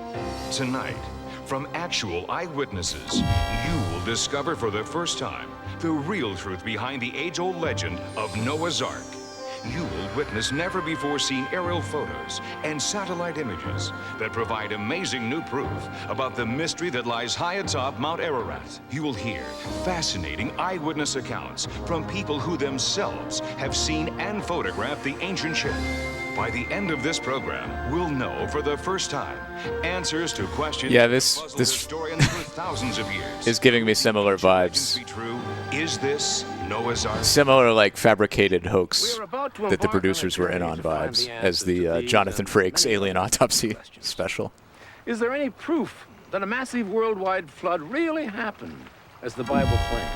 Tonight, from actual eyewitnesses, you will discover for the first time the real truth behind the age-old legend of Noah's Ark. You will witness never-before-seen aerial photos and satellite images that provide amazing new proof about the mystery that lies high atop Mount Ararat. You will hear fascinating eyewitness accounts from people who themselves have seen and photographed the ancient ship. By the end of this program, we'll know for the first time answers to questions
this
historians for thousands of years.
is giving me similar vibes.
Be true. Is this Noah's Ark?
Similar, like, fabricated hoax that the producers were in on vibes as the Jonathan Frakes Alien Autopsy special.
Is there any proof that a massive worldwide flood really happened, as the Bible claims?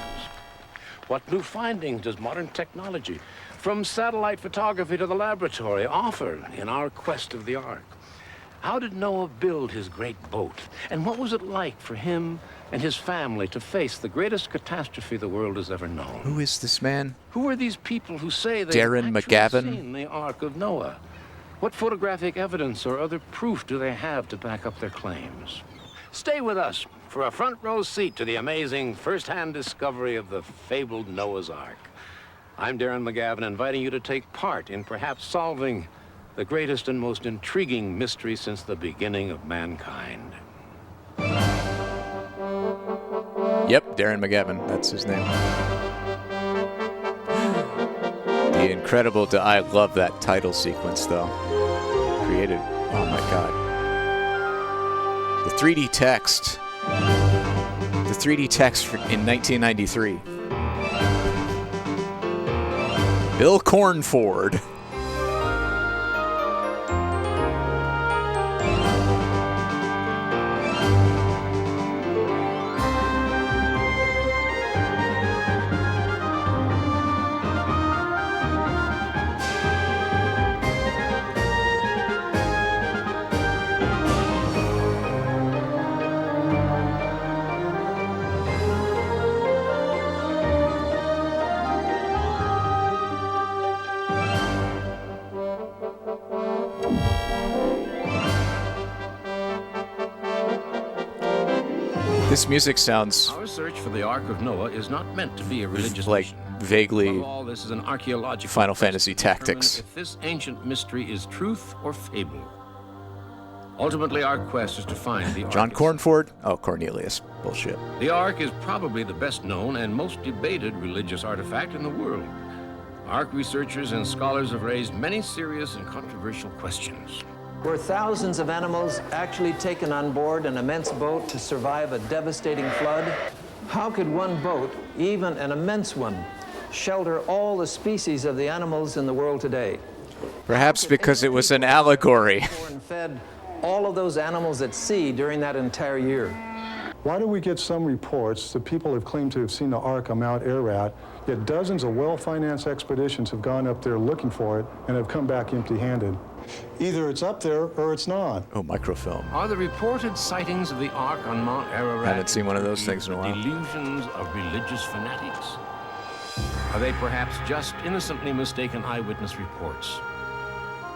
What new findings does modern technology, from satellite photography to the laboratory, offer in our quest of the Ark? How did Noah build his great boat? And what was it like for him and his family to face the greatest catastrophe the world has ever known?
Who is this man?
Who are these people who say they've
Darren
actually
McGavin?
seen the Ark of Noah? What photographic evidence or other proof do they have to back up their claims? Stay with us for a front row seat to the amazing first-hand discovery of the fabled Noah's Ark. I'm Darren McGavin, inviting you to take part in perhaps solving the greatest and most intriguing mystery since the beginning of mankind.
Yep, Darren McGavin. That's his name. The incredible... I love that title sequence, though. Created... Oh, my God. The 3D text. The 3D text in 1993. Bill Cornford. This music sounds...
Our search for the Ark of Noah is not meant to be a religious
like
mission.
vaguely
Above all, this is an archaeological
Final
quest
Fantasy
to determine
Tactics.
If this ancient mystery is truth or fable. Ultimately, our quest is to find the Ark.
John Cornford? Oh, Cornelius. Bullshit.
The Ark is probably the best known and most debated religious artifact in the world. Ark researchers and scholars have raised many serious and controversial questions.
Were thousands of animals actually taken on board an immense boat to survive a devastating flood? How could one boat, even an immense one, shelter all the species of the animals in the world today?
Perhaps because it was an allegory.
And fed all of those animals at sea during that entire year.
Why do we get some reports that people have claimed to have seen the Ark on Mount Ararat, yet dozens of well-financed expeditions have gone up there looking for it and have come back empty-handed? Either it's up there or it's not.
Oh, microfilm.
Are the reported sightings of the Ark on Mount Ararat
Haven't seen one of those things in a while.
delusions of religious fanatics? Are they perhaps just innocently mistaken eyewitness reports?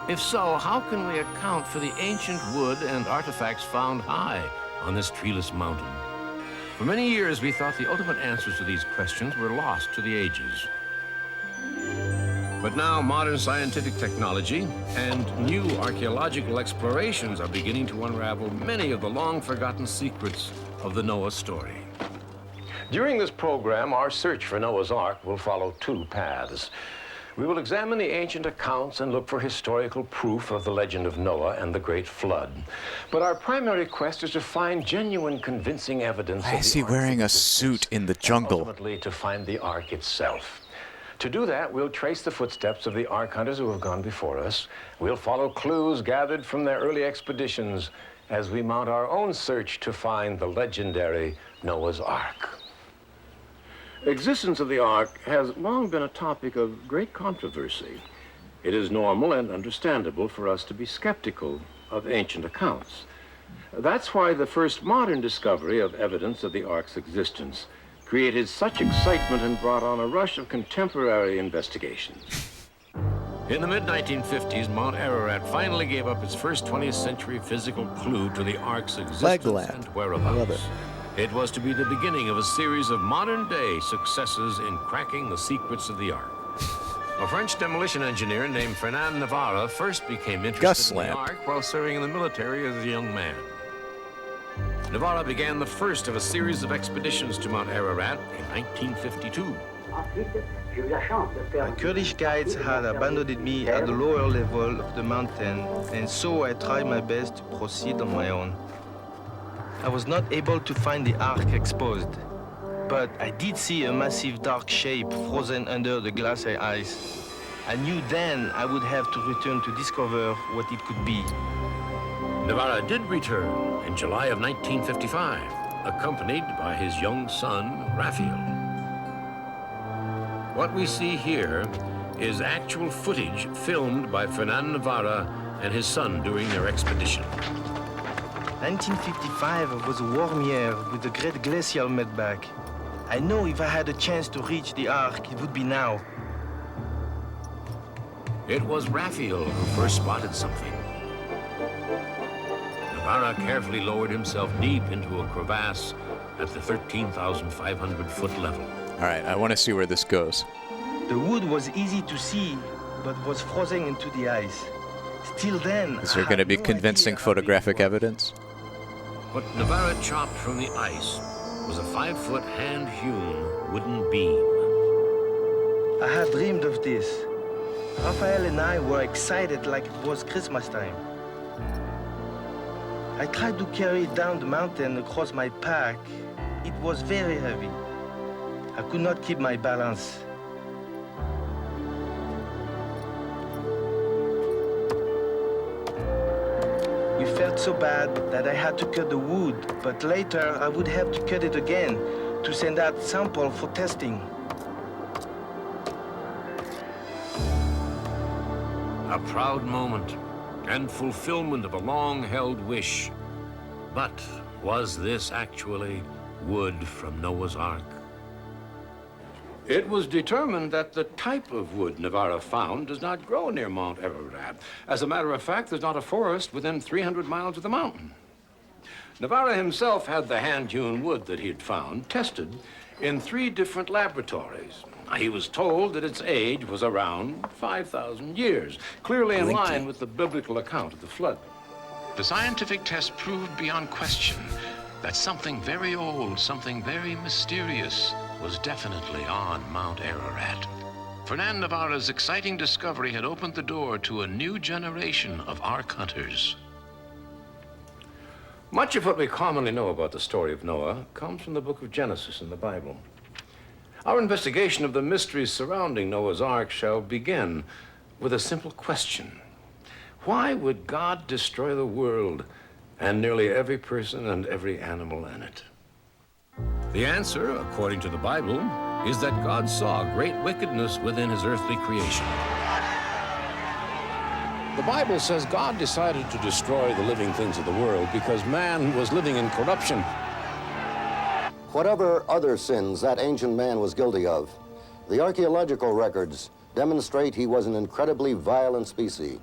If so, how can we account for the ancient wood and artifacts found high on this treeless mountain? For many years, we thought the ultimate answers to these questions were lost to the ages. But now modern scientific technology and new archaeological explorations are beginning to unravel many of the long-forgotten secrets of the Noah story. During this program, our search for Noah's Ark will follow two paths. We will examine the ancient accounts and look for historical proof of the legend of Noah and the Great Flood. But our primary quest is to find genuine, convincing evidence.
Why is he wearing a suit in the jungle?
Ultimately, to find the Ark itself. To do that, we'll trace the footsteps of the Ark hunters who have gone before us. We'll follow clues gathered from their early expeditions as we mount our own search to find the legendary Noah's Ark. Existence of the Ark has long been a topic of great controversy. It is normal and understandable for us to be skeptical of ancient accounts. That's why the first modern discovery of evidence of the Ark's existence created such excitement and brought on a rush of contemporary investigations. In the mid-1950s, Mount Ararat finally gave up its first 20th century physical clue to the Ark's existence and whereabouts.
I love it.
It was to be the beginning of a series of modern-day successes in cracking the secrets of the Ark. A French demolition engineer named Fernand Navarra first became interested in the Ark while serving in the military as a young man. Navarra began the first of a series of expeditions to Mount Ararat in 1952.
My Kurdish guides had abandoned me at the lower level of the mountain, and so I tried my best to proceed on my own. I was not able to find the Ark exposed, but I did see a massive dark shape frozen under the glacier ice. I knew then I would have to return to discover what it could be.
Navarra did return in July of 1955, accompanied by his young son, Raphael. What we see here is actual footage filmed by Fernand Navarra and his son during their expedition.
1955 was a warm year with a great glacial meltback. I know if I had a chance to reach the Ark, it would be now.
It was Raphael who first spotted something. Navarra carefully lowered himself deep into a crevasse at the 13,500-foot level.
All right, I want to see where this goes.
The wood was easy to see, but was frozen into the ice. Still then,
Is there going to be convincing photographic evidence?
What Navarra chopped from the ice was a 5-foot hand-hewn wooden beam.
I had dreamed of this. Raphael and I were excited like it was Christmas time. I tried to carry it down the mountain across my pack. It was very heavy. I could not keep my balance. We felt so bad that I had to cut the wood, but later I would have to cut it again to send out sample for testing.
A proud moment and fulfillment of a long-held wish. But was this actually wood from Noah's Ark? It was determined that the type of wood Navarra found does not grow near Mount Ararat. As a matter of fact, there's not a forest within 300 miles of the mountain. Navarra himself had the hand-hewn wood that he had found tested in 3 different laboratories. He was told that its age was around 5,000 years, clearly in line with the biblical account of the flood. The scientific test proved beyond question that something very old, something very mysterious was definitely on Mount Ararat. Fernand Navarra's exciting discovery had opened the door to a new generation of Ark hunters. Much of what we commonly know about the story of Noah comes from the book of Genesis in the Bible. Our investigation of the mysteries surrounding Noah's Ark shall begin with a simple question. Why would God destroy the world and nearly every person and every animal in it? The answer, according to the Bible, is that God saw great wickedness within his earthly creation. The Bible says God decided to destroy the living things of the world because man was living in corruption.
Whatever other sins that ancient man was guilty of, the archaeological records demonstrate he was an incredibly violent species.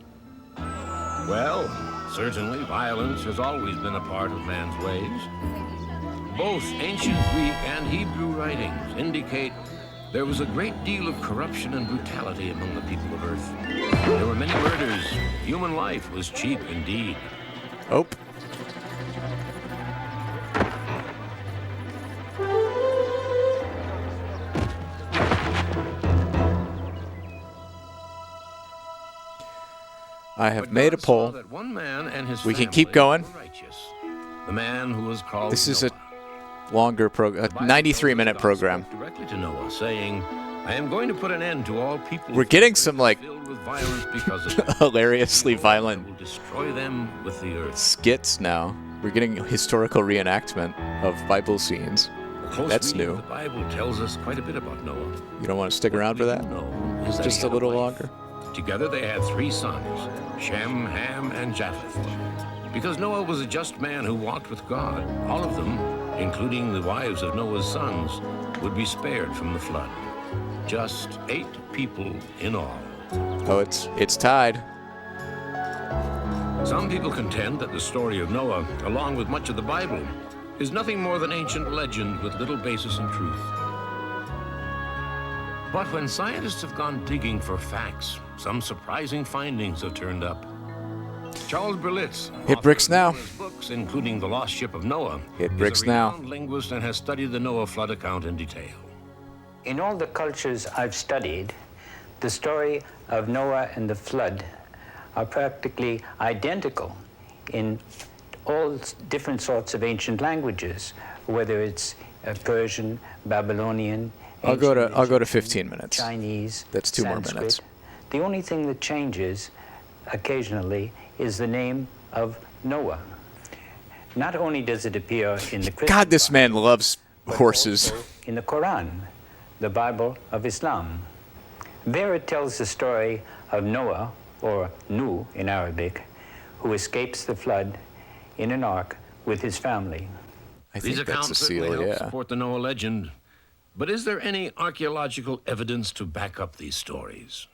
Well, certainly violence has always been a part of man's ways. Both ancient Greek and Hebrew writings indicate there was a great deal of corruption and brutality among the people of Earth. There were many murders. Human life was cheap indeed.
Oh. I have made a poll.
That one man and his
We can keep going.
The man who was called
This is a longer program, a 93-minute program.
Directly to Noah, saying, "I am going to put an end to all people."
We're getting some like
filled with violence because of
hilariously violent
will destroy them with the earth.
skits now. We're getting historical reenactment of Bible scenes. That's new.
The Bible tells us quite a bit about Noah.
You don't want to stick around for that?
Is that
Just
he
a
had
little
wife.
longer.
Together they had 3 sons, Shem, Ham, and Japheth. Because Noah was a just man who walked with God, all of them, including the wives of Noah's sons, would be spared from the flood. Just 8 people in all.
Oh, it's tied.
Some people contend that the story of Noah, along with much of the Bible, is nothing more than ancient legend with little basis in truth. But when scientists have gone digging for facts, some surprising findings have turned up. Charles Berlitz,
Hit bricks now.
books, including The Lost Ship of Noah,
Hit bricks
is a
now.
renowned linguist and has studied the Noah flood account in detail.
In all the cultures I've studied, the story of Noah and the flood are practically identical in all different sorts of ancient languages, whether it's Persian, Babylonian,
I'll go to 15 minutes.
Chinese,
That's 2 more
Sanskrit.
minutes.
The only thing that changes occasionally is the name of Noah. Not only does it appear in the Christian
God, this man loves horses.
Bible, in the Quran, the Bible of Islam. There it tells the story of Noah, or Nuh in Arabic, who escapes the flood in an ark with his family.
These accounts certainly help support the Noah legend. But is there any archaeological evidence to back up these stories?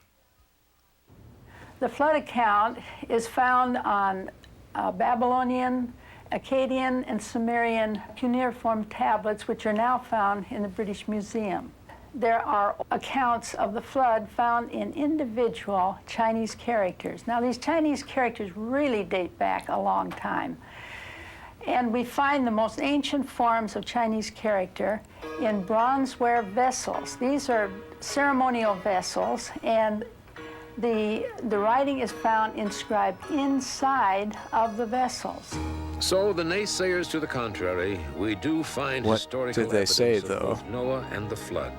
The flood account is found on Babylonian, Akkadian, and Sumerian cuneiform tablets, which are now found in the British Museum. There are accounts of the flood found in individual Chinese characters. Now, these Chinese characters really date back a long time. And we find the most ancient forms of Chinese character in bronzeware vessels. These are ceremonial vessels, and the writing is found inscribed inside of the vessels.
So the naysayers to the contrary, we do find
What
historical
did they
evidence
say,
of
though?
both Noah and the flood.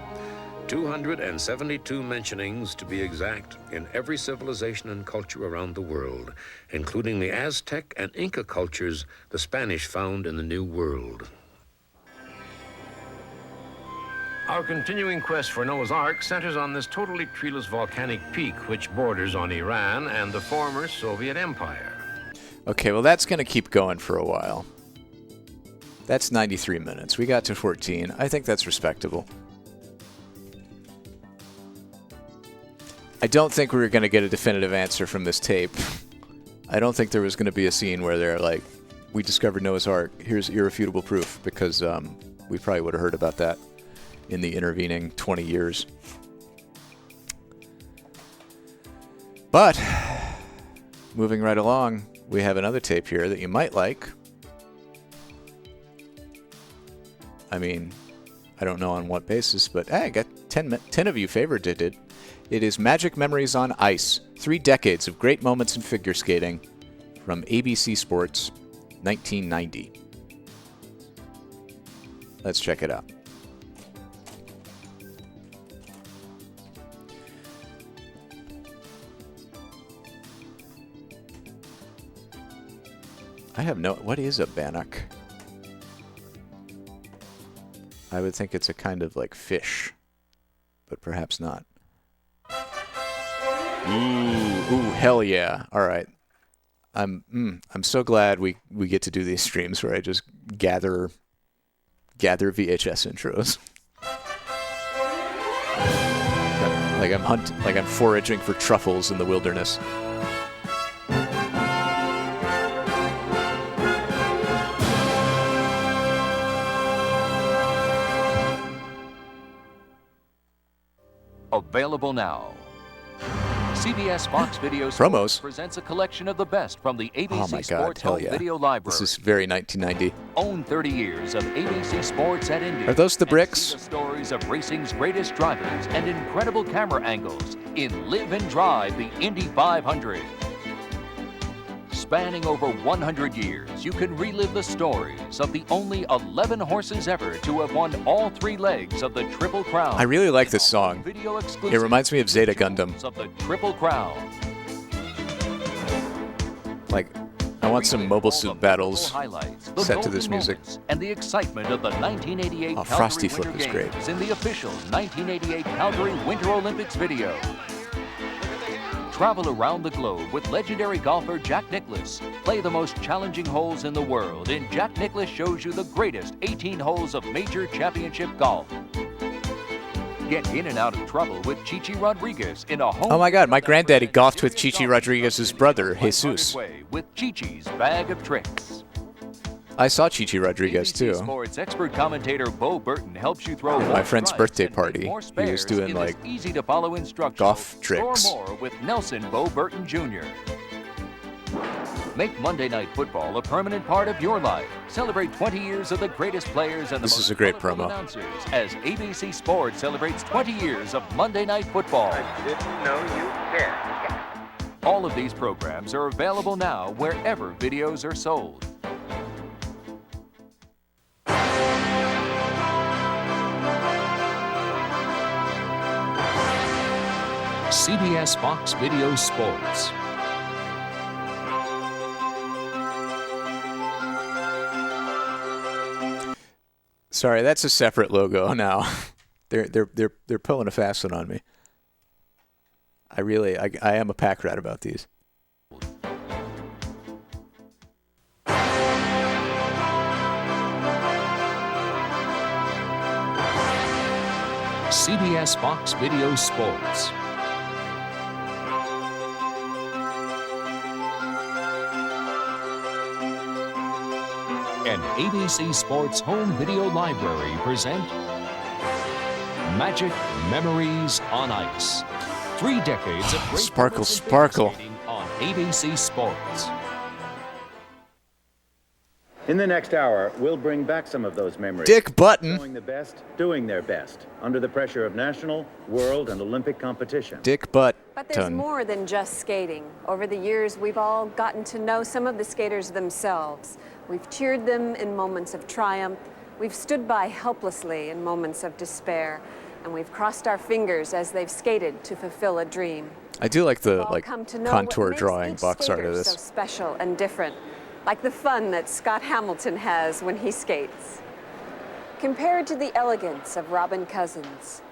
272 mentionings, to be exact, in every civilization and culture around the world, including the Aztec and Inca cultures the Spanish found in the New World. Our continuing quest for Noah's Ark centers on this totally treeless volcanic peak which borders on Iran and the former Soviet Empire.
Okay, well, that's going to keep going for a while. That's 93 minutes. We got to 14. I think that's respectable. I don't think we were going to get a definitive answer from this tape. I don't think there was going to be a scene where they're like, we discovered Noah's Ark, here's irrefutable proof, because we probably would have heard about that in the intervening 20 years. But, moving right along, we have another tape here that you might like. I mean, I don't know on what basis, but hey, I got 10 of you favorited it. It is Magic Memories on Ice, 3 decades of great moments in figure skating from ABC Sports, 1990. Let's check it out. I have no... What is a bannock? I would think it's a kind of like fish, but perhaps not. Ooh, hell yeah. All right. I'm so glad we get to do these streams where I just gather VHS intros. Like I'm foraging for truffles in the wilderness.
Available now. CBS Fox Video
Promos.
Sports presents a collection of the best from the ABC
Oh my God,
Sports
hell
Home
yeah.
Video Library.
This is very 1990.
Own 30 years of ABC Sports at Indy.
Are those the bricks?
See the stories of racing's greatest drivers and incredible camera angles in Live and Drive the Indy 500. Spanning over 100 years, you can relive the stories of the only 11 horses ever to have won all 3 legs of the Triple Crown.
I really like this song. It reminds me of Zeta Gundam.
Of the Triple Crown.
Like, I want some mobile suit battles
The
set to
golden
this music.
moments and the excitement of the 1988
Oh,
Calgary
Frosty
Winter
Flip is
Games
great.
in the official 1988 Calgary Winter Olympics video. Travel around the globe with legendary golfer Jack Nicklaus. Play the most challenging holes in the world, and Jack Nicklaus shows you the greatest 18 holes of major championship golf. Get in and out of trouble with Chichi Rodriguez in a home.
Oh my God, my granddaddy golfed with Chichi Rodriguez's brother, Jesus.
With Chichi's bag of tricks.
I saw Chichi Rodriguez too.
Sports expert commentator Bo Burton helps you throw
At my friend's birthday party. He was doing like
easy to follow instructions.
golf tricks.
Score more with Nelson Bo Burton Jr. Make Monday Night Football a permanent part of your life. Celebrate 20 years of the greatest players and the
This
most
is a great
colorful
promo.
announcers as ABC Sports celebrates 20 years of Monday Night Football.
I didn't know you cared.
All of these programs are available now wherever videos are sold. CBS Fox Video Sports.
Sorry, that's a separate logo now. They're pulling a fast one on me. I am a pack rat about these.
CBS Fox Video Sports. And ABC Sports Home Video Library present Magic Memories on Ice. 3 decades of great
Sparkle, sparkle.
on ABC Sports.
In the next hour, we'll bring back some of those memories.
Dick Button.
Showing the best, doing their best, under the pressure of national, world, and Olympic competition.
Dick Button.
But there's more than just skating. Over the years, we've all gotten to know some of the skaters themselves. We've cheered them in moments of triumph. We've stood by helplessly in moments of despair. And we've crossed our fingers as they've skated to fulfill a dream.
I do like the
Come to know
contour
what makes
drawing
each
box art
skater
of this.
so special and different, like the fun that Scott Hamilton has when he skates. Compared to the elegance of Robin Cousins,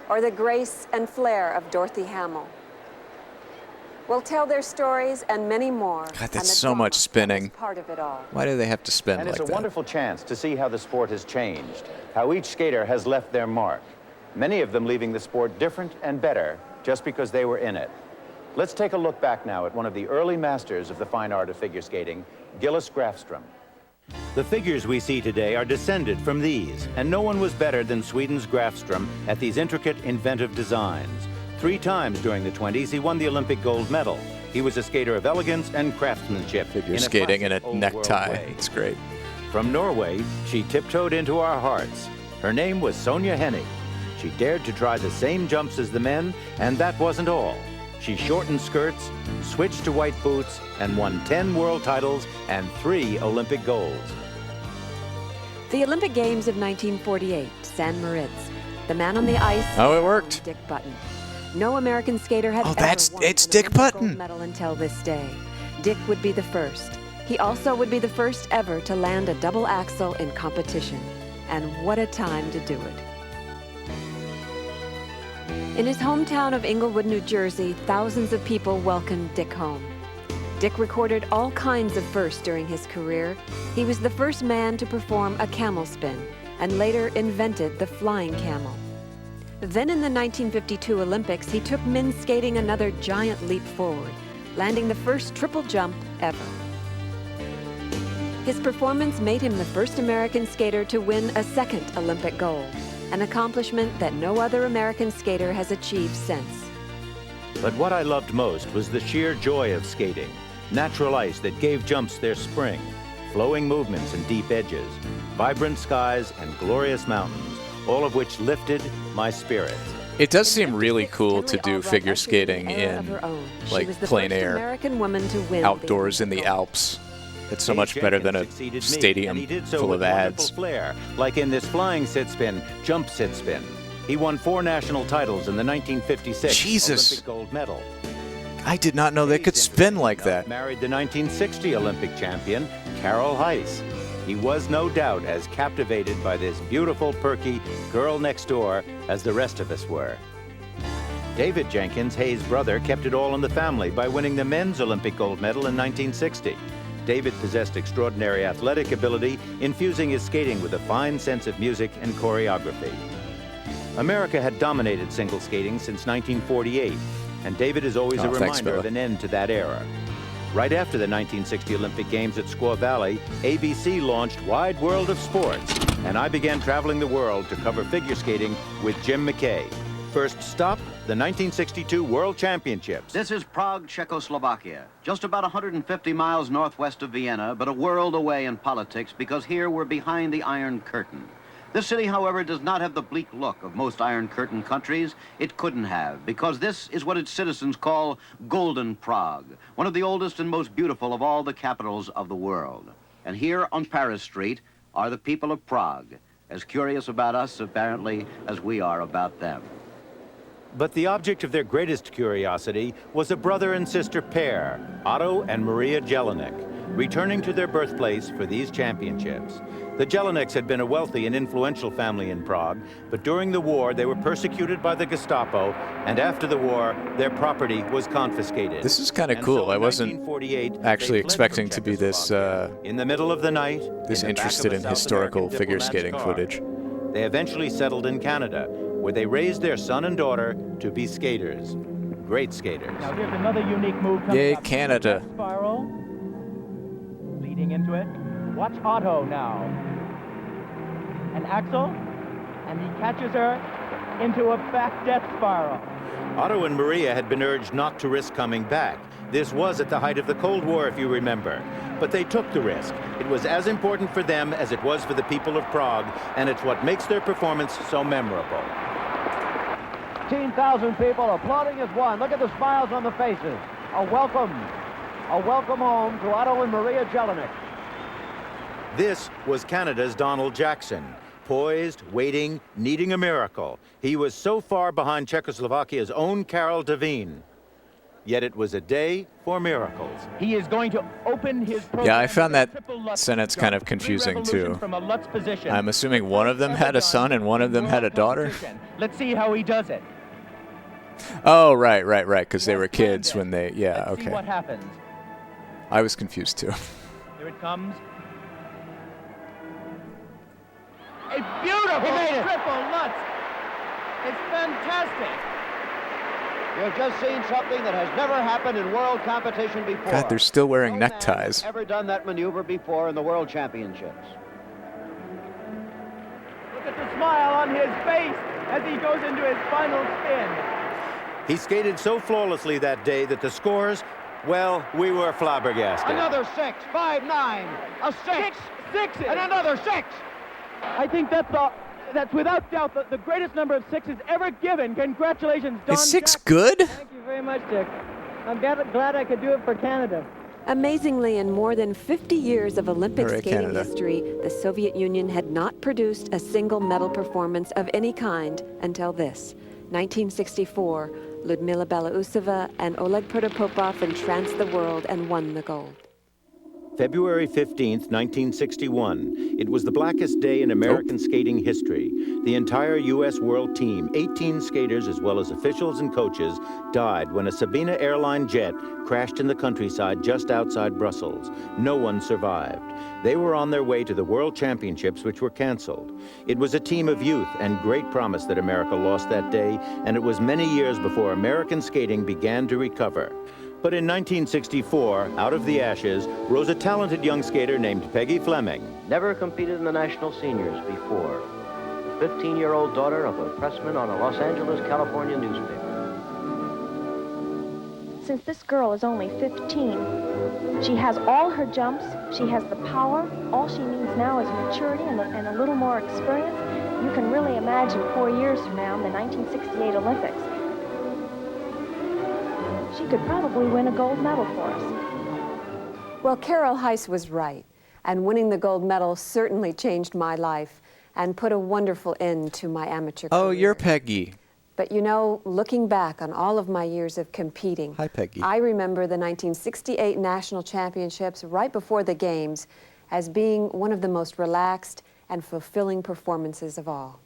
or the grace and flair of Dorothy Hamill. We'll tell their stories and many more.
God, that's so much spinning.
Part of it all.
Why do they have to spin
And
like
it's a
that?
wonderful chance to see how the sport has changed, how each skater has left their mark, many of them leaving the sport different and better just because they were in it. Let's take a look back now at one of the early masters of the fine art of figure skating, Gillis Grafström. The figures we see today are descended from these, and no one was better than Sweden's Grafström at these intricate, inventive designs. 3 times during the 20s, he won the Olympic gold medal. He was a skater of elegance and craftsmanship.
Figure skating in a necktie. It's great.
From Norway, she tiptoed into our hearts. Her name was Sonja Hennig. She dared to try the same jumps as the men, and that wasn't all. She shortened skirts, switched to white boots, and won 10 world titles and 3 Olympic golds.
The Olympic Games of 1948, San Moritz. The man on the ice.
Oh, it worked.
Dick Button. No American skater had
it's Dick Button.
Gold medal until this day. Dick would be the first. He also would be the first ever to land a double axel in competition. And what a time to do it. In his hometown of Englewood, New Jersey, thousands of people welcomed Dick home. Dick recorded all kinds of firsts during his career. He was the first man to perform a camel spin and later invented the flying camel. Then in the 1952 Olympics, he took men's skating another giant leap forward, landing the first triple jump ever. His performance made him the first American skater to win a second Olympic gold, an accomplishment that no other American skater has achieved since.
But what I loved most was the sheer joy of skating. Natural ice that gave jumps their spring, flowing movements and deep edges, vibrant skies and glorious mountains, all of which lifted my spirits.
It does seem really cool to do figure skating in like plein air, outdoors in the Alps. It's so much better than a stadium full of ads.
Flair, like in this flying sit spin, jump sit spin. He won 4 national titles in the 1956 Olympic gold medal.
I did not know they could spin like that.
Married the 1960 Olympic champion, Carol Heiss. He was no doubt as captivated by this beautiful, perky girl next door as the rest of us were. David Jenkins, Hayes' brother, kept it all in the family by winning the men's Olympic gold medal in 1960. David possessed extraordinary athletic ability, infusing his skating with a fine sense of music and choreography. America had dominated single skating since 1948, and David is always a reminder of an end to that era. Right after the 1960 Olympic Games at Squaw Valley, ABC launched Wide World of Sports, and I began traveling the world to cover figure skating with Jim McKay. First stop, the 1962 World Championships.
This is Prague, Czechoslovakia, just about 150 miles northwest of Vienna, but a world away in politics because here we're behind the Iron Curtain. This city, however, does not have the bleak look of most Iron Curtain countries. It couldn't have, because this is what its citizens call Golden Prague, one of the oldest and most beautiful of all the capitals of the world. And here on Paris Street are the people of Prague, as curious about us, apparently, as we are about them.
But the object of their greatest curiosity was a brother and sister pair, Otto and Maria Jelinek, returning to their birthplace for these championships. The Jelineks had been a wealthy and influential family in Prague, but during the war they were persecuted by the Gestapo, and after the war their property was confiscated.
This is kind of cool. I wasn't actually expecting to be this
in the middle of the night,
this interested in historical figure skating footage.
They eventually settled in Canada, where they raised their son and daughter to be skaters. Great skaters.
Now here's another unique move coming
Yay,
up.
Canada.
Spiral. Leading into it. Watch Otto now. And Axel. And he catches her into a back death spiral.
Otto and Maria had been urged not to risk coming back. This was at the height of the Cold War, if you remember. But they took the risk. It was as important for them as it was for the people of Prague, and it's what makes their performance so memorable.
15,000 people applauding as one. Look at the smiles on the faces. A welcome home to Otto and Maria Jelinek.
This was Canada's Donald Jackson, poised, waiting, needing a miracle. He was so far behind Czechoslovakia's own Karel Devine. Yet it was a day for miracles.
He is going to open his
Yeah, I found that sentence kind of confusing too. I'm assuming one of them had a son and one of them had a daughter.
Let's see how he does it.
Oh, right, because they were kids when they, yeah,
Let's see
okay.
what happens.
I was confused too.
Here it comes. A beautiful triple Lutz. It's fantastic.
You've just seen something that has never happened in world competition before.
God, they're still wearing neckties.
Never done that maneuver before in the World Championships.
Look at the smile on his face as he goes into his final spin.
He skated so flawlessly that day that the scores, well, we were flabbergasted.
Another 6, 5, 9, a 6, and another 6.
I think that's without doubt the greatest number of sixes ever given. Congratulations, Don.
Is 6 good?
Thank you very much, Dick. I'm glad I could do it for Canada.
Amazingly, in more than 50 years of Olympic
Hooray,
skating
Canada.
history, the Soviet Union had not produced a single medal performance of any kind until this. 1964, Ludmila Belousova and Oleg Protopopov entranced the world and won the gold.
February 15th, 1961. It was the blackest day in American skating history. The entire U.S. World Team, 18 skaters as well as officials and coaches, died when a Sabena airline jet crashed in the countryside just outside Brussels. No one survived. They were on their way to the World Championships, which were canceled. It was a team of youth and great promise that America lost that day, and it was many years before American skating began to recover. But in 1964, out of the ashes, rose a talented young skater named Peggy Fleming.
Never competed in the national seniors before. The 15-year-old daughter of a pressman on a Los Angeles, California newspaper.
Since this girl is only 15, she has all her jumps, she has the power. All she needs now is maturity and a little more experience. You can really imagine 4 years from now in the 1968 Olympics, she could probably win a gold medal for us.
Well, Carol Heiss was right, and winning the gold medal certainly changed my life and put a wonderful end to my amateur career.
Oh, you're Peggy.
But you know, looking back on all of my years of competing,
Hi, Peggy.
I remember the 1968 National Championships right before the Games as being one of the most relaxed and fulfilling performances of all.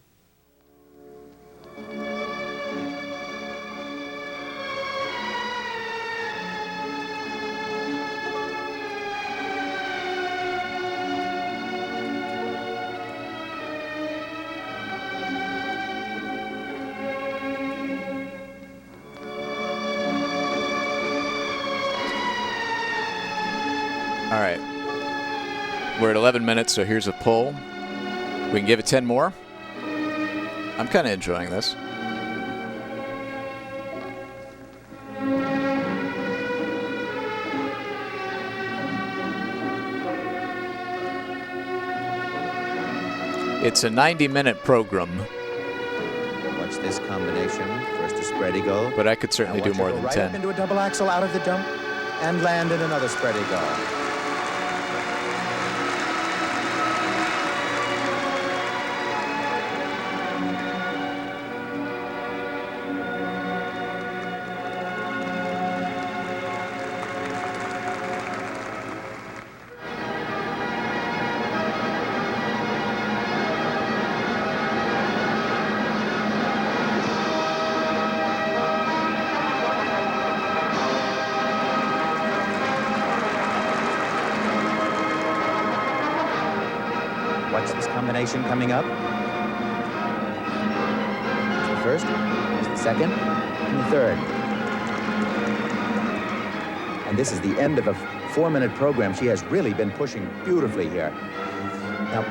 All right. We're at 11 minutes, so here's a poll. We can give it 10 more. I'm kind of enjoying this. It's a 90-minute program.
Watch this combination. First a spread eagle.
But I could certainly do more than 10.
Up into a double axel out of the jump and land in another spread eagle. Watch this combination coming up. Here's the first, here's the second, and the third. And this is the end of a 4-minute program. She has really been pushing beautifully here. Now,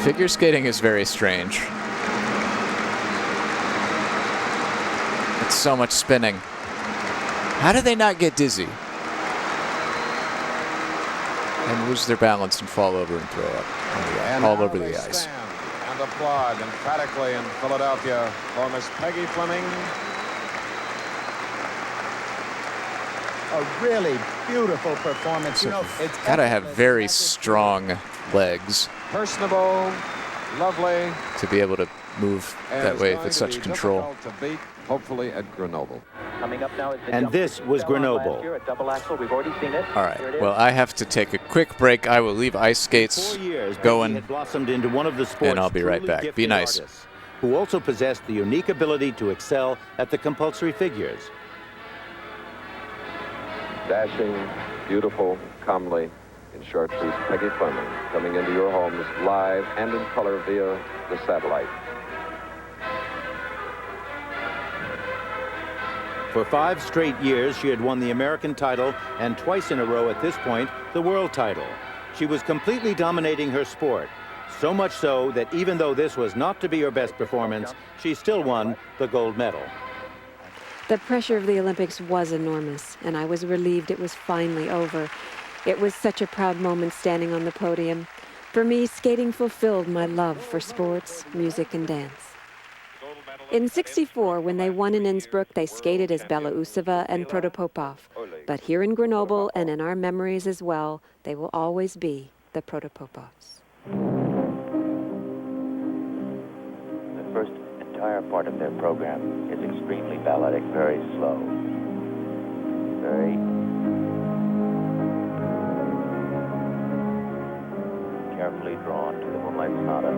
figure skating is very strange. It's so much spinning. How do they not get dizzy? And lose their balance and fall over and throw up all over the ice.
And applaud emphatically in Philadelphia for Miss Peggy Fleming.
a really beautiful performance.
So
you know, it's
gotta have very strong legs.
Personable, lovely.
To be able to move that way with such control.
To beat, hopefully at Grenoble.
Coming up now is the
And this was Grenoble.
Here at double axel. We've already seen it.
All right. Well, I have to take a quick break. I will leave ice skates going,
had blossomed into one of the sport's
and I'll be right
truly
back. Be
gifted
nice.
artists, who also possessed the unique ability to excel at the compulsory figures.
Dashing, beautiful, comely, in short suit, Peggy Fleming, coming into your homes live and in color via the satellite.
For 5 straight years, she had won the American title, and twice in a row at this point, the world title. She was completely dominating her sport, so much so that even though this was not to be her best performance, she still won the gold medal.
The pressure of the Olympics was enormous, and I was relieved it was finally over. It was such a proud moment standing on the podium. For me, skating fulfilled my love for sports, music, and dance. In '64, when they won in Innsbruck, they skated as Belousova and Protopopov. But here in Grenoble, and in our memories as well, they will always be the Protopopovs.
The first entire part of their program is extremely balletic, very slow. Very carefully drawn to the Moonlight Sonata.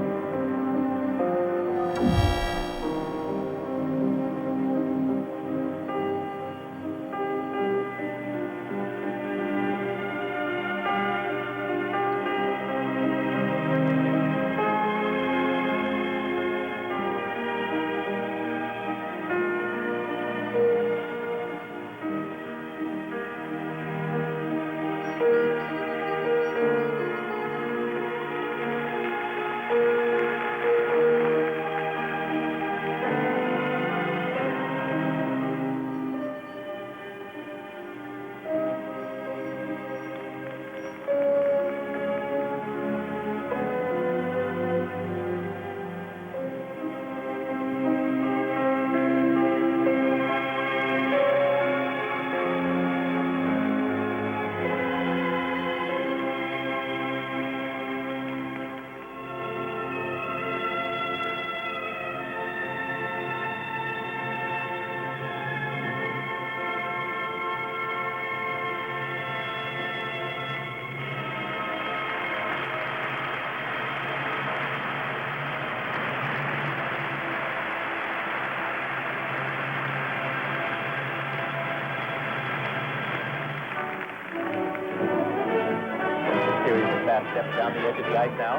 Steps down the edge of the ice now.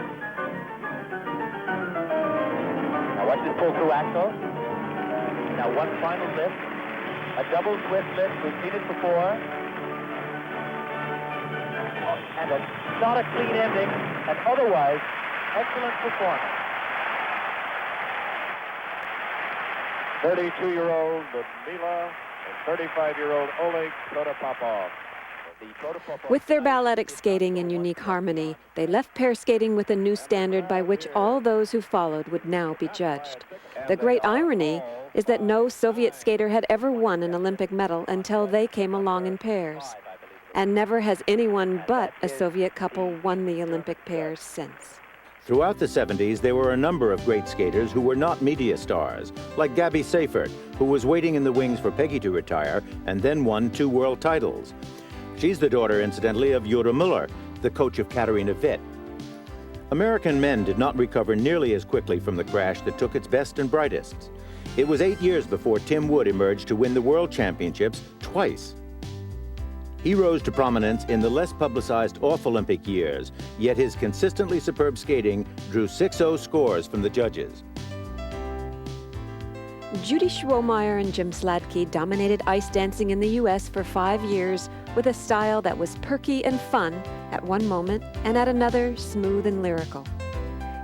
Now watch this pull through axle. Now one final lift. A double twist lift. We've seen it before. And not a clean ending. And otherwise, excellent performance.
32-year-old Mila and 35-year-old Oleg Protopopov.
With their balletic skating and unique harmony, they left pair skating with a new standard by which all those who followed would now be judged. The great irony is that no Soviet skater had ever won an Olympic medal until they came along in pairs. And never has anyone but a Soviet couple won the Olympic pairs since.
Throughout the 70s, there were a number of great skaters who were not media stars, like Gabby Seifert, who was waiting in the wings for Peggy to retire and then won 2 world titles. She's the daughter, incidentally, of Jura Müller, the coach of Katarina Witt. American men did not recover nearly as quickly from the crash that took its best and brightest. It was 8 years before Tim Wood emerged to win the World Championships twice. He rose to prominence in the less publicized off-Olympic years, yet his consistently superb skating drew 6-0 scores from the judges.
Judy Schwomeyer and Jim Sladke dominated ice dancing in the U.S. for 5 years with a style that was perky and fun at one moment and at another smooth and lyrical.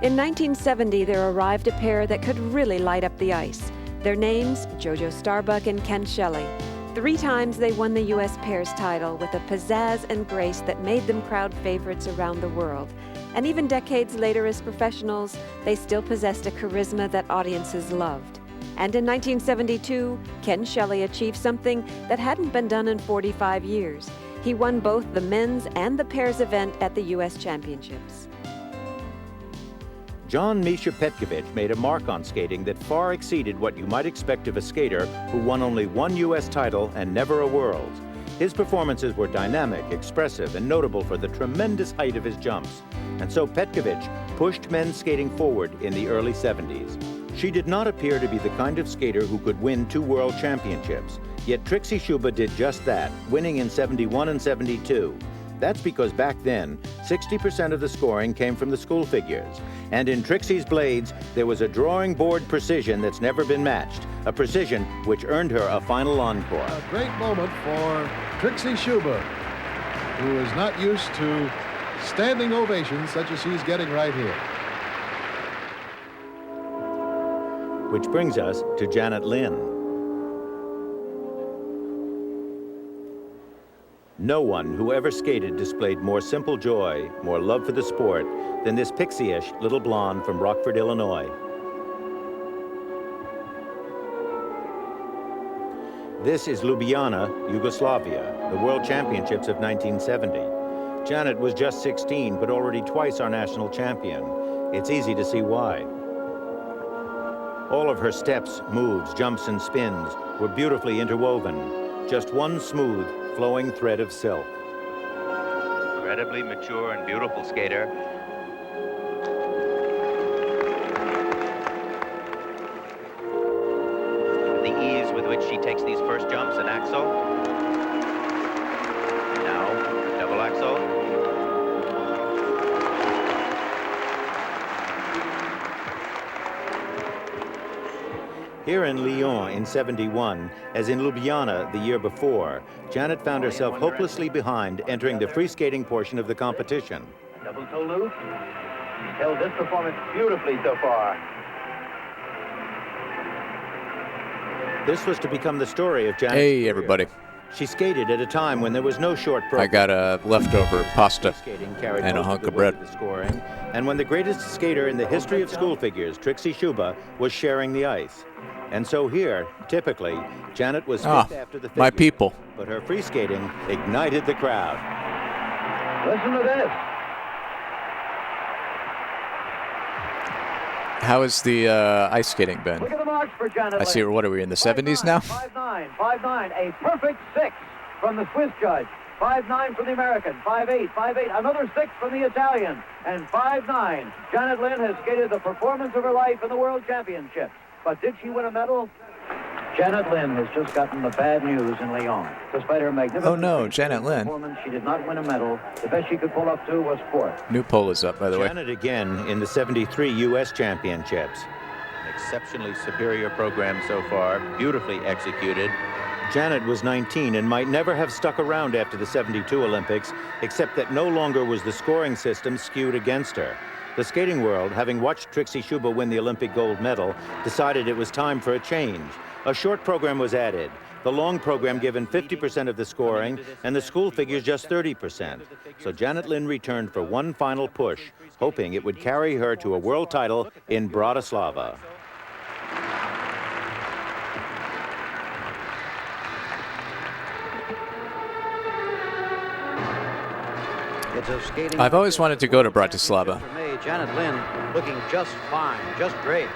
In 1970, there arrived a pair that could really light up the ice. Their names, Jojo Starbuck and Ken Shelley. 3 times they won the U.S. pairs title with a pizzazz and grace that made them crowd favorites around the world. And even decades later as professionals, they still possessed a charisma that audiences loved. And in 1972, Ken Shelley achieved something that hadn't been done in 45 years. He won both the men's and the pairs event at the U.S. Championships.
John Misha Petkovich made a mark on skating that far exceeded what you might expect of a skater who won only 1 U.S. title and never a World's. His performances were dynamic, expressive, and notable for the tremendous height of his jumps. And so Petkovich pushed men's skating forward in the early 70s. She did not appear to be the kind of skater who could win 2 world championships. Yet Trixie Schuba did just that, winning in 71 and 72. That's because back then, 60% of the scoring came from the school figures. And in Trixie's blades, there was a drawing board precision that's never been matched, a precision which earned her a final encore.
A great moment for Trixie Schuba, who is not used to standing ovations such as she's getting right here.
Which brings us to Janet Lynn. No one who ever skated displayed more simple joy, more love for the sport, than this pixie-ish little blonde from Rockford, Illinois. This is Ljubljana, Yugoslavia, the World Championships of 1970. Janet was just 16, but already twice our national champion. It's easy to see why. All of her steps, moves, jumps, and spins were beautifully interwoven. Just one smooth, flowing thread of silk.
Incredibly mature and beautiful skater. The ease with which she takes these first jumps and axel. Now, double axel.
Here in Lyon in '71, as in Ljubljana the year before, Janet found herself hopelessly behind entering the free skating portion of the competition.
Double toe loop. She's held this performance beautifully so far.
This was to become the story of Janet's
Hey,
career.
everybody.
She skated at a time when there was no short program.
I got a leftover pasta
Carried
and a
most
hunk
the
of
weight
bread.
the scoring, and when the greatest skater in the history of school figures, Trixie Schuba, was sharing the ice. And so here, typically, Janet was fifth after the figure,
my people.
but her free skating ignited the crowd.
Listen to this.
How has the ice skating been?
Look at the marks for Janet
I see.
Lynn.
What are we in the 70s now?
5'9", 5'9", a perfect 6 from the Swiss judge. 5'9" from the American. 5'8", 5'8", another 6 from the Italian. And 5'9". Janet Lynn has skated the performance of her life in the World Championships. But did she win a medal? Janet Lynn has just gotten the bad news in Lyon. Despite her magnificent
Oh no, Janet Lynn.
performance, she did not win a medal. The best she could pull up to was 4th.
New poll is up, by the way.
Janet again in the '73 U.S. Championships.
An exceptionally superior program so far, beautifully executed.
Janet was 19 and might never have stuck around after the '72 Olympics, except that no longer was the scoring system skewed against her. The skating world, having watched Trixie Schuba win the Olympic gold medal, decided it was time for a change. A short program was added. The long program given 50% of the scoring, and the school figures just 30%. So Janet Lynn returned for one final push, hoping it would carry her to a world title in Bratislava.
It's a skating.
I've always wanted to go to Bratislava.
For me, Janet Lynn looking just fine, just great.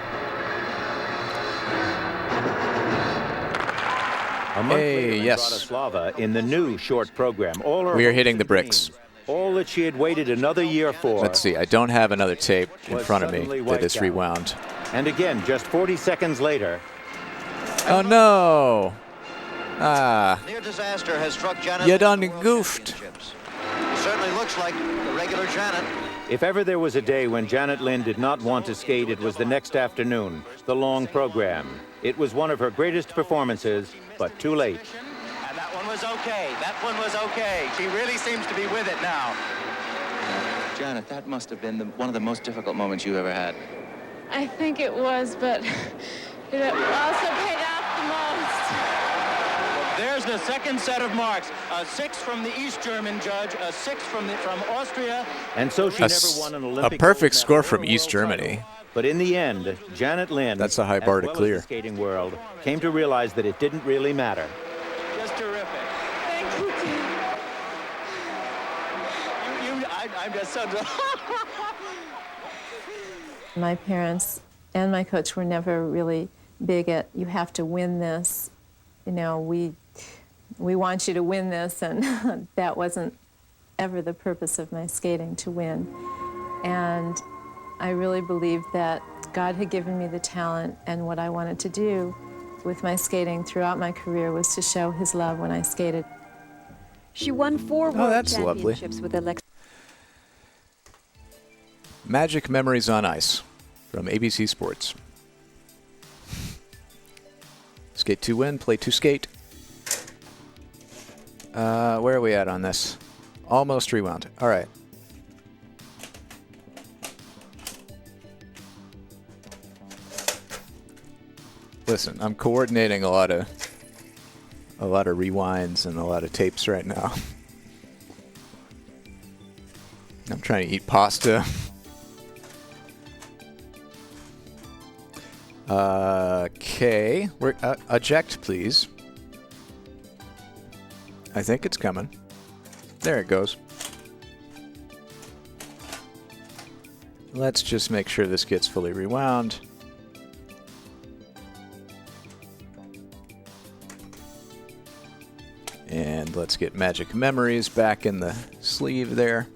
A month
Hey,
later in
yes.
Bratislava, in the new short program, all her
We are
hopes
hitting the
and
bricks.
dreams, all that she had waited another year for.
Let's see. I don't have another tape in
was
front of me
suddenly
that
wiped
is
out.
rewound.
And again, just 40 seconds later,
Oh no! Ah,
Near disaster has struck Janet
you
Lynn
done
in the World
goofed.
Championships. It certainly looks like the regular Janet.
if ever there was a day when Janet Lynn did not want to skate, it was the next afternoon, the long program. It was one of her greatest performances, but too late.
And that one was okay. That one was okay. She really seems to be with it now. Janet, that must have been one of the most difficult moments you ever had.
I think it was, but it also paid off the most.
There's the second set of marks. A 6 from the East German judge, a 6 from Austria.
And so she never won an Olympic
A perfect
gold
score
medal or
from
a
East
world
Germany.
title. But in the end, Janet Lynn,
That's a high bar to
as well
clear.
as the skating world, came to realize that it didn't really matter.
Just terrific.
Thank you, Tim.
I'm just so...
My parents and my coach were never really big at, you have to win this. You know, we want you to win this, and that wasn't ever the purpose of my skating, to win. And I really believed that God had given me the talent, and what I wanted to do with my skating throughout my career was to show his love when I skated.
She won 4 World
that's lovely.
Championships with Alexa.
Magic Memories on Ice from ABC Sports. Skate to win, play to skate. Where are we at on this? Almost rewound. All right. Listen, I'm coordinating a lot of rewinds and a lot of tapes right now. I'm trying to eat pasta. Okay, we're eject, please. I think it's coming. There it goes. Let's just make sure this gets fully rewound. let's get Magic Memories back in the sleeve there.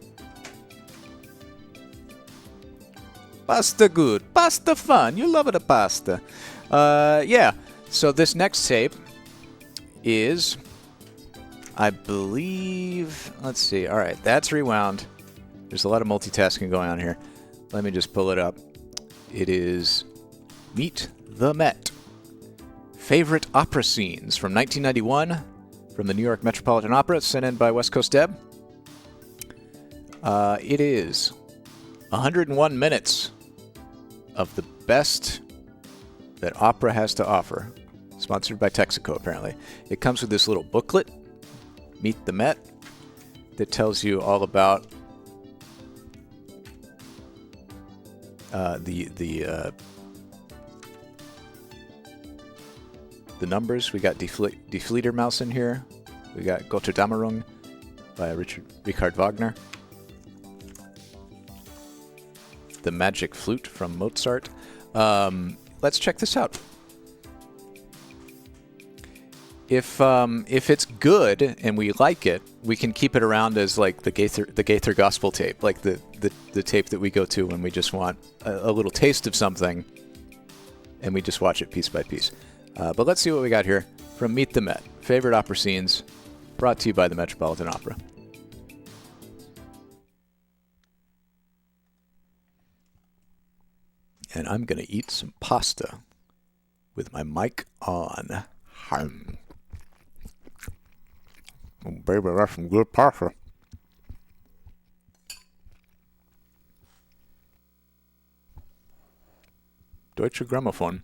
Pasta good. Pasta fun. You love it, a pasta. Yeah. So this next tape is, I believe, let's see. All right, that's rewound. There's a lot of multitasking going on here. Let me just pull it up. It is Meet the Met. Favorite opera scenes from 1991 from the New York Metropolitan Opera, sent in by West Coast Deb. It is 101 minutes of the best that opera has to offer. Sponsored by Texaco, apparently. It comes with this little booklet, Meet the Met, that tells you all about the numbers. We got Die Fledermaus in here. We got Götterdämmerung by Richard Wagner. The Magic Flute from Mozart. Let's check this out. If it's good and we like it, we can keep it around as like the Gaither Gospel tape, like the tape that we go to when we just want a little taste of something, and we just watch it piece by piece. But let's see what we got here from Meet the Met. Favorite opera scenes, brought to you by the Metropolitan Opera. And I'm going to eat some pasta with my mic on. Oh, baby, that's some good pasta. Deutsche Grammophon.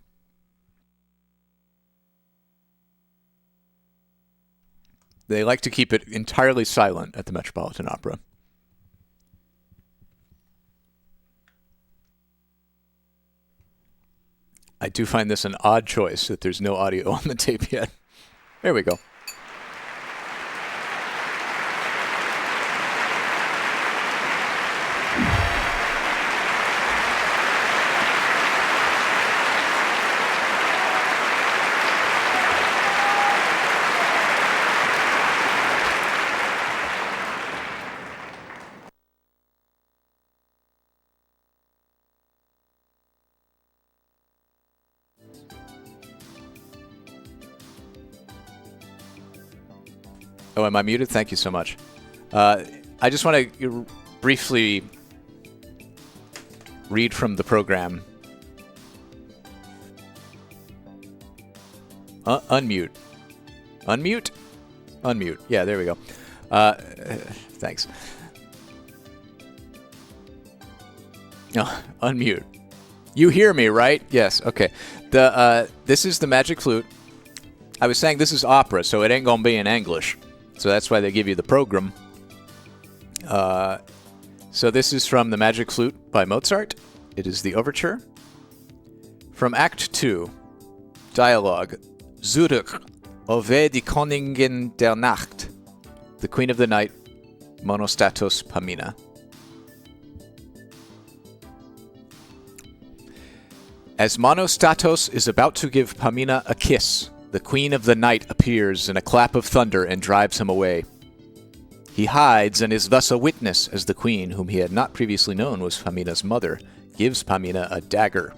They like to keep it entirely silent at the Metropolitan Opera. I do find this an odd choice that there's no audio on the tape yet. There we go. Oh, am I muted? Thank you so much. I just want to briefly read from the program. Unmute. Unmute? Unmute. Yeah, there we go. Thanks. No, unmute. You hear me, right? Yes, okay. This is the Magic Flute. I was saying this is opera, so it ain't gonna be in English. So that's why they give you the program. So this is from The Magic Flute by Mozart. It is the overture. From Act 2, dialogue. Zurich, Ove die Königin der Nacht. The Queen of the Night, Monostatos Pamina. As Monostatos is about to give Pamina a kiss, the Queen of the Night appears in a clap of thunder and drives him away. He hides and is thus a witness as the Queen, whom he had not previously known was Pamina's mother, gives Pamina a dagger.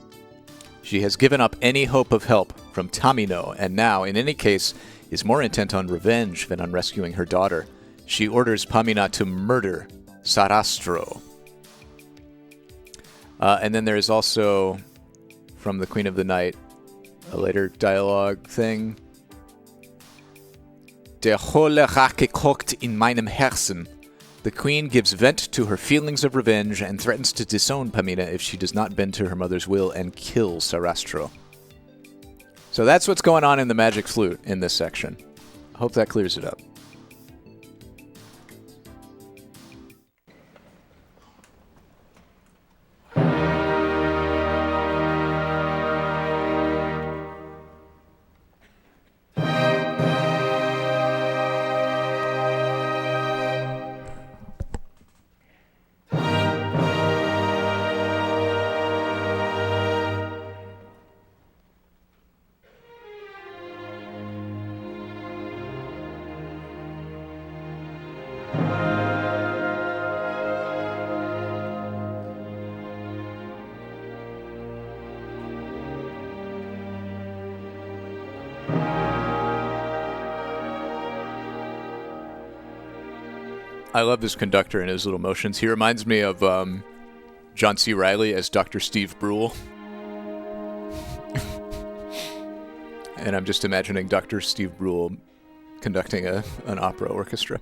She has given up any hope of help from Tamino, and now, in any case, is more intent on revenge than on rescuing her daughter. She orders Pamina to murder Sarastro. And then there is also, from the Queen of the Night, a later dialogue thing. Der hohle Rache kocht in meinem Herzen. The Queen gives vent to her feelings of revenge and threatens to disown Pamina if she does not bend to her mother's will and kill Sarastro. So that's what's going on in the Magic Flute in this section. I hope that clears it up. I love this conductor and his little motions. He reminds me of John C. Reilly as Dr. Steve Brule. And I'm just imagining Dr. Steve Brule conducting an opera orchestra.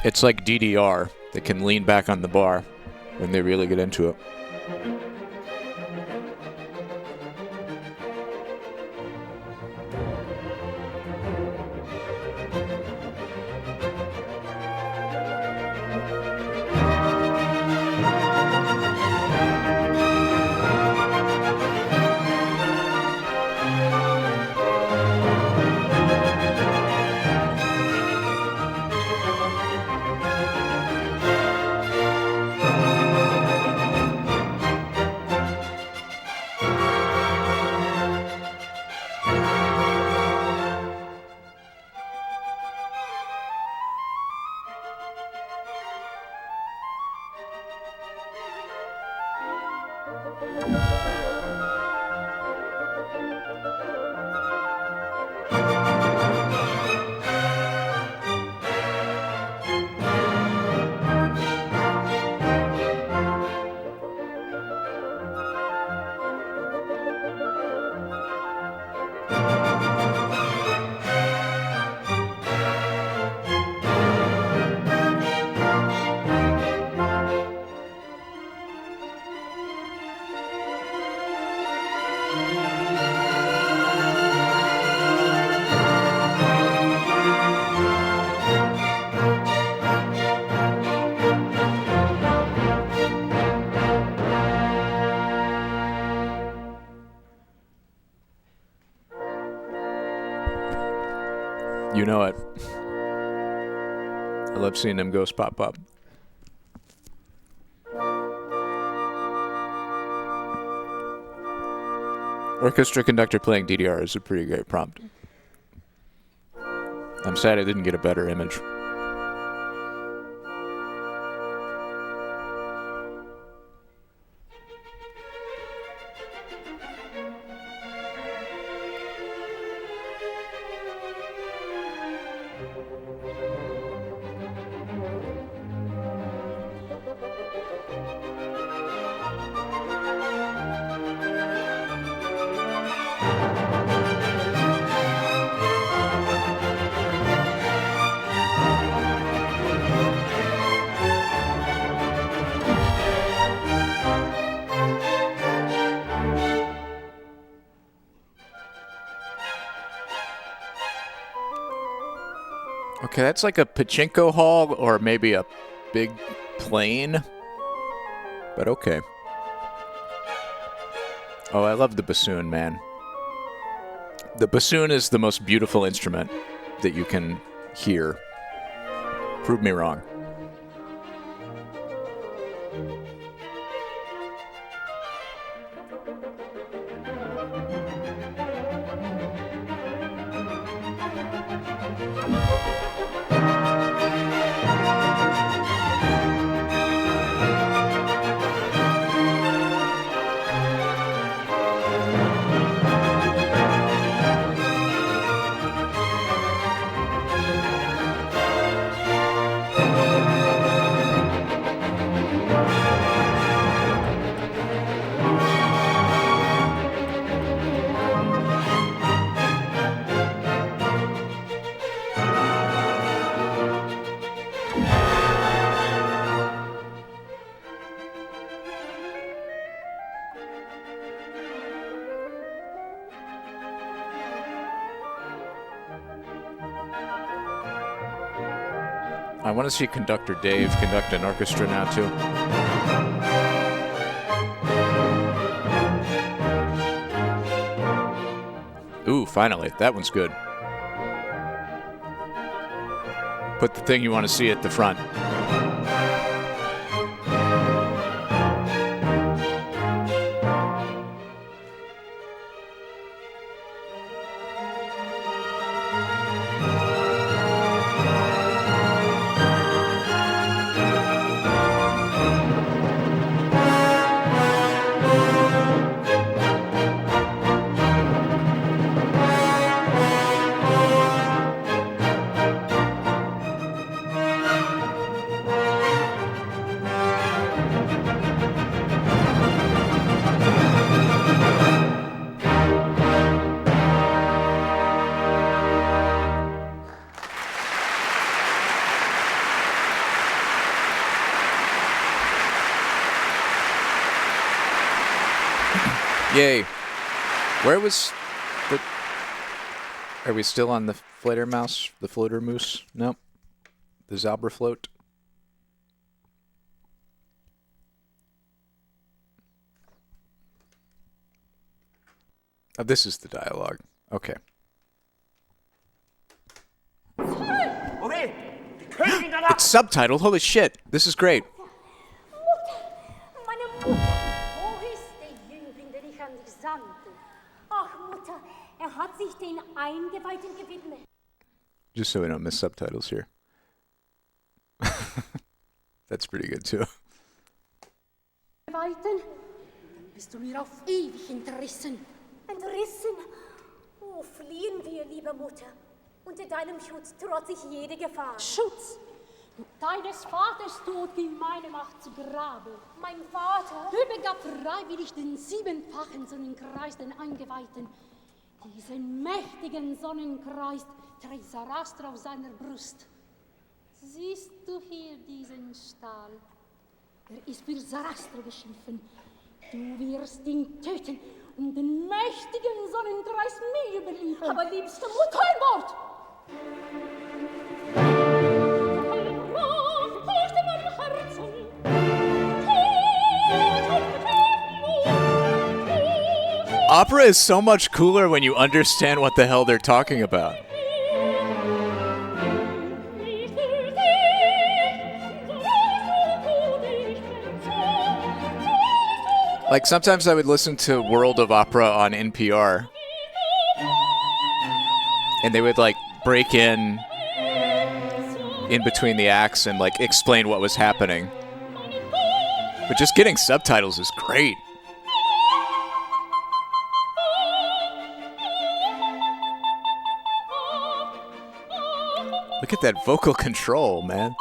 It's like DDR. They can lean back on the bar when they really get into it. You know it. I love seeing them ghosts pop up. Orchestra conductor playing DDR is a pretty great prompt. I'm sad I didn't get a better image. Okay, that's like a pachinko hall or maybe a big plane. But okay. Oh, I love the bassoon, man. The bassoon is the most beautiful instrument that you can hear. Prove me wrong. I want to see Conductor Dave conduct an orchestra now, too. Ooh, finally. That one's good. Put the thing you want to see at the front. Yay. Where was the... Are we still on the flitter mouse? The floater moose? Nope. The Zauber float? Oh, this is the dialogue. Okay. It's subtitled. Holy shit. This is great.
Meine Mutter, wo ist der Jüngling, den ich an dich sandte? Ach, Mutter, hat sich den Eingeweihten gewidmet.
Just so we don't miss subtitles here. That's pretty good too.
Eingeweihten, bist du mir auf ewig entrissen. Entrissen? Oh, fliehen wir, liebe Mutter. Unter deinem Schutz trotz ich jede Gefahr. Schutz? Deines Vaters Tod ging meine Macht zu Grabe. Mein Vater? Übergab freiwillig den siebenfachen Sonnenkreis den Eingeweihten. Diesen mächtigen Sonnenkreis trägt Sarastra auf seiner Brust. Siehst du hier diesen Stahl? Er ist für Sarastra geschaffen. Du wirst ihn töten und den mächtigen Sonnenkreis mir überliefern. Aber liebste Mutter... Kein Wort!
Opera is so much cooler when you understand what the hell they're talking about. Like, sometimes I would listen to World of Opera on NPR, and they would, like, break in between the acts and, like, explain what was happening. But just getting subtitles is great. Look at that vocal control, man.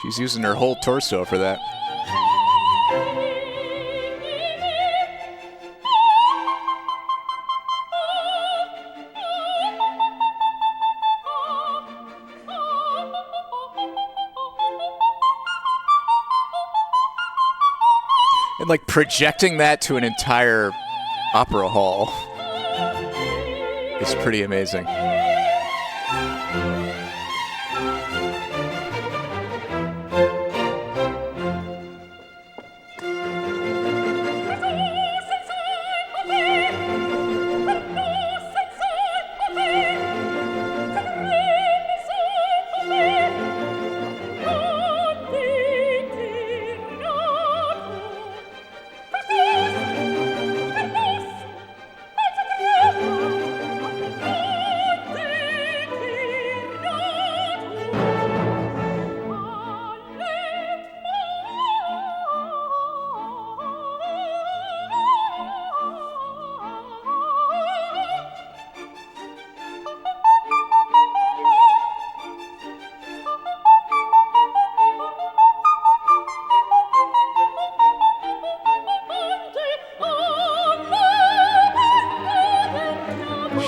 She's using her whole torso for that. And like projecting that to an entire opera hall is pretty amazing.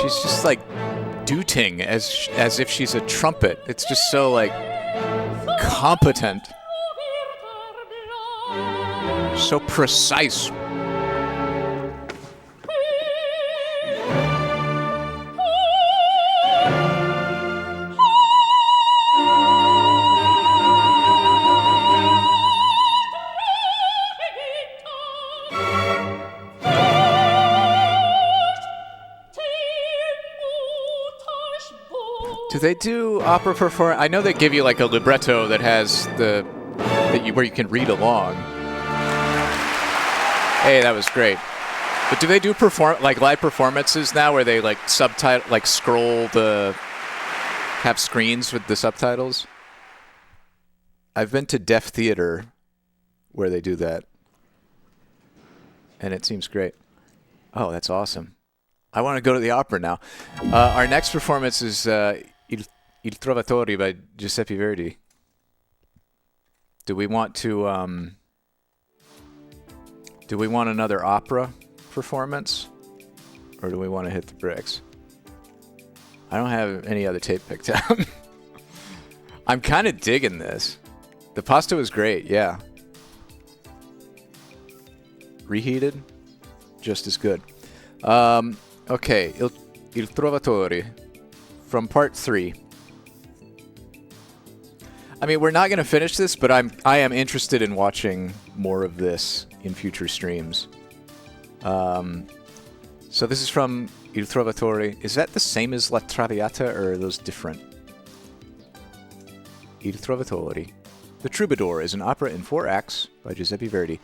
She's just like dooting as if she's a trumpet. It's just so like competent, so precise. Do they do opera performance? I know they give you like a libretto that has where you can read along. Hey, that was great. But do they do live performances now where they like subtitle, like have screens with the subtitles? I've been to deaf theater where they do that, and it seems great. Oh, that's awesome. I want to go to the opera now. Our next performance is Il Trovatore by Giuseppe Verdi. Do we want to? Do we want another opera performance, or do we want to hit the bricks? I don't have any other tape picked out. I'm kind of digging this. The pasta was great, yeah. Reheated, just as good. Okay, Il Trovatore from part 3. I mean, we're not going to finish this, but I am interested in watching more of this in future streams. So this is from Il Trovatore. Is that the same as La Traviata, or are those different? Il Trovatore. The Troubadour is an opera in 4 acts by Giuseppe Verdi.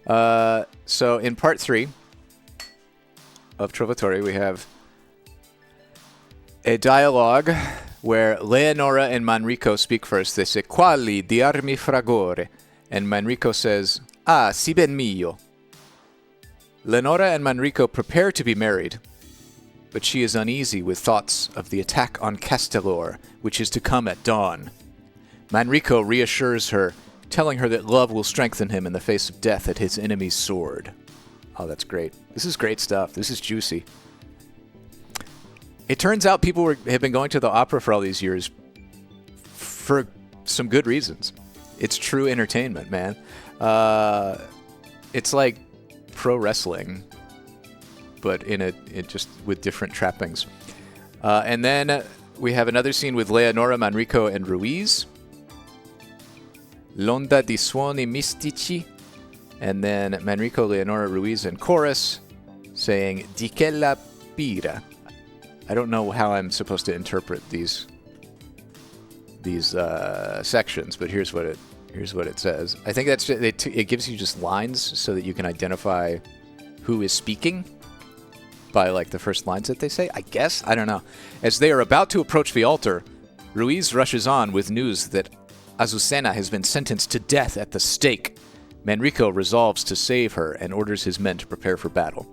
So in part 3 of Trovatore, we have a dialogue where Leonora and Manrico speak first. They say, "Quali diarmi fragore?" And Manrico says, "Ah, si ben mio." Leonora and Manrico prepare to be married, but she is uneasy with thoughts of the attack on Castellor, which is to come at dawn. Manrico reassures her, telling her that love will strengthen him in the face of death at his enemy's sword. Oh, that's great. This is great stuff. This is juicy. It turns out people have been going to the opera for all these years for some good reasons. It's true entertainment, man. It's like pro wrestling, but it just with different trappings. And then we have another scene with Leonora, Manrico, and Ruiz. L'onda di suoni mistici. And then Manrico, Leonora, Ruiz, and chorus saying Di che la pira. I don't know how I'm supposed to interpret these sections, but here's what it says. I think that's it gives you just lines so that you can identify who is speaking by like the first lines that they say. I guess, I don't know. As they are about to approach the altar, Ruiz rushes on with news that Azucena has been sentenced to death at the stake. Manrico resolves to save her and orders his men to prepare for battle.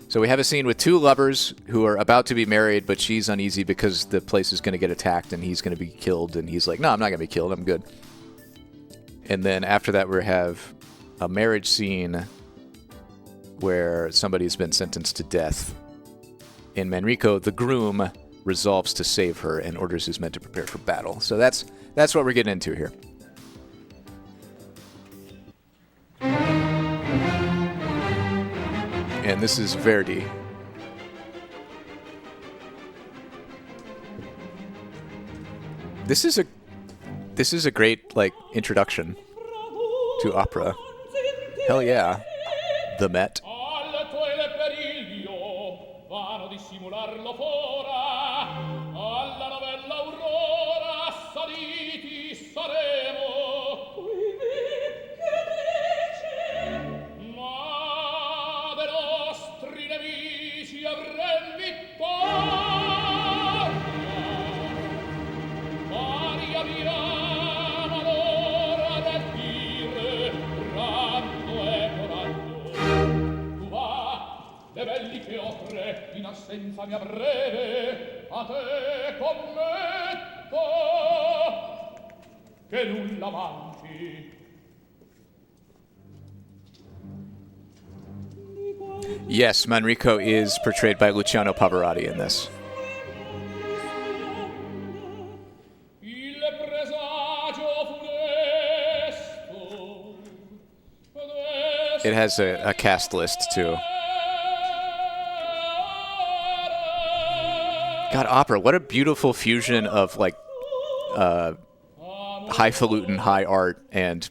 So we have a scene with 2 lovers who are about to be married, but she's uneasy because the place is going to get attacked and he's going to be killed. And he's like, no, I'm not going to be killed. I'm good. And then after that, we have a marriage scene where somebody's been sentenced to death. And Manrico, the groom, resolves to save her and orders his men to prepare for battle. So that's what we're getting into here. And this is Verdi. This is a great like introduction to opera. Hell yeah. The Met.
Senza mia breve a te commetto che nulla manchi.
Yes, Manrico is portrayed by Luciano Pavarotti in this. It has a cast list too. God, opera, what a beautiful fusion of like highfalutin, high art and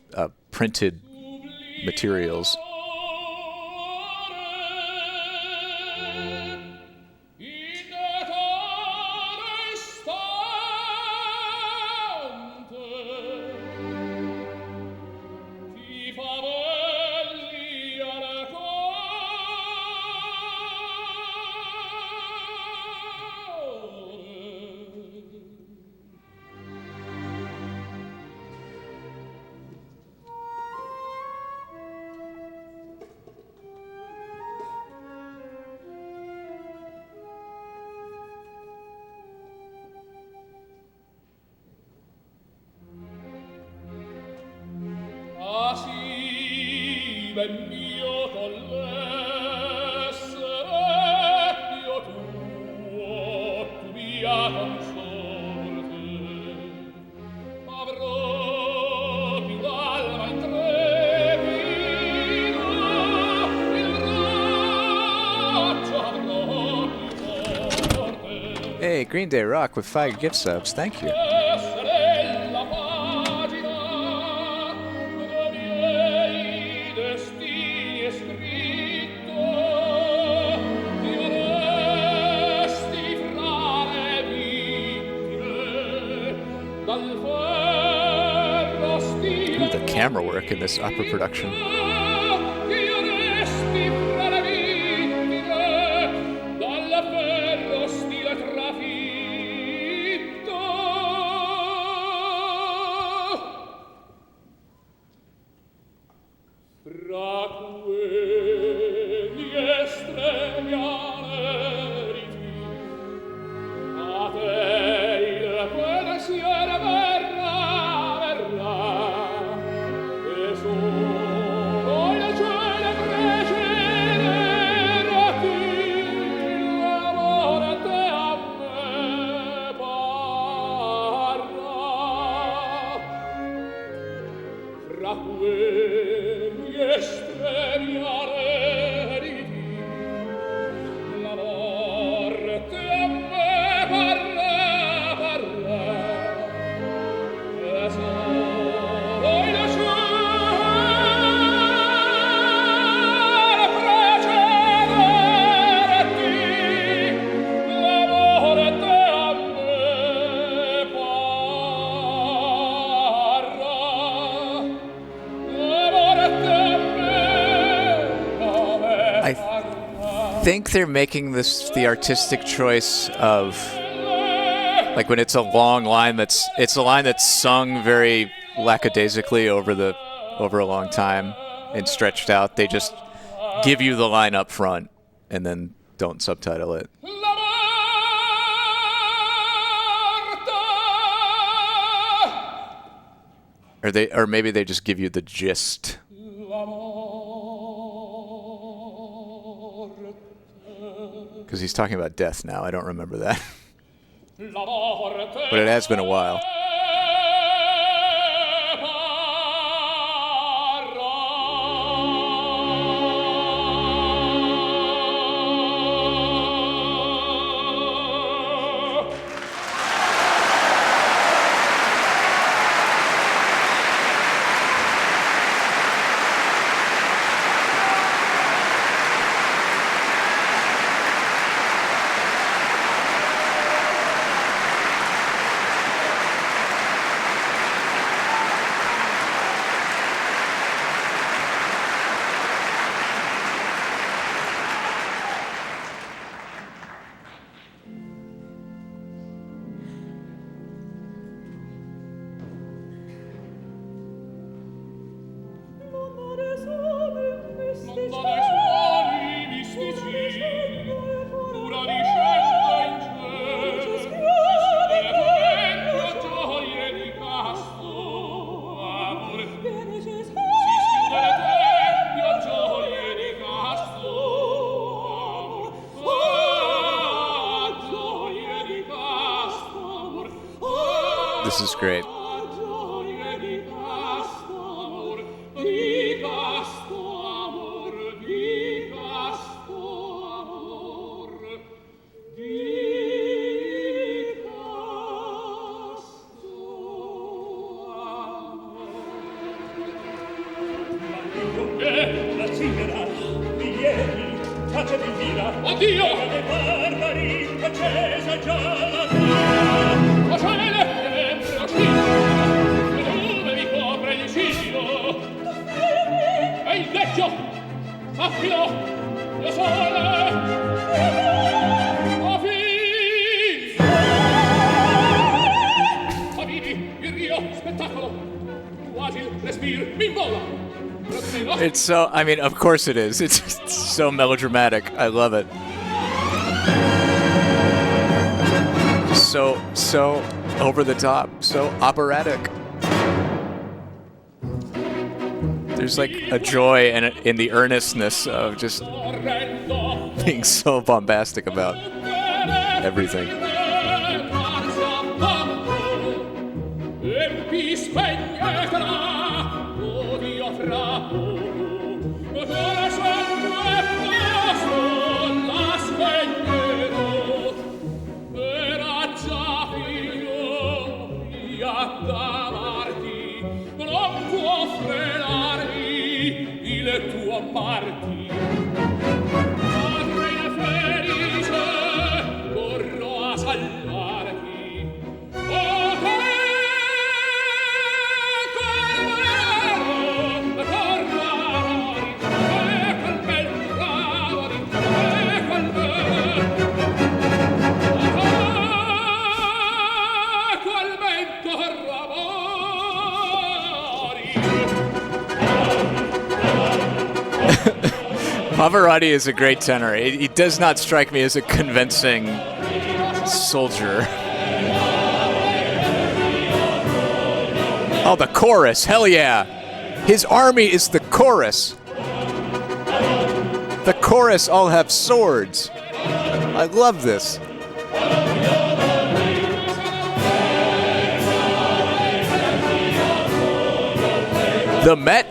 printed materials.
ben mio con l'essere io tuo, tu mia consorte. Avrò più d'alma intrepido, il braccio avrò più forte.
Hey, Green Day Rock with 5 gift subs. Thank you. Ooh, the camera work in this opera production. I think they're making this the artistic choice of, like, when it's a long line it's a line that's sung very lackadaisically over a long time and stretched out. They just give you the line up front and then don't subtitle it. Or maybe they just give you the gist. Because he's talking about death now. I don't remember that. But it has been a while. This is great. It's so, I mean, of course it is. It's so melodramatic. I love it. So over the top, so operatic. There's like a joy in the earnestness of just being so bombastic about everything. Pavarotti is a great tenor. He does not strike me as a convincing soldier. Oh, the chorus. Hell yeah. His army is the chorus. The chorus all have swords. I love this. The Met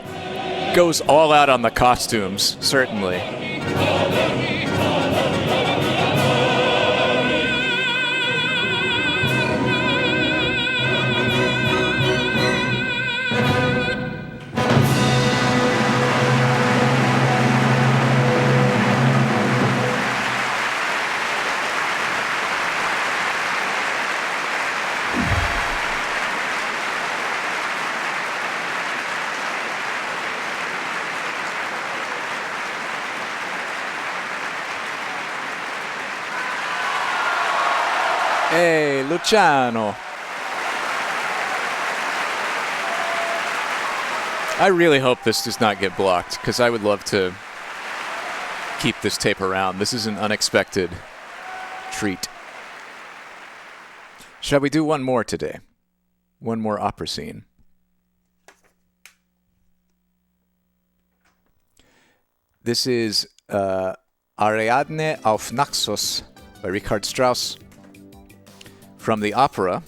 goes all out on the costumes, certainly. Hey, Luciano. I really hope this does not get blocked, because I would love to keep this tape around. This is an unexpected treat. Shall we do one more today? One more opera scene. This is Ariadne auf Naxos by Richard Strauss. From the opera,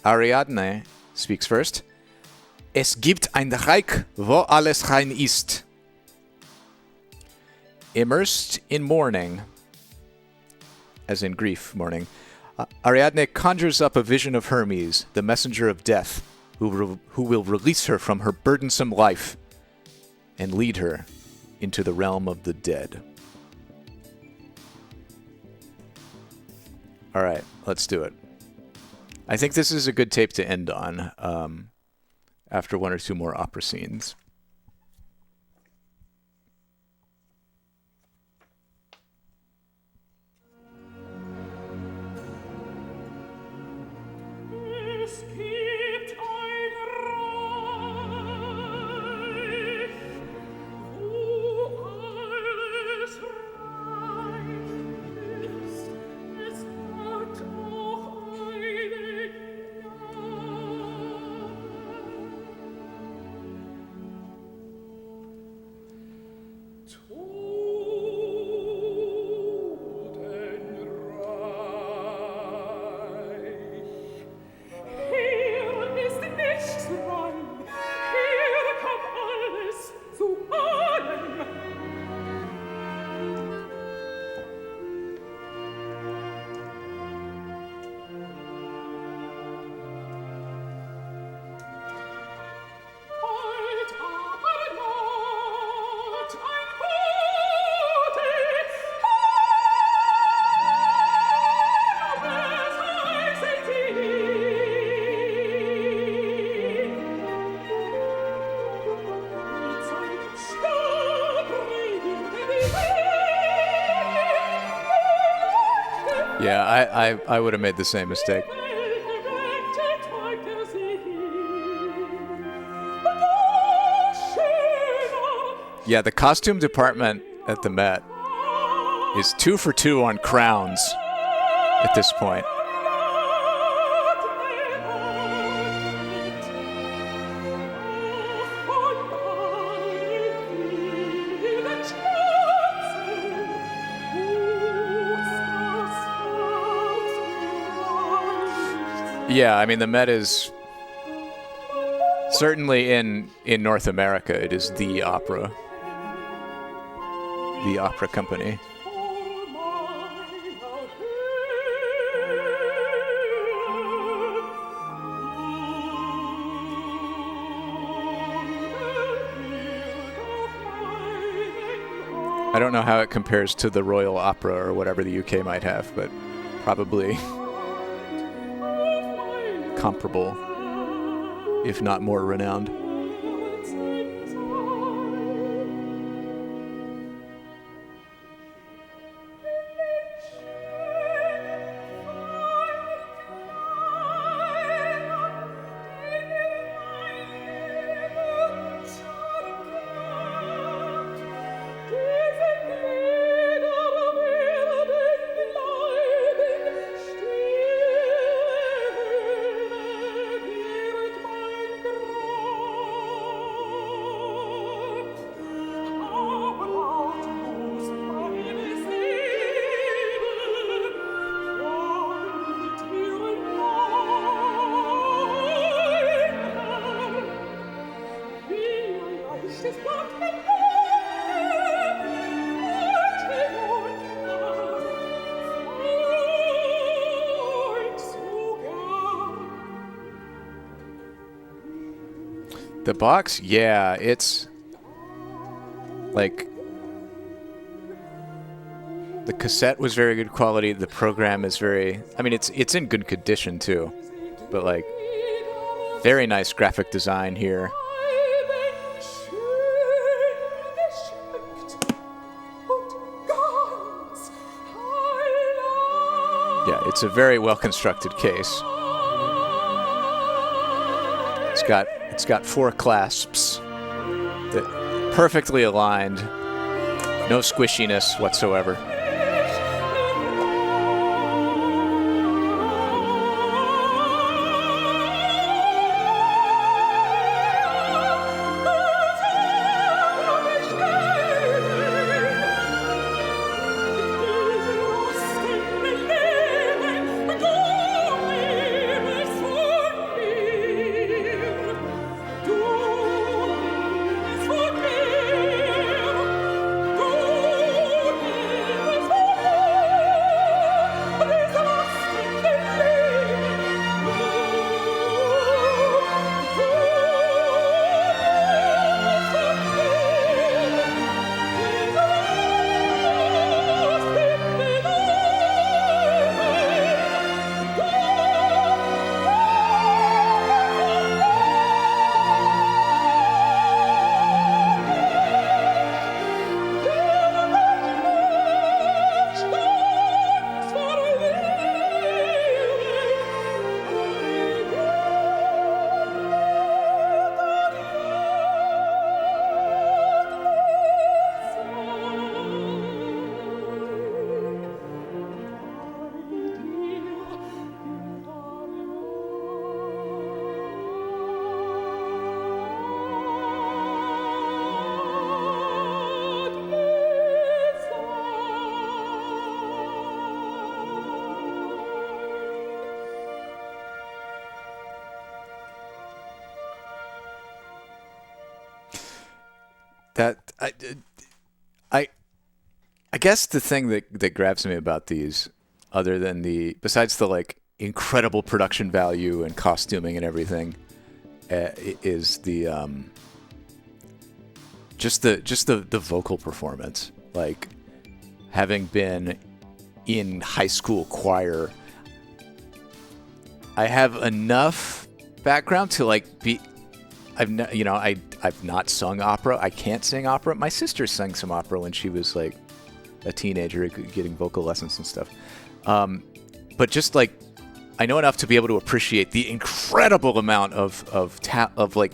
Ariadne speaks first. Es gibt ein Reich, wo alles rein ist. Immersed in mourning, as in grief, mourning, Ariadne conjures up a vision of Hermes, the messenger of death, who will release her from her burdensome life and lead her into the realm of the dead. All right, let's do it. I think this is a good tape to end on after one or two more opera scenes. Yeah, I would have made the same mistake. Yeah, the costume department at the Met is 2 for 2 on crowns at this point. Yeah, I mean the Met is certainly in North America. It is the opera company. I don't know how it compares to the Royal Opera or whatever the UK might have, but probably comparable, if not more renowned. The box, yeah, it's like the cassette was very good quality. The program is very, I mean, it's in good condition too, but like very nice graphic design here. Yeah, it's a very well constructed case. It's got 4 clasps that perfectly aligned, no squishiness whatsoever. That I guess the thing that grabs me about these, other than besides the like incredible production value and costuming and everything, is the just the vocal performance. Like, having been in high school choir, I have enough background to like be. I've not sung opera. I can't sing opera. My sister sang some opera when she was like a teenager, getting vocal lessons and stuff. But just like, I know enough to be able to appreciate the incredible amount of like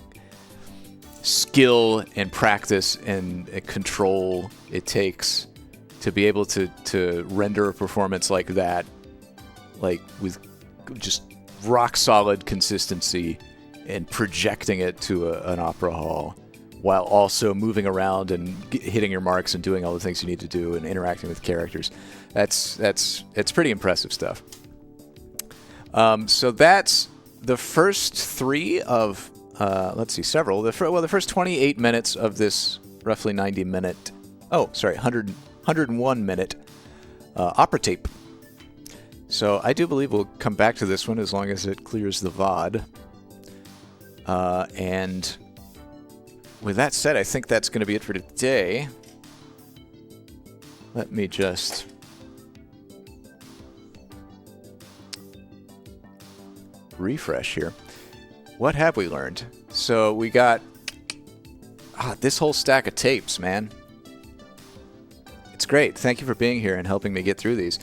skill and practice and control it takes to be able to render a performance like that, like with just rock solid consistency and projecting it to an opera hall, while also moving around and hitting your marks and doing all the things you need to do and interacting with characters. It's pretty impressive stuff. So that's the first three of, let's see, several. The first 28 minutes of this roughly 90-minute, 101-minute opera tape. So I do believe we'll come back to this one as long as it clears the VOD. And with that said, I think that's going to be it for today. Let me just refresh here. What have we learned? So we got this whole stack of tapes, man. It's great. Thank you for being here and helping me get through these.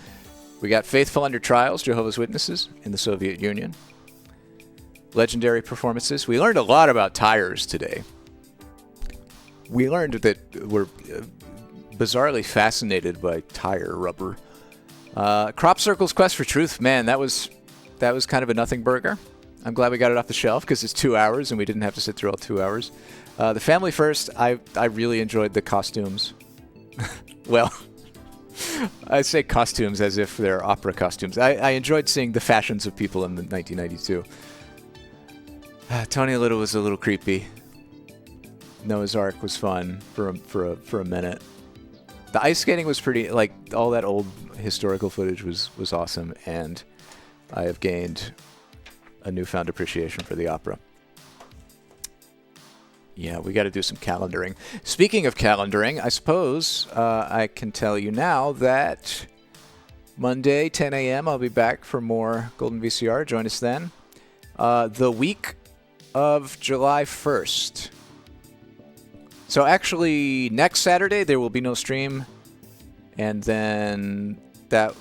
We got Faithful Under Trials, Jehovah's Witnesses in the Soviet Union. Legendary performances. We learned a lot about tires today. We learned that we're bizarrely fascinated by tire rubber. Crop Circle's Quest for Truth, man, that was kind of a nothing burger. I'm glad we got it off the shelf because it's 2 hours and we didn't have to sit through all 2 hours. The Family First, I really enjoyed the costumes. Well, I say costumes as if they're opera costumes. I enjoyed seeing the fashions of people in 1992. Tony Little was a little creepy. Noah's Ark was fun for a minute. The ice skating was pretty, like, all that old historical footage was awesome, and I have gained a newfound appreciation for the opera. Yeah, we got to do some calendaring. Speaking of calendaring, I suppose I can tell you now that Monday, 10 a.m., I'll be back for more Golden VCR. Join us then. The week of July 1st. So actually, next Saturday, there will be no stream. And then that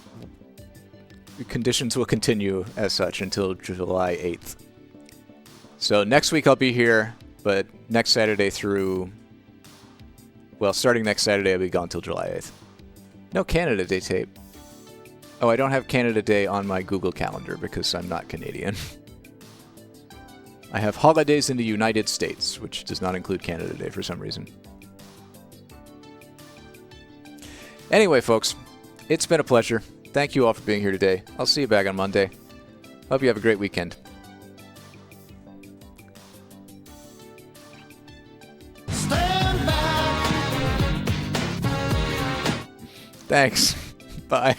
conditions will continue as such until July 8th. So next week I'll be here, but next Saturday through, well, starting next Saturday, I'll be gone till July 8th. No Canada Day tape. Oh, I don't have Canada Day on my Google Calendar because I'm not Canadian. I have holidays in the United States, which does not include Canada Day for some reason. Anyway, folks, it's been a pleasure. Thank you all for being here today. I'll see you back on Monday. Hope you have a great weekend. Stand back. Thanks. Bye.